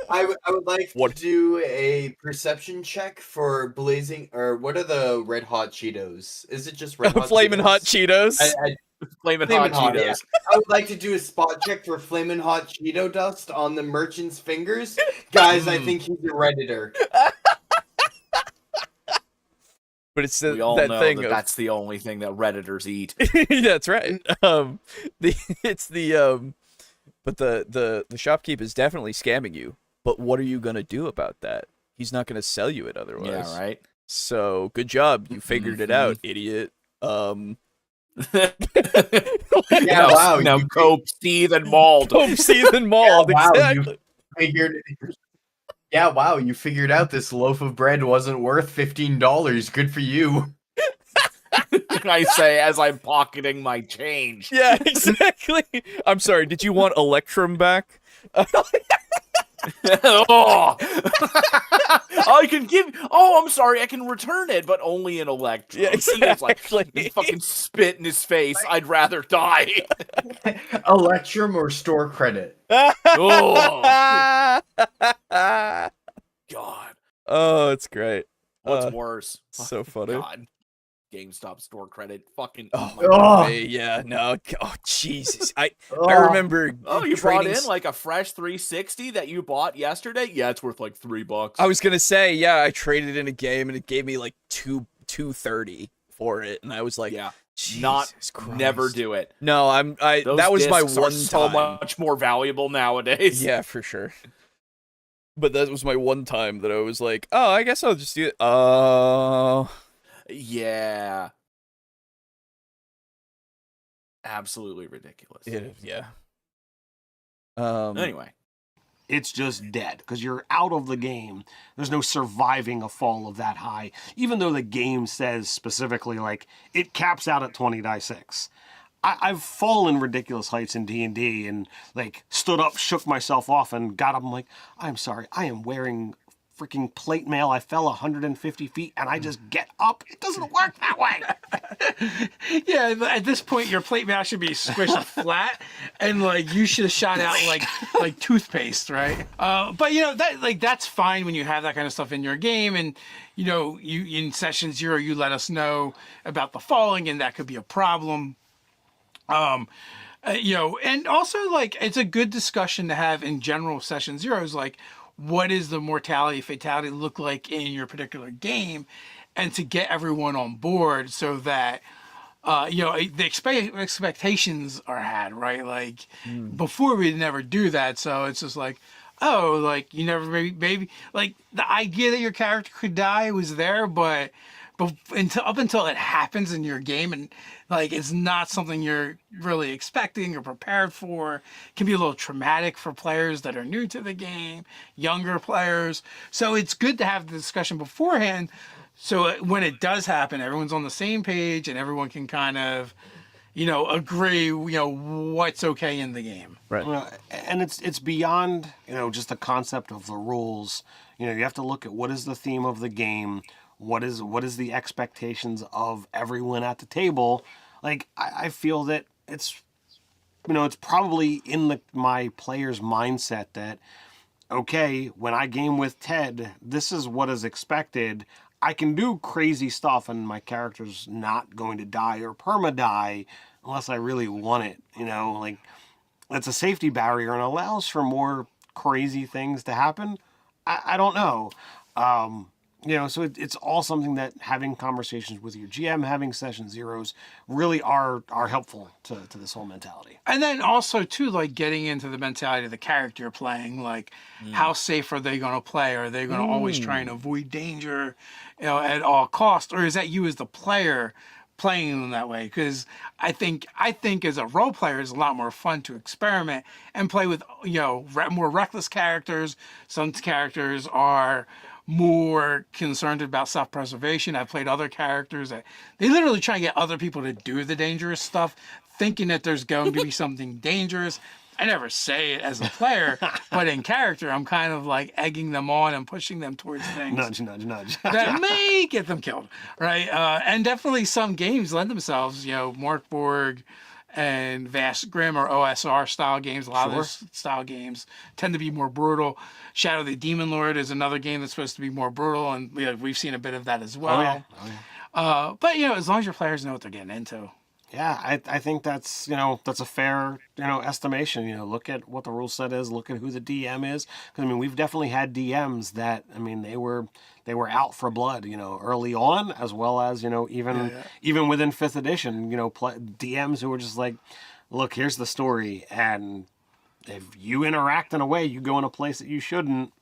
I would like What? to do a perception check for blazing, or what are the red hot Cheetos? Is it just red hot Flamin' hot Cheetos? Cheetos. Flamin' Flamin' hot hot, yeah. Cheetos. I would like to do a spot check for flamin' hot Cheeto dust on the merchant's fingers. Guys, I think he's a redditor. But it's We all that know thing that of that's the only thing that Redditors eat. that's right. But the shopkeep is definitely scamming you. But what are you gonna do about that? He's not gonna sell you it otherwise. Yeah, right? So good job, you figured it out, idiot. Yeah, now, wow, Now you- cope, seethe, and mauled. Hope season mauled, wow, exactly. Figured. Yeah, wow, you figured out this loaf of bread wasn't worth $15. Good for you. I say as I'm pocketing my change. Yeah, exactly. I'm sorry. Did you want Electrum back? Oh. I can give. Oh, I'm sorry. I can return it, but only in Electrum. Yeah, He was like, exactly. fucking spit in his face. I'd rather die. Electrum or store credit? Oh, God. Oh, it's great. What's worse? So funny. God. GameStop store credit. Fucking. Oh, eat my Oh. hey, yeah, no. Oh, Jesus. I Oh. remember. Oh, you brought trading in like a fresh 360 that you bought yesterday? Yeah, it's worth like $3. I was gonna say, yeah, I traded in a game and it gave me like $230 for it, and I was like, yeah, Jesus Christ. never do it. No, Those that was my discs are one so time. much more valuable nowadays. Yeah, for sure. But that was my one time that I was like, oh, I guess I'll just do it. Oh. Yeah. Absolutely ridiculous. Yeah. Anyway. It's just dead because you're out of the game. There's no surviving a fall of that high, even though the game says specifically like it caps out at 20-6. I've fallen ridiculous heights in D&D and like stood up, shook myself off, and got up. I'm like, I'm sorry, I am wearing freaking plate mail. I fell 150 feet and I just get up. It doesn't work that way. Yeah, at this point, your plate mail should be squished flat, and like you should have shot out like toothpaste, right? But you know that's fine when you have that kind of stuff in your game, and you know you in session 0 you let us know about the falling, and that could be a problem. You know, and also like it's a good discussion to have in general session 0 is like, what is the mortality fatality look like in your particular game, and to get everyone on board so that you know the expectations are had, right? Like before we'd never do that, so it's just like, oh, like you never maybe like the idea that your character could die was there, but up until it happens in your game, and like it's not something you're really expecting or prepared for, it can be a little traumatic for players that are new to the game, younger players. So it's good to have the discussion beforehand, so when it does happen, everyone's on the same page and everyone can kind of, you know, agree, you know, what's okay in the game. Right. Well, and it's beyond, you know, just the concept of the rules. You know, you have to look at what is the theme of the game. What is the expectations of everyone at the table? Like, I feel that it's, you know, it's probably in my player's mindset that, okay, when I game with Ted, this is what is expected. I can do crazy stuff and my character's not going to die or perma-die unless I really want it. You know, like, it's a safety barrier and allows for more crazy things to happen. I don't know. You know, so it's all something that having conversations with your GM, having session zeros really are helpful to this whole mentality. And then also too, like getting into the mentality of the character you're playing, like how safe are they going to play? Are they going to always try and avoid danger, at all costs, or is that you as the player playing them that way? Because I think as a role player, it's a lot more fun to experiment and play with more reckless characters. Some characters are more concerned about self-preservation. I've played other characters that they literally try and get other people to do the dangerous stuff, thinking that there's going to be something dangerous. I never say it as a player, but in character, I'm kind of like egging them on and pushing them towards things Nudge, nudge, nudge. that may get them killed, right? And definitely some games lend themselves, Morkborg and Vast Grim or OSR style games. A lot of those style games tend to be more brutal. Shadow the Demon Lord is another game that's supposed to be more brutal, and we've seen a bit of that as well. But as long as your players know what they're getting into. Yeah, I think that's that's a fair estimation. Look at what the rule set is. Look at who the DM is. Because we've definitely had DMs that they were out for blood. Early on, as well as even within 5th edition. DMs who were just like, look, here's the story, and if you interact in a way, you go in a place that you shouldn't,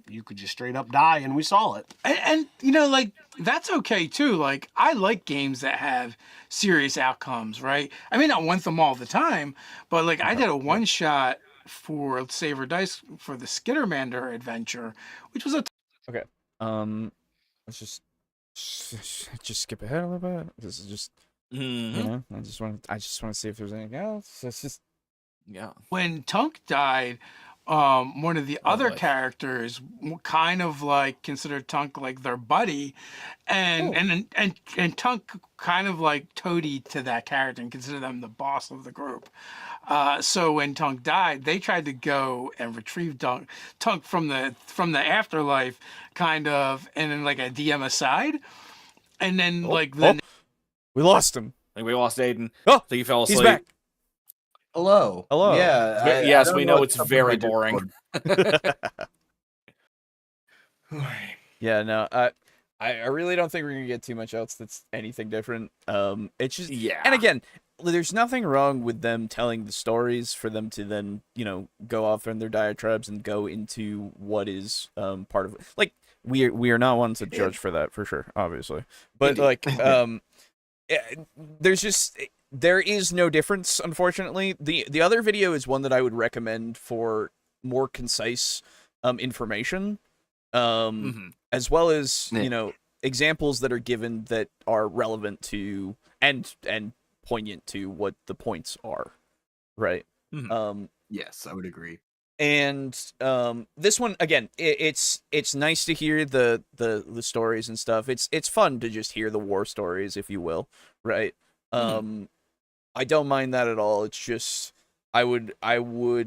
you could just straight up die, and we saw it. And like, that's okay too. Like, I like games that have serious outcomes, right? I may not want them all the time, but like, I did a one shot for Saver Dice for the Skittermander adventure, which was a Okay. Let's just skip ahead a little bit. This is just I just want to see if there's anything else. It's just when Tunk died. One of the other characters kind of like considered Tunk like their buddy, and Tunk kind of like toadied to that character and considered them the boss of the group. So when Tunk died, they tried to go and retrieve Tunk from the afterlife, kind of, and then like a DM aside, and then we lost him. I think we lost Aiden. Oh, so you fell asleep. He's back. Hello. Yeah. Yes, we know it's very boring. Yeah, no, I really don't think we're gonna get too much else that's anything different. It's just and again, there's nothing wrong with them telling the stories for them to then go off in their diatribes and go into what is part of it. Like we are not ones to judge for that for sure, obviously, but like there is no difference, unfortunately. The other video is one that I would recommend for more concise information, as well as examples that are given that are relevant to and poignant to what the points are, right? Yes, I would agree. And this one again, it's nice to hear the stories and stuff. It's fun to just hear the war stories, if you will, right? I don't mind that at all. It's just I would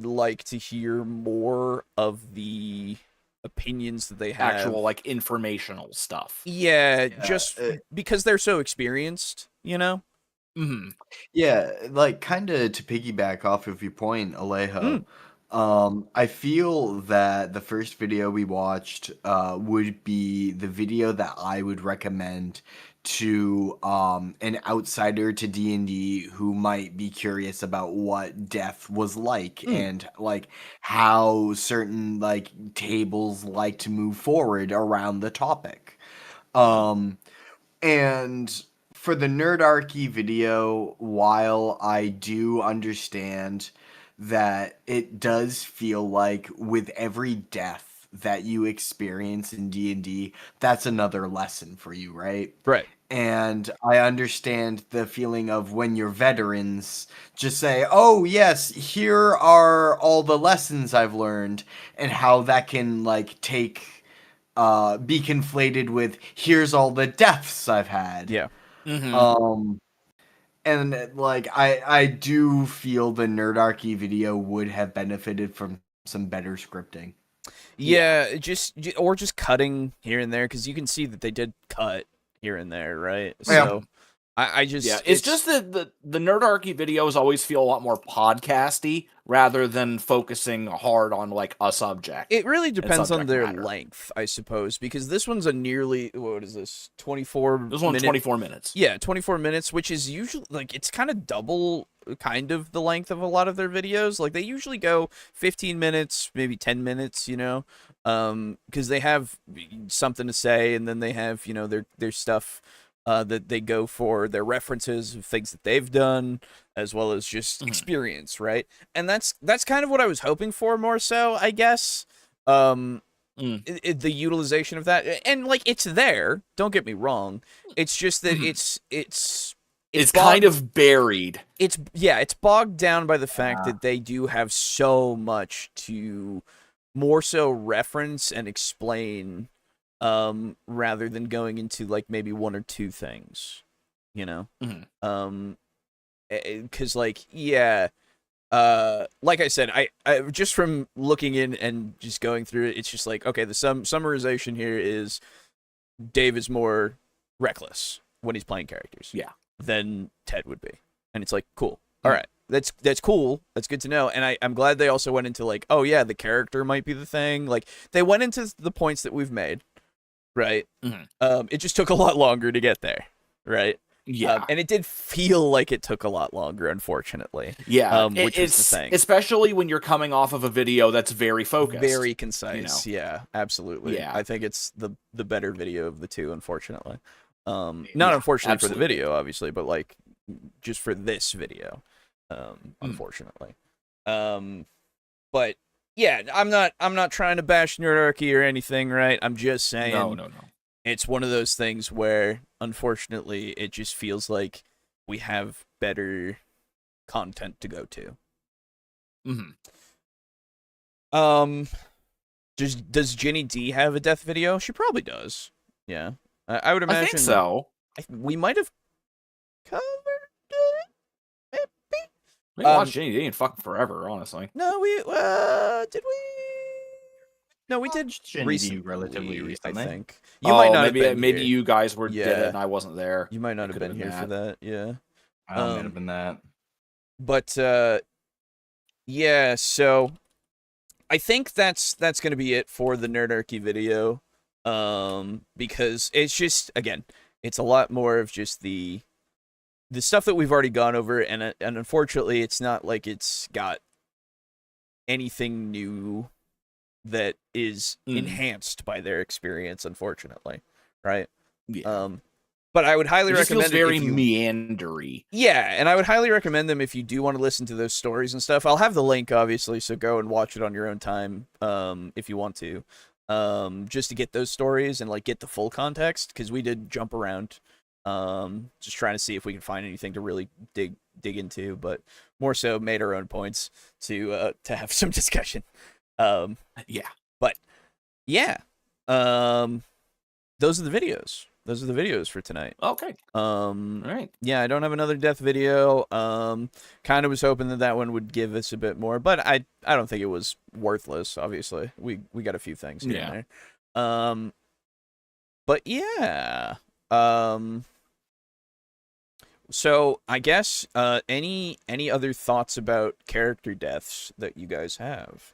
like to hear more of the opinions that they have. Actual like informational stuff. Yeah, just because they're so experienced, Yeah, like kind of to piggyback off of your point, Alejo. I feel that the first video we watched would be the video that I would recommend to an outsider to D&D who might be curious about what death was like and like how certain like tables like to move forward around the topic. And for the Nerdarchy video, while I do understand that it does feel like with every death that you experience in D&D, that's another lesson for you, right? Right. And I understand the feeling of when you're veterans, just say, oh, yes, here are all the lessons I've learned, and how that can, like, be conflated with, here's all the deaths I've had. Yeah. And, like, I do feel the Nerdarchy video would have benefited from some better scripting. Yeah, just cutting here and there, because you can see that they did cut here and there, right? So, I just Yeah, it's just that the Nerdarchy videos always feel a lot more podcasty rather than focusing hard on like a subject. It really depends on subject their matter. length, I suppose, because this one's a nearly, what is this, 24 This one's minute 24 minutes. Yeah, 24 minutes, which is usually, like, it's kind of double kind of the length of a lot of their videos. Like, they usually go 15 minutes, maybe 10 minutes, you know, because they have something to say, and then they have, you know, their stuff that they go for, their references of things that they've done, as well as just experience, right? And that's kind of what I was hoping for more so, I guess. The utilization of that, and like, it's there, don't get me wrong, it's just that it's kind of buried. It's bogged down by the fact that they do have so much to more so reference and explain, rather than going into like maybe one or two things, you know. Because like, yeah, like I said, I just from looking in and just going through it, it's just like, okay, the summarization here is Dave is more reckless when he's playing characters, than Ted would be, and it's like, cool, all right, that's cool, that's good to know. And I'm glad they also went into like, oh yeah, the character might be the thing. Like, they went into the points that we've made, right? It just took a lot longer to get there, right? And it did feel like it took a lot longer, unfortunately. Which is the thing. Especially when you're coming off of a video that's very focused. Very concise, you know? Yeah, absolutely. Yeah. I think it's the better video of the two, unfortunately. Not unfortunately for the video, obviously, but like, just for this video, unfortunately. But yeah, I'm not trying to bash Nerdarchy or anything, right? I'm just saying, no. It's one of those things where, unfortunately, it just feels like we have better content to go to. Does Ginny D have a death video? She probably does. Yeah, I would imagine. I think so. We might have covered it, maybe. We watched Ginny D in fucking forever, honestly. No, did we? No, we did recently, relatively I recently. think you might not maybe have been maybe here. you guys did it and I wasn't there. You might not have been here for that. Yeah, I might have been that. But yeah. So I think that's going to be it for the Nerdarchy video. Because it's just, again, it's a lot more of just the stuff that we've already gone over, and unfortunately, it's not like it's got anything new that is enhanced by their experience, unfortunately, right? Yeah. But I would highly it recommend feels very meandery. Yeah, and I would highly recommend them if you do want to listen to those stories and stuff. I'll have the link, obviously, so go and watch it on your own time, if you want to, just to get those stories and like get the full context, because we did jump around, just trying to see if we can find anything to really dig into, but more so made our own points to have some discussion. But yeah, those are the videos. Those are the videos for tonight. Okay. All right. Yeah, I don't have another death video. Kind of was hoping that one would give us a bit more, but I don't think it was worthless. Obviously, we got a few things here and there. But yeah. So I guess any other thoughts about character deaths that you guys have?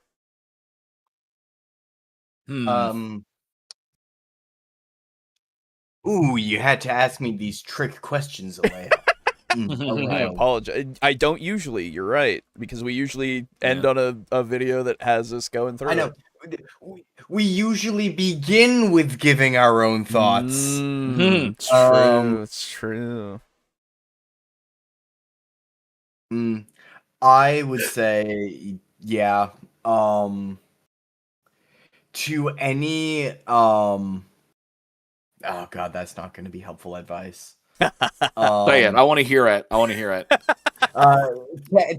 Ooh, you had to ask me these trick questions, Alejo. I apologize. I don't usually. You're right, because we usually end on a video that has us going through. I know. We usually begin with giving our own thoughts. It's true. It's true. I would say, yeah. To any oh god, that's not going to be helpful advice. Say it. I want to hear it. To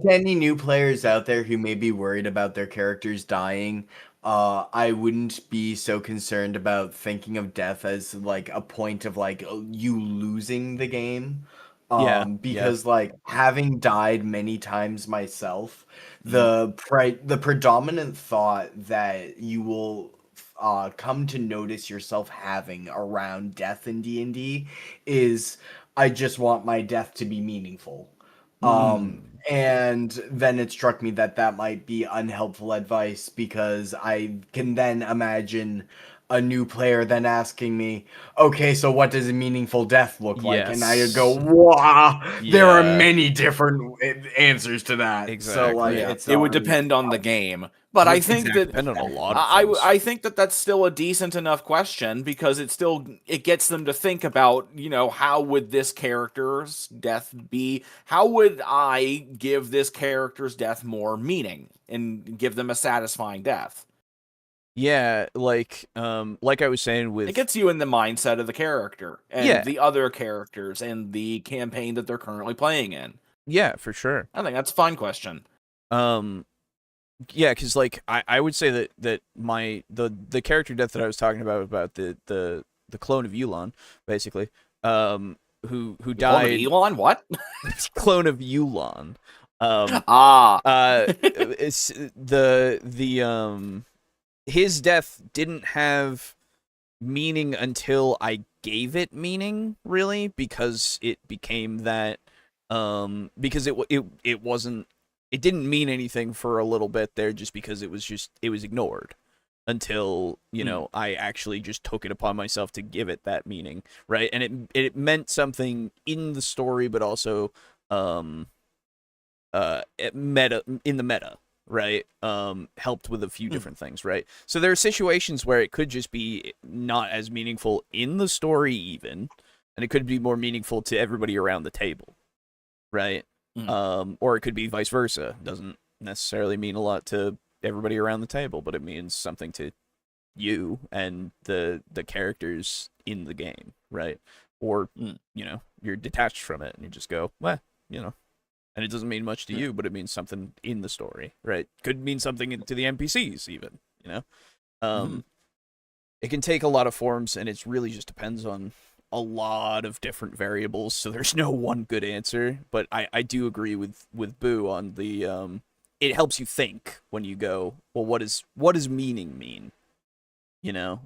any new players out there who may be worried about their characters dying, I wouldn't be so concerned about thinking of death as like a point of like you losing the game. Because like having died many times myself, the predominant thought that you will come to notice yourself having around death in D&D is I just want my death to be meaningful. And then it struck me that that might be unhelpful advice, because I can then imagine a new player then asking me, okay, so what does a meaningful death look like? And I go, Yes. wow, there are Yeah. many different answers to that. So like, Exactly. it's It would already- depend on the game. But I think Exactly. that Depend on a lot of I, things. I think that that's still a decent enough question, because it gets them to think about, how would this character's death be? How would I give this character's death more meaning and give them a satisfying death? Yeah, like I was saying with It gets you in the mindset of the character and Yeah. the other characters and the campaign that they're currently playing in. yeah, for sure. I think that's a fine question. Yeah, because like I would say that the character death that I was talking about the clone of Yulon, basically, who Clone of died, Elon? What? clone of Yulon, it's his death didn't have meaning until I gave it meaning, really, because it became that, because it wasn't, it didn't mean anything for a little bit there, just because it was ignored until, I actually just took it upon myself to give it that meaning, right? And it meant something in the story, but also in the meta, right? Helped with a few different things, right? So there are situations where it could just be not as meaningful in the story even, and it could be more meaningful to everybody around the table, right? Or it could be vice versa. Doesn't necessarily mean a lot to everybody around the table, but it means something to you and the characters in the game, right? Or you're detached from it and you just go, well, and it doesn't mean much to you, but it means something in the story, right? Could mean something to the NPCs even, It can take a lot of forms, and it really just depends on a lot of different variables, so there's no one good answer. But I do agree with Boo on the it helps you think when you go, well, what does meaning mean? For a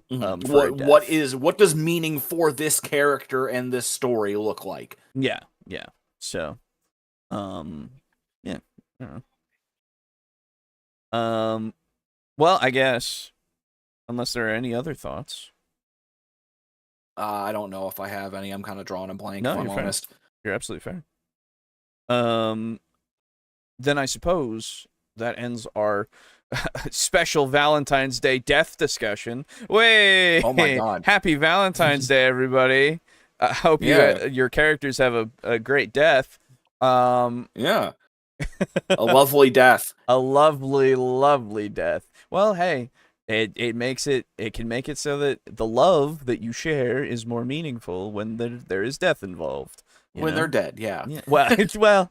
death. What does meaning for this character and this story look like? Yeah. So yeah. I don't know. Well, I guess, unless there are any other thoughts. I don't know if I have any. I'm kind of drawing a blank, No, if I'm you're fair. honest. You're absolutely fair. Then I suppose that ends our special Valentine's Day death discussion. Way! Oh my God. Happy Valentine's Day, everybody. I hope your characters have a great death. Yeah. A lovely death. A lovely, lovely death. Well, hey, it can make it so that the love that you share is more meaningful when there is death involved. When they're dead, yeah. Well,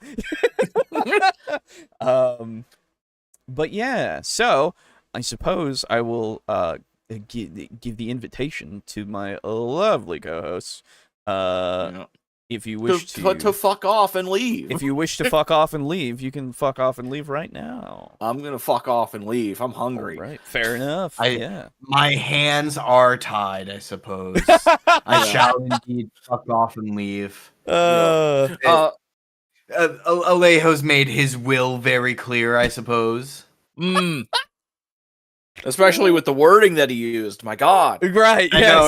but yeah, so I suppose I will give the invitation to my lovely co-hosts. If you wish to fuck off and leave. If you wish to fuck off and leave, you can fuck off and leave right now. I'm gonna fuck off and leave. I'm hungry. All right, fair enough. My hands are tied, I suppose. I shall indeed fuck off and leave. Alejo's made his will very clear, I suppose. Especially with the wording that he used. My God. Right. I know.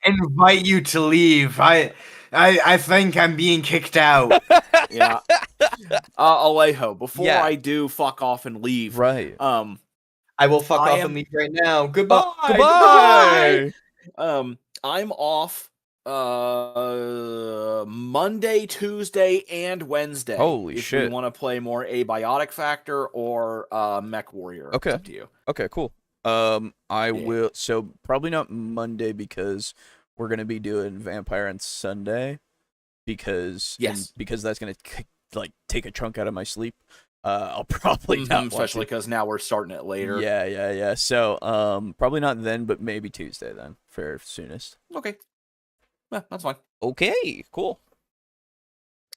Invite you to leave. I think I'm being kicked out. Yeah. Alejo, before I do fuck off and leave, right. I will fuck off and leave right now. Goodbye. Goodbye. I'm off Monday, Tuesday, and Wednesday. Holy shit. If you want to play more Abiotic Factor or Mech Warrior. Okay. It's up to you. Okay, cool. I will, so probably not Monday, because we're going to be doing Vampire on Sunday, because that's going to take a chunk out of my sleep. I'll probably not, especially because now we're starting it later. Yeah. So, probably not then, but maybe Tuesday then for soonest. Okay. Yeah, that's fine. Okay, cool.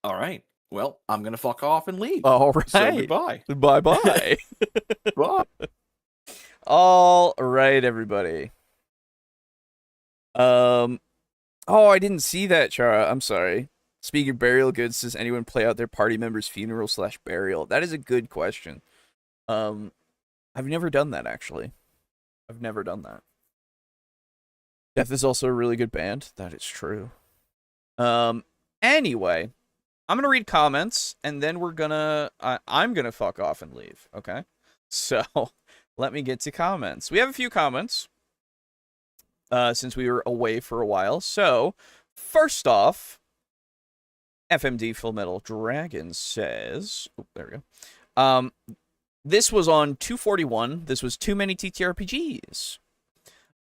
All right. Well, I'm going to fuck off and leave. All right. So goodbye. Bye-bye. Bye. All right, everybody. Oh, I didn't see that, Chara. I'm sorry. Speaking of burial goods, does anyone play out their party member's funeral / burial? That is a good question. I've never done that, actually. I've never done that. Death is also a really good band. That is true. Anyway, I'm gonna read comments, and then I'm gonna fuck off and leave, okay? So, let me get to comments. We have a few comments, since we were away for a while. So, first off, FMD Full Metal Dragon says... Oh, there we go. This was on 241. This was too many TTRPGs.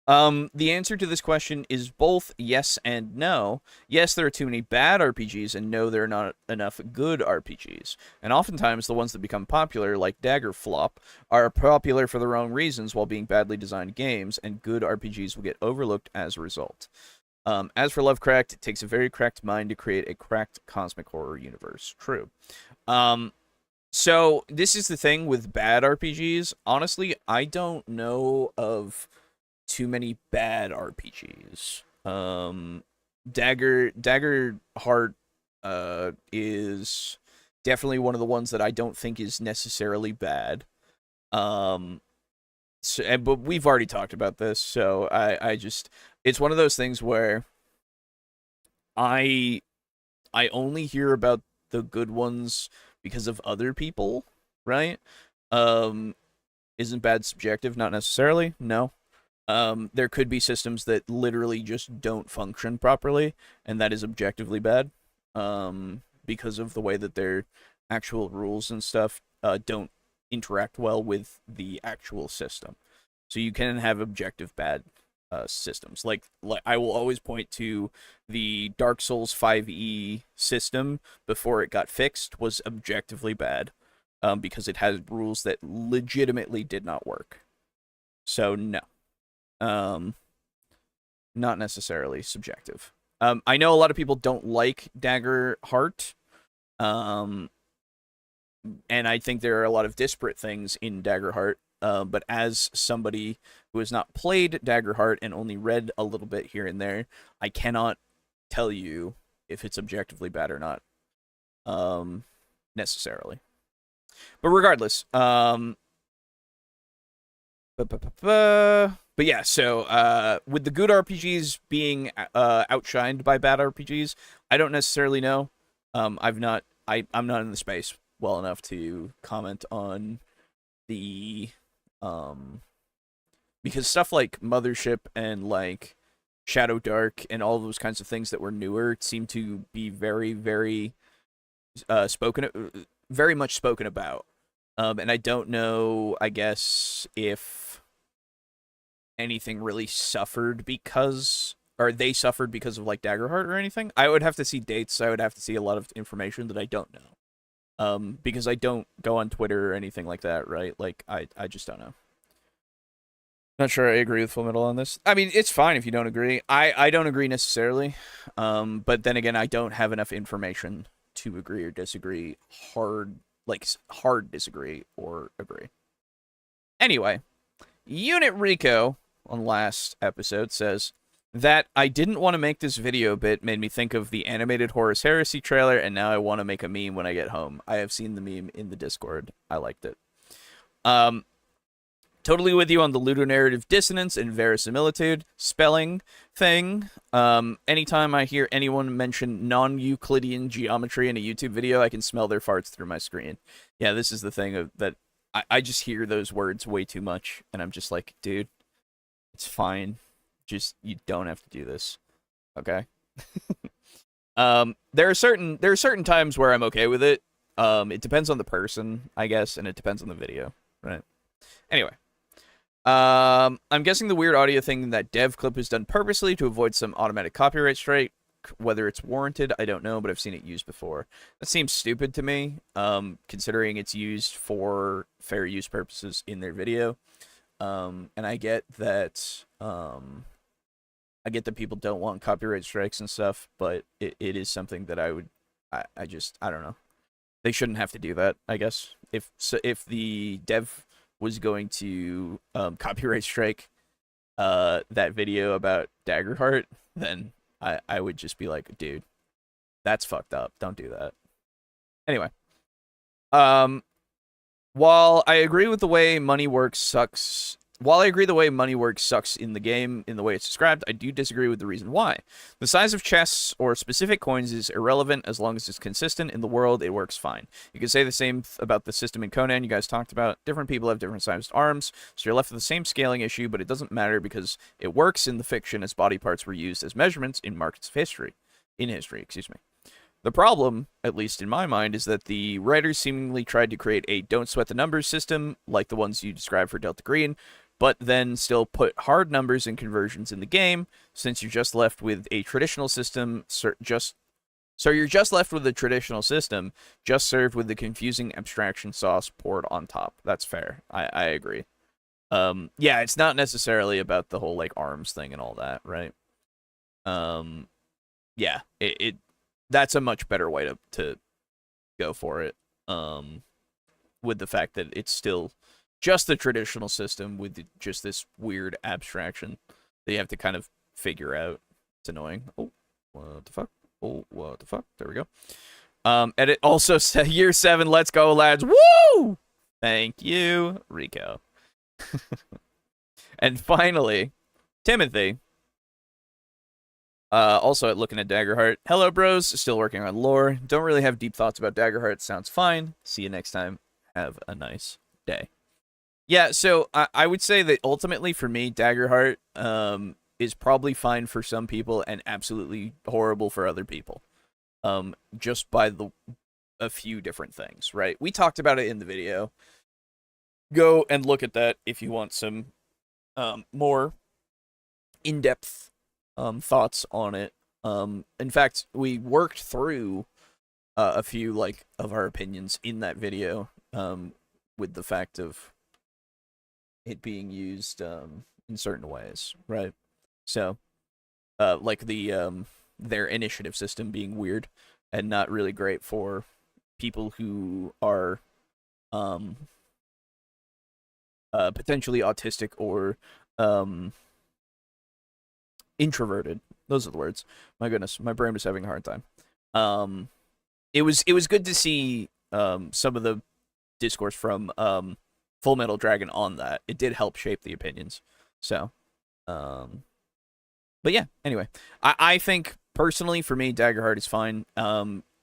The answer to this question is both yes and no. Yes, there are too many bad RPGs, and no, there are not enough good RPGs. And oftentimes, the ones that become popular, like Dagger Flop, are popular for the wrong reasons while being badly designed games, and good RPGs will get overlooked as a result. As for Lovecraft, it takes a very cracked mind to create a cracked cosmic horror universe. True. So, this is the thing with bad RPGs. Honestly, I don't know of too many bad RPGs. Dagger Heart is definitely one of the ones that I don't think is necessarily bad. But we've already talked about this, so I just, it's one of those things where I only hear about the good ones because of other people, right? Isn't bad subjective? Not necessarily, no. There could be systems that literally just don't function properly, and that is objectively bad, because of the way that their actual rules and stuff don't interact well with the actual system. So you can have objective bad systems. Like I will always point to the Dark Souls 5e system before it got fixed was objectively bad, because it had rules that legitimately did not work. So no. Not necessarily subjective. I know a lot of people don't like Dagger Heart, and I think there are a lot of disparate things in Dagger Heart, but as somebody who has not played Dagger Heart and only read a little bit here and there, I cannot tell you if it's objectively bad or not, necessarily. But regardless, but yeah, so with the good RPGs being outshined by bad RPGs, I don't necessarily know. I'm not in the space well enough to comment on the because stuff like Mothership and like Shadow Dark and all those kinds of things that were newer seem to be very, very very much spoken about. And I don't know, I guess, if anything really suffered because, or they suffered because of like Daggerheart or anything. I would have to see dates. I would have to see a lot of information that I don't know. Because I don't go on Twitter or anything like that, right? Like, I just don't know. Not sure I agree with Full Metal on this. I mean, it's fine if you don't agree. I don't agree necessarily. But then again, I don't have enough information to agree or disagree. Hard disagree or agree. Anyway, Unit Rico on last episode says that I didn't want to make this video bit made me think of the animated Horus Heresy trailer, and now I want to make a meme when I get home. I have seen the meme in the Discord. I liked it. Totally with you on the ludonarrative dissonance and verisimilitude spelling thing. Anytime I hear anyone mention non-Euclidean geometry in a YouTube video, I can smell their farts through my screen. Yeah, this is the thing of that. I just hear those words way too much, and I'm just like, dude, it's fine. Just, you don't have to do this, okay? There are certain times where I'm okay with it. It depends on the person, I guess, and it depends on the video, right? Anyway, I'm guessing the weird audio thing that dev clip is done purposely to avoid some automatic copyright strike. Whether it's warranted, I don't know, but I've seen it used before. That seems stupid to me, considering it's used for fair use purposes in their video. And I get that, people don't want copyright strikes and stuff, but it is something that I don't know. They shouldn't have to do that, I guess. If the dev was going to copyright strike that video about Daggerheart, then I would just be like, dude, that's fucked up. Don't do that. Anyway, while I agree with the way money works sucks. While I agree the way money works sucks in the game, in the way it's described, I do disagree with the reason why. The size of chests or specific coins is irrelevant as long as it's consistent in the world, it works fine. You can say the same about the system in Conan you guys talked about. Different people have different sized arms, so you're left with the same scaling issue, but it doesn't matter because it works in the fiction as body parts were used as measurements in markets of history. In history, excuse me. The problem, at least in my mind, is that the writers seemingly tried to create a don't sweat the numbers system, like the ones you described for Delta Green, but then still put hard numbers and conversions in the game, since you're just left with a traditional system, so you're just left with a traditional system, just served with the confusing abstraction sauce poured on top. That's fair. I agree. Yeah, it's not necessarily about the whole, like, arms thing and all that, right? Yeah, that's a much better way to go for it, with the fact that it's still just the traditional system with just this weird abstraction that you have to kind of figure out. It's annoying. Oh, what the fuck? Oh, what the fuck? There we go. And it also said year 7, let's go, lads. Woo! Thank you, Rico. And finally, Timothy. Also looking at Daggerheart. Hello, bros. Still working on lore. Don't really have deep thoughts about Daggerheart. Sounds fine. See you next time. Have a nice day. Yeah, so I would say that ultimately for me, Daggerheart is probably fine for some people and absolutely horrible for other people. Just by a few different things, right? We talked about it in the video. Go and look at that if you want some more in-depth thoughts on it. In fact, we worked through a few of our opinions in that video, with the fact of it being used in certain ways, right? So, like their initiative system being weird and not really great for people who are potentially autistic or introverted. Those are the words. My goodness, my brain was having a hard time. It was good to see some of the discourse from Full Metal Dragon on that. It did help shape the opinions. So, but yeah, anyway. I think, personally, for me, Daggerheart is fine.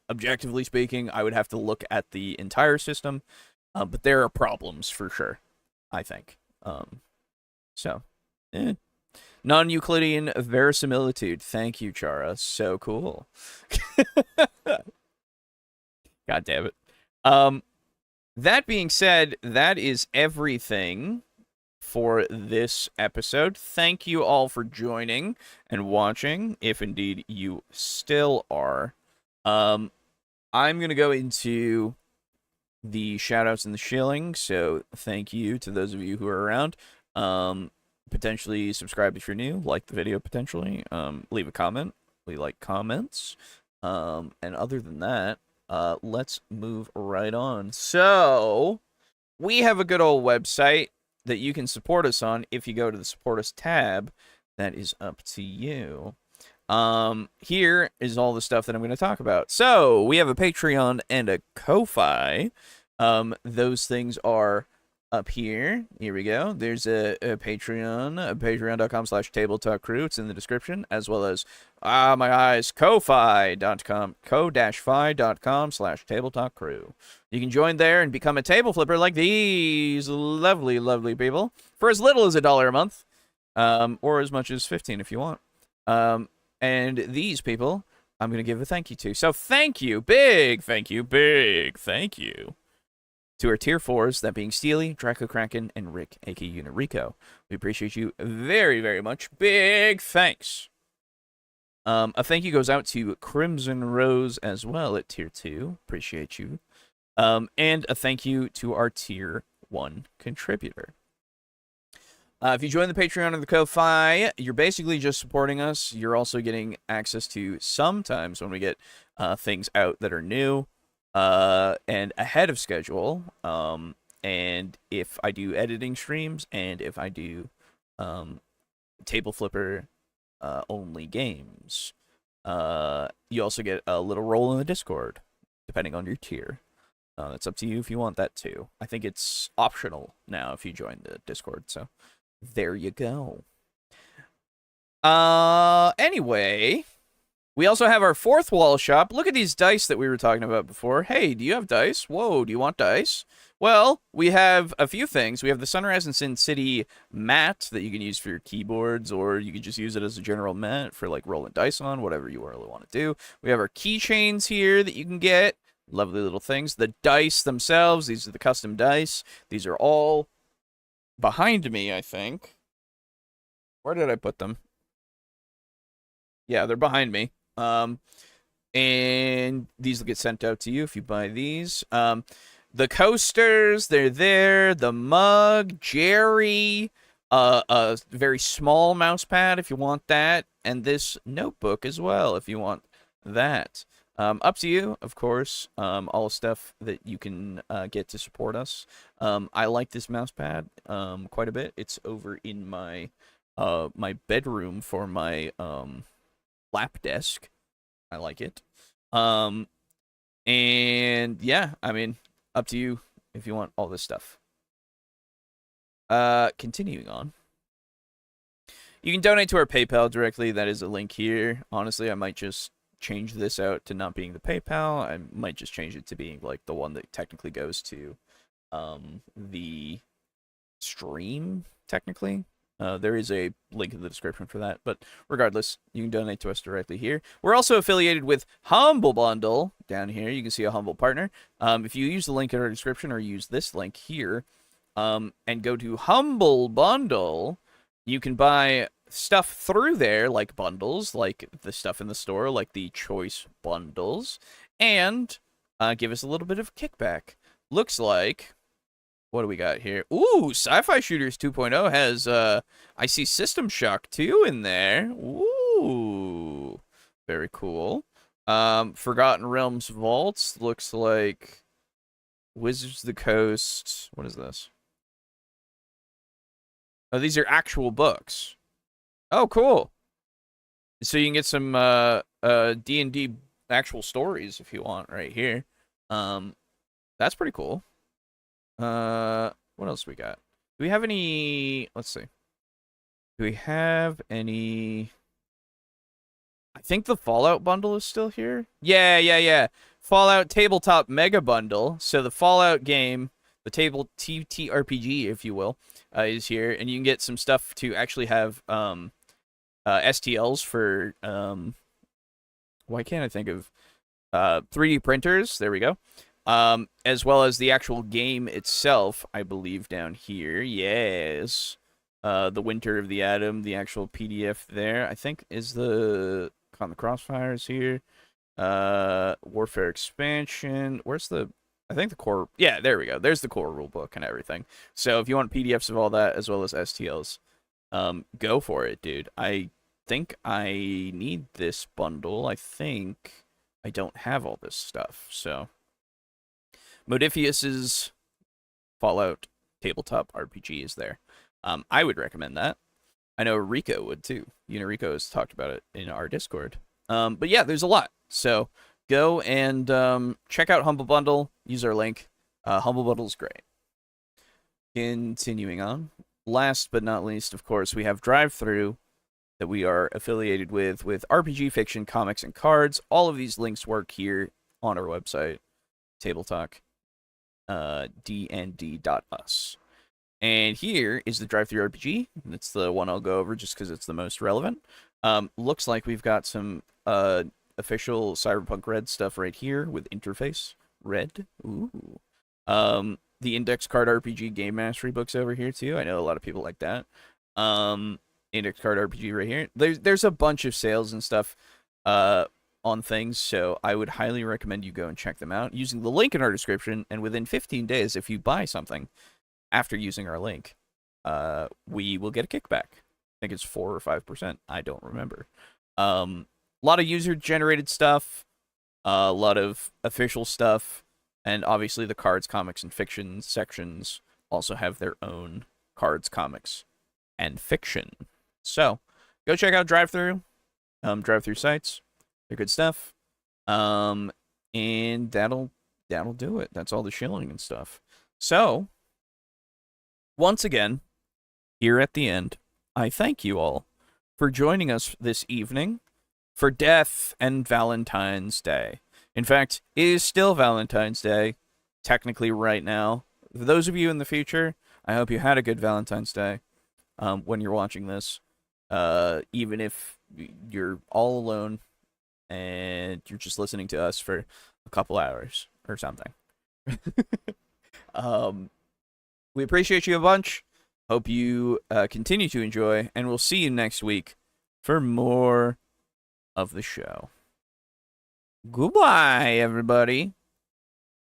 Objectively speaking, I would have to look at the entire system, but there are problems, for sure, I think. So, Non-Euclidean verisimilitude. Thank you, Chara. So cool. God damn it. That being said, that is everything for this episode. Thank you all for joining and watching, if indeed you still are. I'm going to go into the shoutouts and the shilling, so thank you to those of you who are around. Potentially subscribe if you're new, like the video potentially, leave a comment. We like comments. And other than that, let's move right on. So, we have a good old website that you can support us on if you go to the Support Us tab. That is up to you. Here is all the stuff that I'm going to talk about. So, we have a Patreon and a Ko-Fi. Those things are up here. Here we go. There's a Patreon, patreon.com/TableTalk Crew. It's in the description, as well as, my eyes, ko-fi.com, ko-fi.com/TableTalk Crew. You can join there and become a table flipper like these lovely, lovely people for as little as $1 a month, or as much as 15 if you want. And these people, I'm going to give a thank you to. So thank you, big thank you, big thank you to our tier 4s, that being Steely, Draco Kraken, and Rick, aka Unirico. We appreciate you very, very much. Big thanks. A thank you goes out to Crimson Rose as well at tier 2. Appreciate you. And a thank you to our tier 1 contributor. If you join the Patreon or the Ko-Fi, you're basically just supporting us. You're also getting access to sometimes when we get things out that are new, and ahead of schedule, and if I do editing streams, and if I do table flipper only games. You also get a little role in the Discord, depending on your tier. It's up to you if you want that too. I think it's optional now if you join the Discord, so there you go. Anyway, we also have our fourth wall shop. Look at these dice that we were talking about before. Hey, do you have dice? Whoa, do you want dice? Well, we have a few things. We have the Sunrise and Sin City mat that you can use for your keyboards, or you can just use it as a general mat for like rolling dice on, whatever you really want to do. We have our keychains here that you can get. Lovely little things. The dice themselves, these are the custom dice. These are all behind me, I think. Where did I put them? Yeah, they're behind me. And these will get sent out to you if you buy these. The coasters, they're there. The mug, Jerry, a very small mouse pad if you want that, and this notebook as well if you want that. Up to you, of course. All stuff that you can get to support us. I like this mouse pad quite a bit. It's over in my my bedroom for my lap desk. I like it. And yeah, I mean, up to you if you want all this stuff. Continuing on. You can donate to our PayPal directly. That is a link here. Honestly, I might just change this out to not being the PayPal. I might just change it to being like the one that technically goes to the stream, technically. There is a link in the description for that, but regardless, you can donate to us directly here. We're also affiliated with Humble Bundle down here. You can see a Humble partner. If you use the link in our description or use this link here, and go to Humble Bundle, you can buy stuff through there, like bundles, like the stuff in the store, like the choice bundles, and give us a little bit of kickback. Looks like... What do we got here? Ooh, Sci-Fi Shooters 2.0 has, I see System Shock 2 in there. Ooh, very cool. Forgotten Realms Vaults looks like Wizards of the Coast. What is this? Oh, these are actual books. Oh, cool. So you can get some D&D actual stories if you want right here. That's pretty cool. What else we got? Do we have any... Let's see. Do we have any... I think the Fallout bundle is still here. Yeah. Fallout Tabletop Mega Bundle. So the Fallout game, the table ttrpg, if you will, is here. And you can get some stuff to actually have STLs for... why can't I think of... 3D printers. There we go. As well as the actual game itself, I believe, down here. Yes. The Winter of the Atom, the actual PDF there, I think, is the... On the Crossfires here. Warfare Expansion. Where's the... I think the core... Yeah, there we go. There's the core rulebook and everything. So if you want PDFs of all that, as well as STLs, go for it, dude. I think I need this bundle. I think I don't have all this stuff, so... Modifius's Fallout Tabletop RPG is there. I would recommend that. I know Rico would too. Rico has talked about it in our Discord. But yeah, there's a lot. So go and check out Humble Bundle. Use our link. Humble Bundle is great. Continuing on. Last but not least, of course, we have Drive-Thru that we are affiliated with RPG, fiction, comics, and cards. All of these links work here on our website, TableTalk. dnd.us. And here is the Drive-Thru RPG. It's the one I'll go over just because it's the most relevant. Looks like we've got some official Cyberpunk Red stuff right here with interface Red. Ooh. The Index Card RPG Game Mastery books over here too. I know a lot of people like that. Index Card RPG right here. There's a bunch of sales and stuff on things, so I would highly recommend you go and check them out using the link in our description, and within 15 days, if you buy something after using our link, we will get a kickback. I think it's 4 or 5%. I don't remember. A lot of user-generated stuff, a lot of official stuff, and obviously the cards, comics, and fiction sections also have their own cards, comics, and fiction. So, go check out Drive-Thru, Drive-Thru sites. They're good stuff. And that'll do it. That's all the shilling and stuff. So, once again, here at the end, I thank you all for joining us this evening for Death and Valentine's Day. In fact, it is still Valentine's Day, technically right now. For those of you in the future, I hope you had a good Valentine's Day when you're watching this. Even if you're all alone and you're just listening to us for a couple hours or something. We appreciate you a bunch. Hope you continue to enjoy, and we'll see you next week for more of the show. Goodbye, everybody.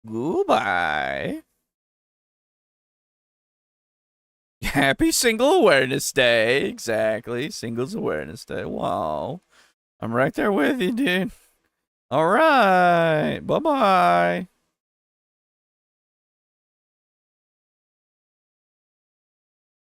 Goodbye. Happy Single Awareness Day. Exactly. Singles Awareness Day. Wow. I'm right there with you, dude. All right. Bye-bye.